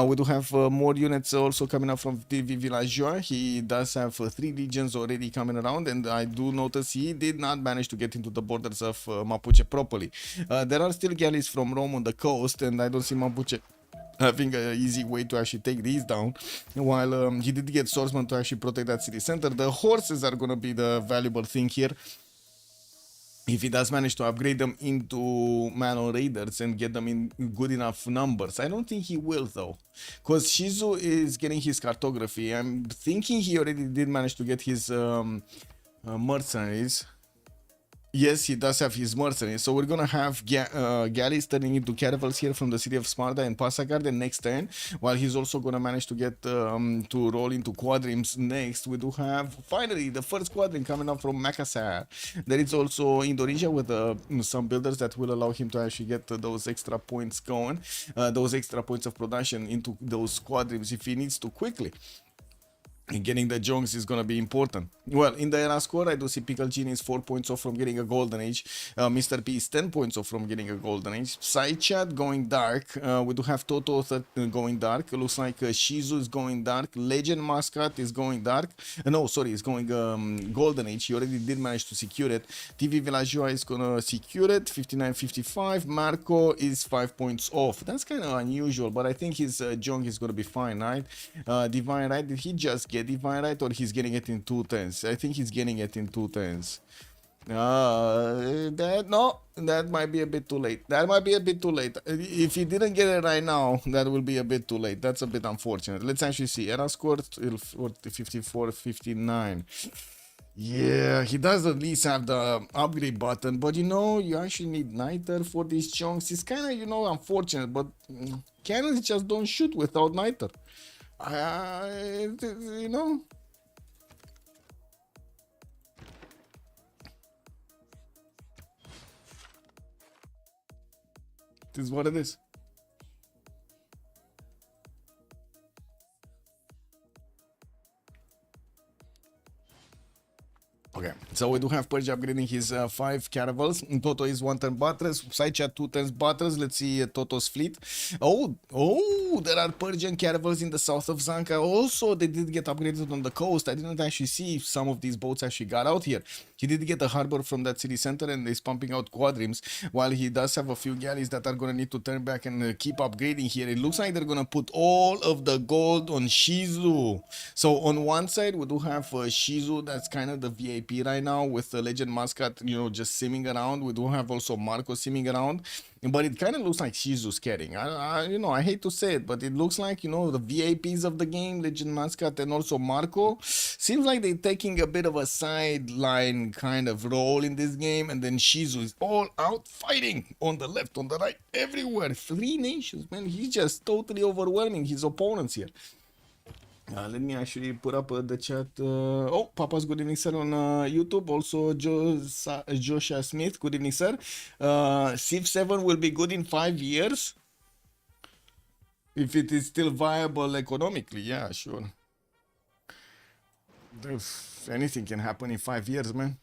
We do have more units also coming up from TV Villageois. He does have 3 legions already coming around, and I do notice he did not manage to get into the borders of Mapuche properly. There are still galleys from Rome on the coast, and I don't see Mapuche having an easy way to actually take these down, while he did get swordsman to actually protect that city center. The horses are gonna be the valuable thing here. If he does manage to upgrade them into Manual Raiders and get them in good enough numbers. I don't think he will though, because Shizu is getting his cartography. I'm thinking he already did manage to get his mercenaries. Yes, he does have his mercenaries. So we're gonna have galleys turning into caravels here from the city of Sparta and Passagar the next turn, while he's also gonna manage to get to roll into quadrims next. We do have finally the first quadrim coming up from Makassar. There is also Indonesia with some builders that will allow him to actually get those extra points going, those extra points of production into those quadrims if he needs to quickly. And getting the Jongs is gonna be important. Well, in the era score, I do see Pickle Genie is 4 points off from getting a Golden Age. Mr. P is 10 points off from getting a Golden Age. Side Chat going dark. We do have Toto going dark. It looks like Shizu is going dark. Legend Mascot is going dark. No, sorry, it's going Golden Age. He already did manage to secure it. TV Villageois is gonna secure it. 59-55. Marco is 5 points off. That's kind of unusual, but I think his Jong is gonna be fine, right? Divine Right, did he just get Divine Right, or he's getting it in 2 turns? I think he's getting it in 2 turns. That might be a bit too late. That might be a bit too late. If he didn't get it right now, that will be a bit too late. That's a bit unfortunate. Let's actually see. Era score 54-59. Yeah, he does at least have the upgrade button, but you know, you actually need Niter for these chunks. It's kind of, you know, unfortunate, but cannons just don't shoot without Niter. You know. This is what it is. Okay, so we do have Purge upgrading his 5 caravels. Toto is 1 turn buttress, side chat 2 turns buttress. Let's see Toto's fleet. Oh, there are Persian caravels in the south of Zanka. Also, they did get upgraded on the coast. I didn't actually see if some of these boats actually got out here. He did get a harbor from that city center and is pumping out quadrims, while he does have a few galleys that are going to need to turn back and keep upgrading here. It looks like they're going to put all of the gold on Shizu. So on one side, we do have Shizu, that's kind of the VIP right now with the Legend Mascot, you know, just simming around. We do have also Marco simming around, but it kind of looks like Shizu's carrying. You know, I hate to say it, but it looks like, you know, the VIPs of the game, Legend Mascot and also Marco, seems like they're taking a bit of a sideline kind of role in this game, and then Shizu is all out fighting on the left, on the right, everywhere. 3 nations, man. He's just totally overwhelming his opponents here. Let me actually put up the chat. Oh, Papa's good evening, sir, on YouTube. Also, Joshua Smith, good evening, sir. Civ7 will be good in 5 years. If it is still viable economically, yeah, sure. If anything can happen in 5 years, man.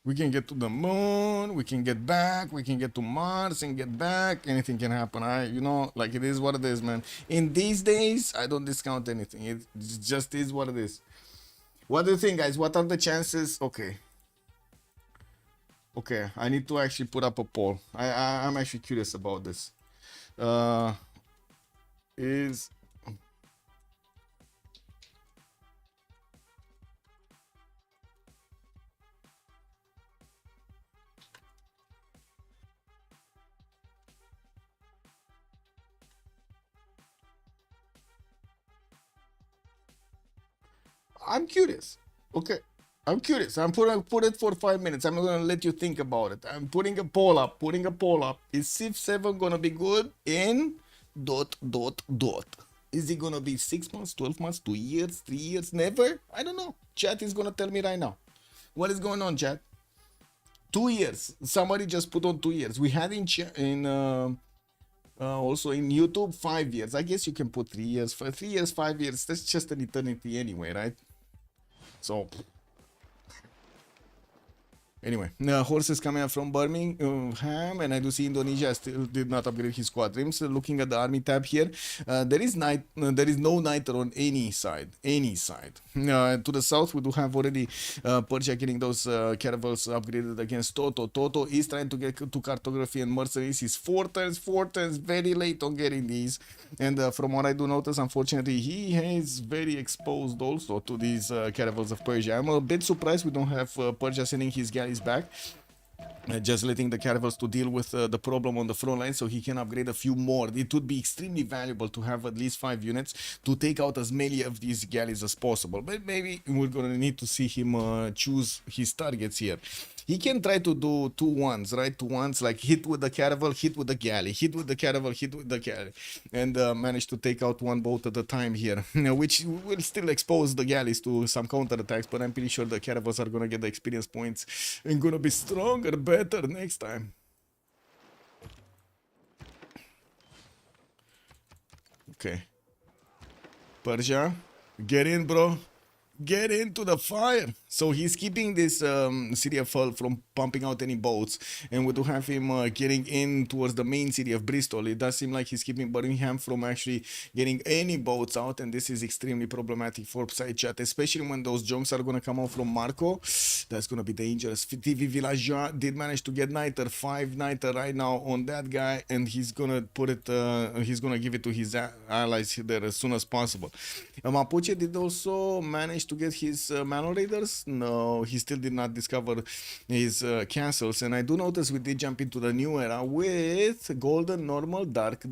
We can get to the moon, we can get back, we can get to Mars and get back. Anything can happen. You know, like, it is what it is, man. In these days, I don't discount anything. It just is what it is. What do you think, guys? What are the chances? Okay, I need to actually put up a poll. I'm actually curious about this. I'm curious. Okay, I'm curious. I'm put it for 5 minutes. I'm not gonna let you think about it. I'm putting a poll up. Is Civ7 gonna be good in ... Is it gonna be 6 months, 12 months, 2 years, 3 years, never? I don't know. Chat is gonna tell me right now. What is going on, chat? 2 years. Somebody just put on 2 years. We had also in YouTube 5 years. I guess you can put 3 years. For 3 years, 5 years, that's just an eternity anyway, right? So Anyway, horses coming up from Birmingham, and I do see Indonesia still did not upgrade his squadrons. Looking at the army tab here, there is no niter on any side, to the south, we do have already Persia getting those caravels upgraded against Toto. Toto is trying to get to cartography and mercenaries. He's four turns, very late on getting these. And from what I do notice, unfortunately, he is very exposed also to these caravels of Persia. I'm a bit surprised we don't have Persia sending his galleys back, just letting the caravels to deal with the problem on the front line so he can upgrade a few more. It would be extremely valuable to have at least 5 units to take out as many of these galleys as possible, but maybe we're gonna need to see him choose his targets here. He can try to do 2-1s, right? 2-1s, like hit with the caravel, hit with the galley, hit with the caravel, hit with the galley, and manage to take out one boat at a time here, which will still expose the galleys to some counterattacks, but I'm pretty sure the caravels are gonna get the experience points and gonna be stronger, better next time. Okay. Persia, get in, bro. Get into the fire. So he's keeping this city of Hull from pumping out any boats, and we do have him getting in towards the main city of Bristol. It does seem like he's keeping Birmingham from actually getting any boats out, and this is extremely problematic for side chat, especially when those junks are going to come out from Marco. That's going to be dangerous. TV Villageois did manage to get Niter, 5 Niter right now on that guy, and he's going to put it, he's going to give it to his allies there as soon as possible. Mapuche did also manage to get his Manor Raiders. No, he still did not discover his castles, and I do notice we did jump into the new era with golden, normal, dark,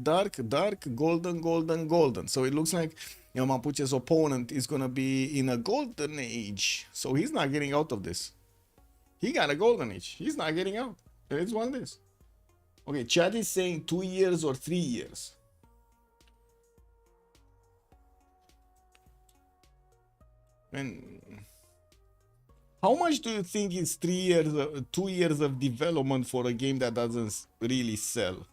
golden. So it looks like Mapuche's opponent is gonna be in a golden age, so he's not getting out of this. He got a golden age, he's not getting out. It's one of this. Okay, chat is saying 2 years or 3 years. And how much do you think is 3 years, 2 years of development for a game that doesn't really sell?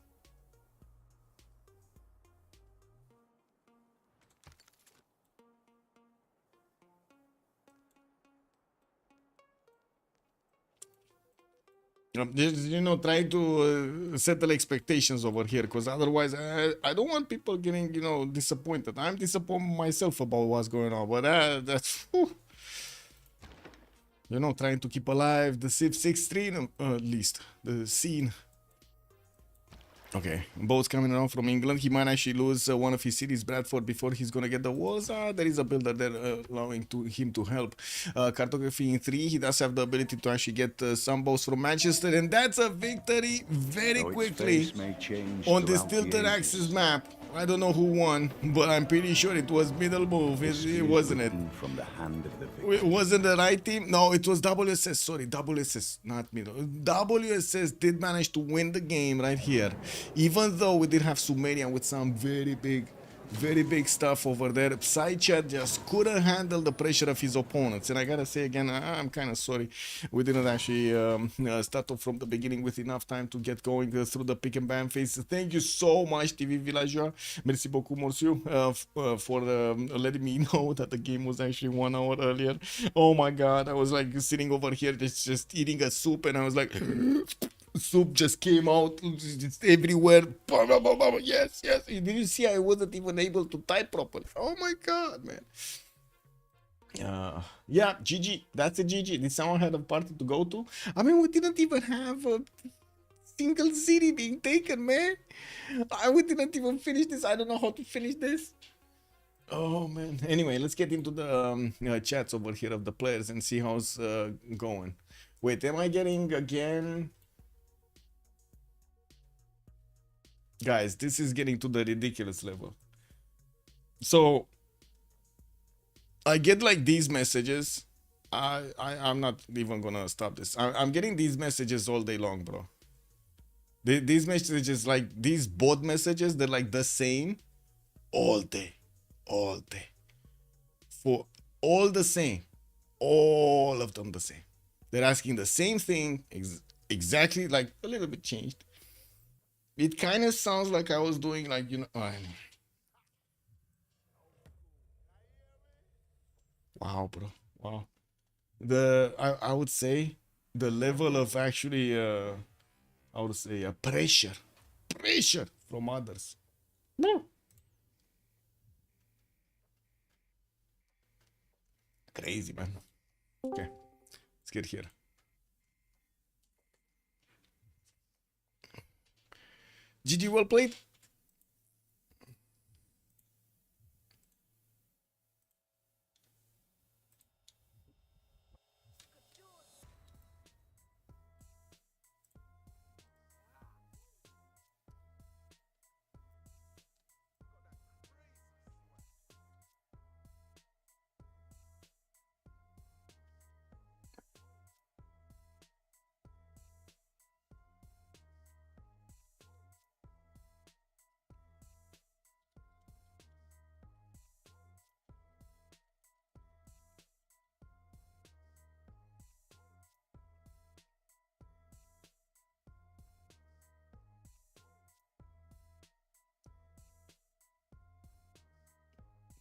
Just, try to settle expectations over here, because otherwise I don't want people getting, disappointed. I'm disappointed myself about what's going on, but that's, whew. Trying to keep alive the Civ6 stream, at least, the scene. Okay, boats coming around from England. He might actually lose one of his cities, Bradford, before he's gonna get the walls. There is a builder there allowing him to help. Cartography in 3, he does have the ability to actually get some boats from Manchester, and that's a victory very quickly on this tilted axis map. I don't know who won, but I'm pretty sure it was Middle Moove, wasn't it? From the hand of the It wasn't the right team? No, it was WSS. Sorry, WSS, not Middle. WSS did manage to win the game right here, even though we did have Sumerian with some very big stuff over there. Side chat just couldn't handle the pressure of his opponents, and I gotta say again, I'm kind of sorry we didn't actually start off from the beginning with enough time to get going through the pick and ban phase. Thank you so much, TV Villageois. Merci beaucoup, monsieur, for letting me know that the game was actually 1 hour earlier. Oh my god, I was like sitting over here just eating a soup, and I was like soup just came out, it's everywhere. Yes. Did you see I wasn't even able to type properly? Oh my god, man. Yeah, GG. That's a GG. Did someone have a party to go to? I mean, we didn't even have a single city being taken, man. We didn't even finish this. I don't know how to finish this. Oh man. Anyway, let's get into the chats over here of the players and see how's going. Wait, am I getting again? Guys, this is getting to the ridiculous level. So I get like these messages. I'm not even gonna stop this. I'm getting these messages all day long, bro. These messages, like these bot messages, they're like the same all day. For all the same. All of them the same. They're asking the same thing, exactly, like a little bit changed. It kind of sounds like I was doing like, wow, bro. Wow. I would say the level of actually how to say pressure from others. Crazy, man. Okay, let's get here. GG, well played.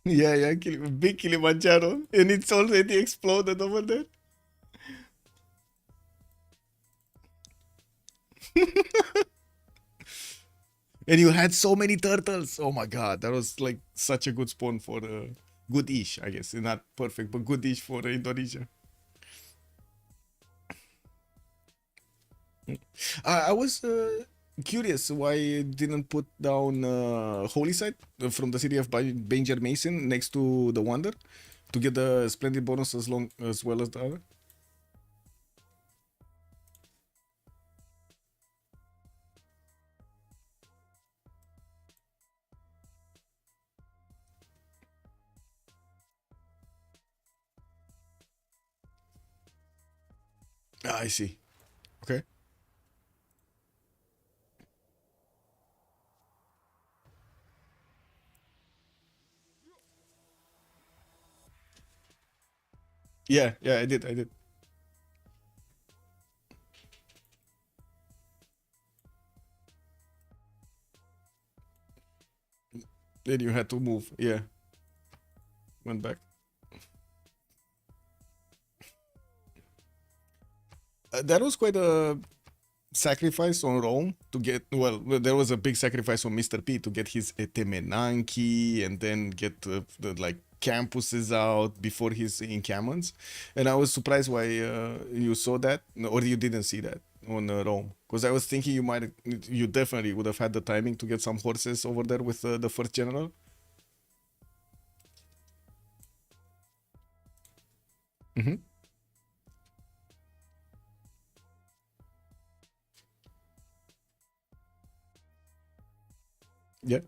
Yeah, yeah, big Kilimanjaro, and it's already exploded over there. And you had so many turtles. Oh my god, that was like such a good spawn for good-ish, I guess. Not perfect, but good-ish for Indonesia. I was curious why you didn't put down Holy Site from the city of Banger Mason next to the Wonder to get the splendid bonus as well as the other. Ah, I see. Okay. Yeah, yeah, I did. Then you had to move. Yeah. Went back. That was quite a sacrifice on Rome to get, well, there was a big sacrifice on Mr. P to get his Etemenanki and then get the like campuses out before his encampments. And I was surprised why you saw that, or you didn't see that on Rome. Because I was thinking you definitely would have had the timing to get some horses over there with the first general. Mm-hmm. Yeah.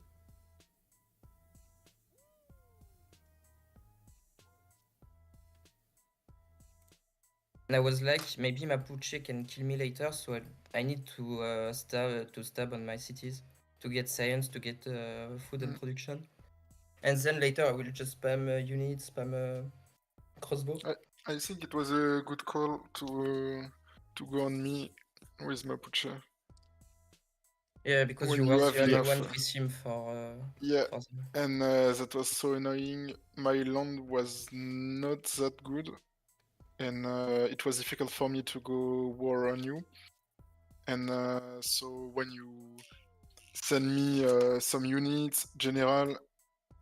And I was like, maybe Mapuche can kill me later, so I need to stab on my cities to get science, to get food and production. And then later I will just spam units, spam crossbow. I think it was a good call to go on me with Mapuche. Yeah, because When you you were have the only enough, one with him for yeah, for them. and that was so annoying. My land was not that good, and it was difficult for me to go war on you. And so when you send me some units, general,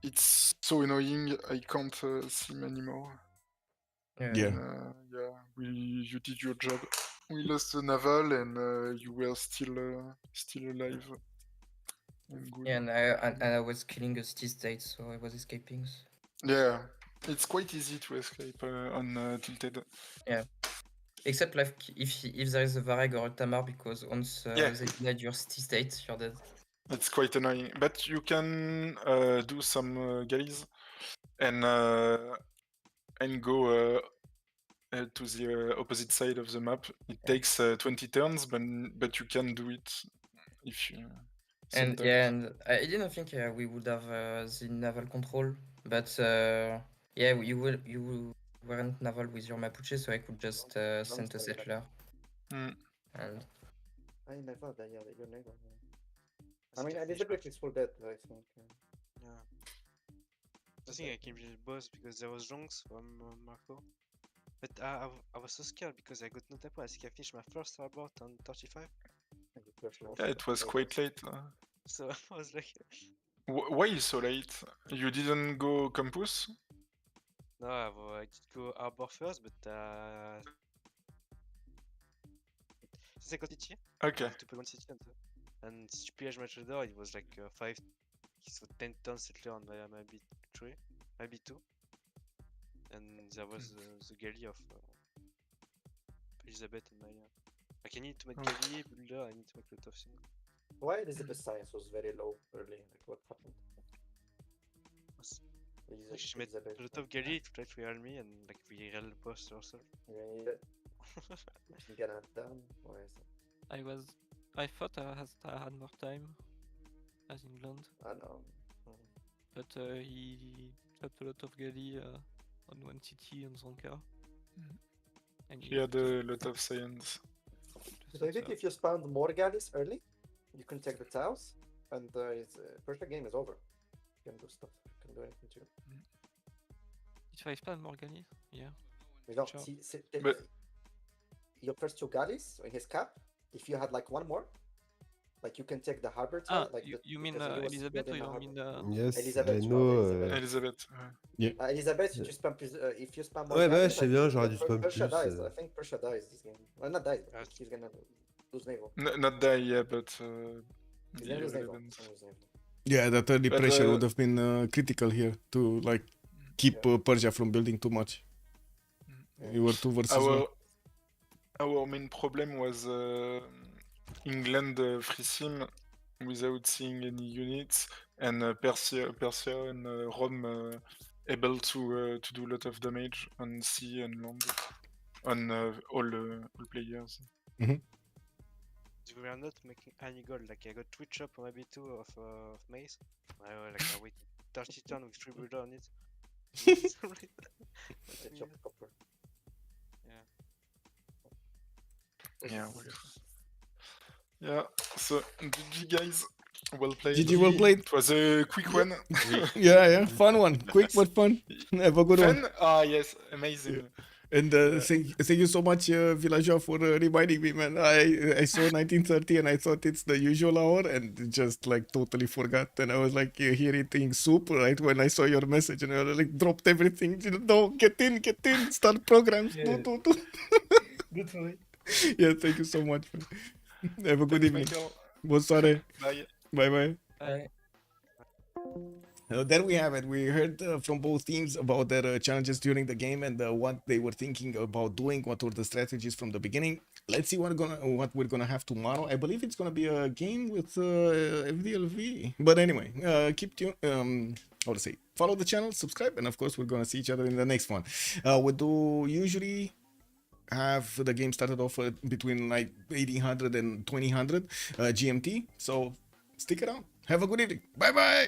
it's so annoying. I can't see him anymore. Yeah. And, yeah, you did your job. We lost the naval, and you were still alive and good. Yeah, and I was killing a city state, so I was escaping. Yeah, it's quite easy to escape on Tilted. Yeah, except like if there is a Vareg or a Tamar, because once Yeah. they denied your city state, you're dead. It's quite annoying, but you can do some galleys and go to the opposite side of the map. It takes 20 turns, but you can do it if you. And Sometimes. yeah, and I didn't think we would have the naval control, but yeah, you weren't naval with your Mapuche, so I could just send a settler. Mm. And I never die, you never. I mean, I did a peaceful death, I think. Yeah. I think I came to the boss because there was Jonks from Marco. But I was so scared because I got no typo. I think I finished my first hardboard on 35. Yeah, it was quite late. So I was like, Why so late? You didn't go campus? no, I did go harbor first, but since I got city, Okay. 2.1 city, and PH match order, it was like 5, so 10 tons settler on my B3, my B2, and there was the galley of Elizabeth and my. Like I need to make galley, builder, I need to make a lot of things. Why Elizabeth science was very low early? Like what happened? Like she made a lot of galley to try to real me, and like we real boss ourselves. Yeah, you get it done. Why is it? I thought I had more time as England, I know. but he dropped a lot of galley on one TT on Zonka. And He had a lot of science. So I think if you spawned more galleys early, you can take the tiles, and it's Persia game is over. You can do stuff. You can do anything to it. Did I spam more galley? Yeah. You know, Sure. but your first 2 galleys in his cap. If you had like one more, like you can take the harbor tile. Like you mean because he was Elizabeth or building you the mean harbor. Yes, Elizabeth, I je know. parle Elizabeth. Elizabeth, if you spam if you spam more Ouais, bah, galleys, je sais bien, j'aurais dû spam Persia plus. dies. I think Persia dies this game. Well, not dies, but he's gonna lose naval. Not die, yeah, but He's the gonna lose naval. relevant. He's gonna lose naval. Yeah, that early But, pressure would have been critical here to like keep Persia from building too much. You were 2 versus 1. Our main problem was England free sim without seeing any units, and Persia and Rome able to do a lot of damage on sea and land on all players. We were not making any gold. Like I got Twitch up on my B2 of Mace. I wait 30 turn with 3 builder on it. They chop copper. Yeah, whatever. Yeah, so GG guys, well played. GG, well played. It was a quick one. Yeah, fun one. Quick but fun. Have a good one. Fun? Ah, yes, amazing. And thank you so much, Villager, for reminding me, man. I saw 1930 and I thought it's the usual hour and just like totally forgot. And I was like here eating soup right when I saw your message, and I was like dropped everything. No, get in, start programs. Yeah. Do. Good try. Yeah, thank you so much. Man. Have a good Thanks, evening. Michael. Bonsoir. Bye. Bye. Bye. There we have it. We heard from both teams about their challenges during the game and what they were thinking about doing, what were the strategies from the beginning. Let's see what we're gonna have tomorrow. I believe it's gonna be a game with FDLV. But anyway, keep tuned. How to say? Follow the channel, subscribe, and of course we're gonna see each other in the next one. We do usually have the game started off between like 1800 and 2000 GMT. So stick around. Have a good evening. Bye.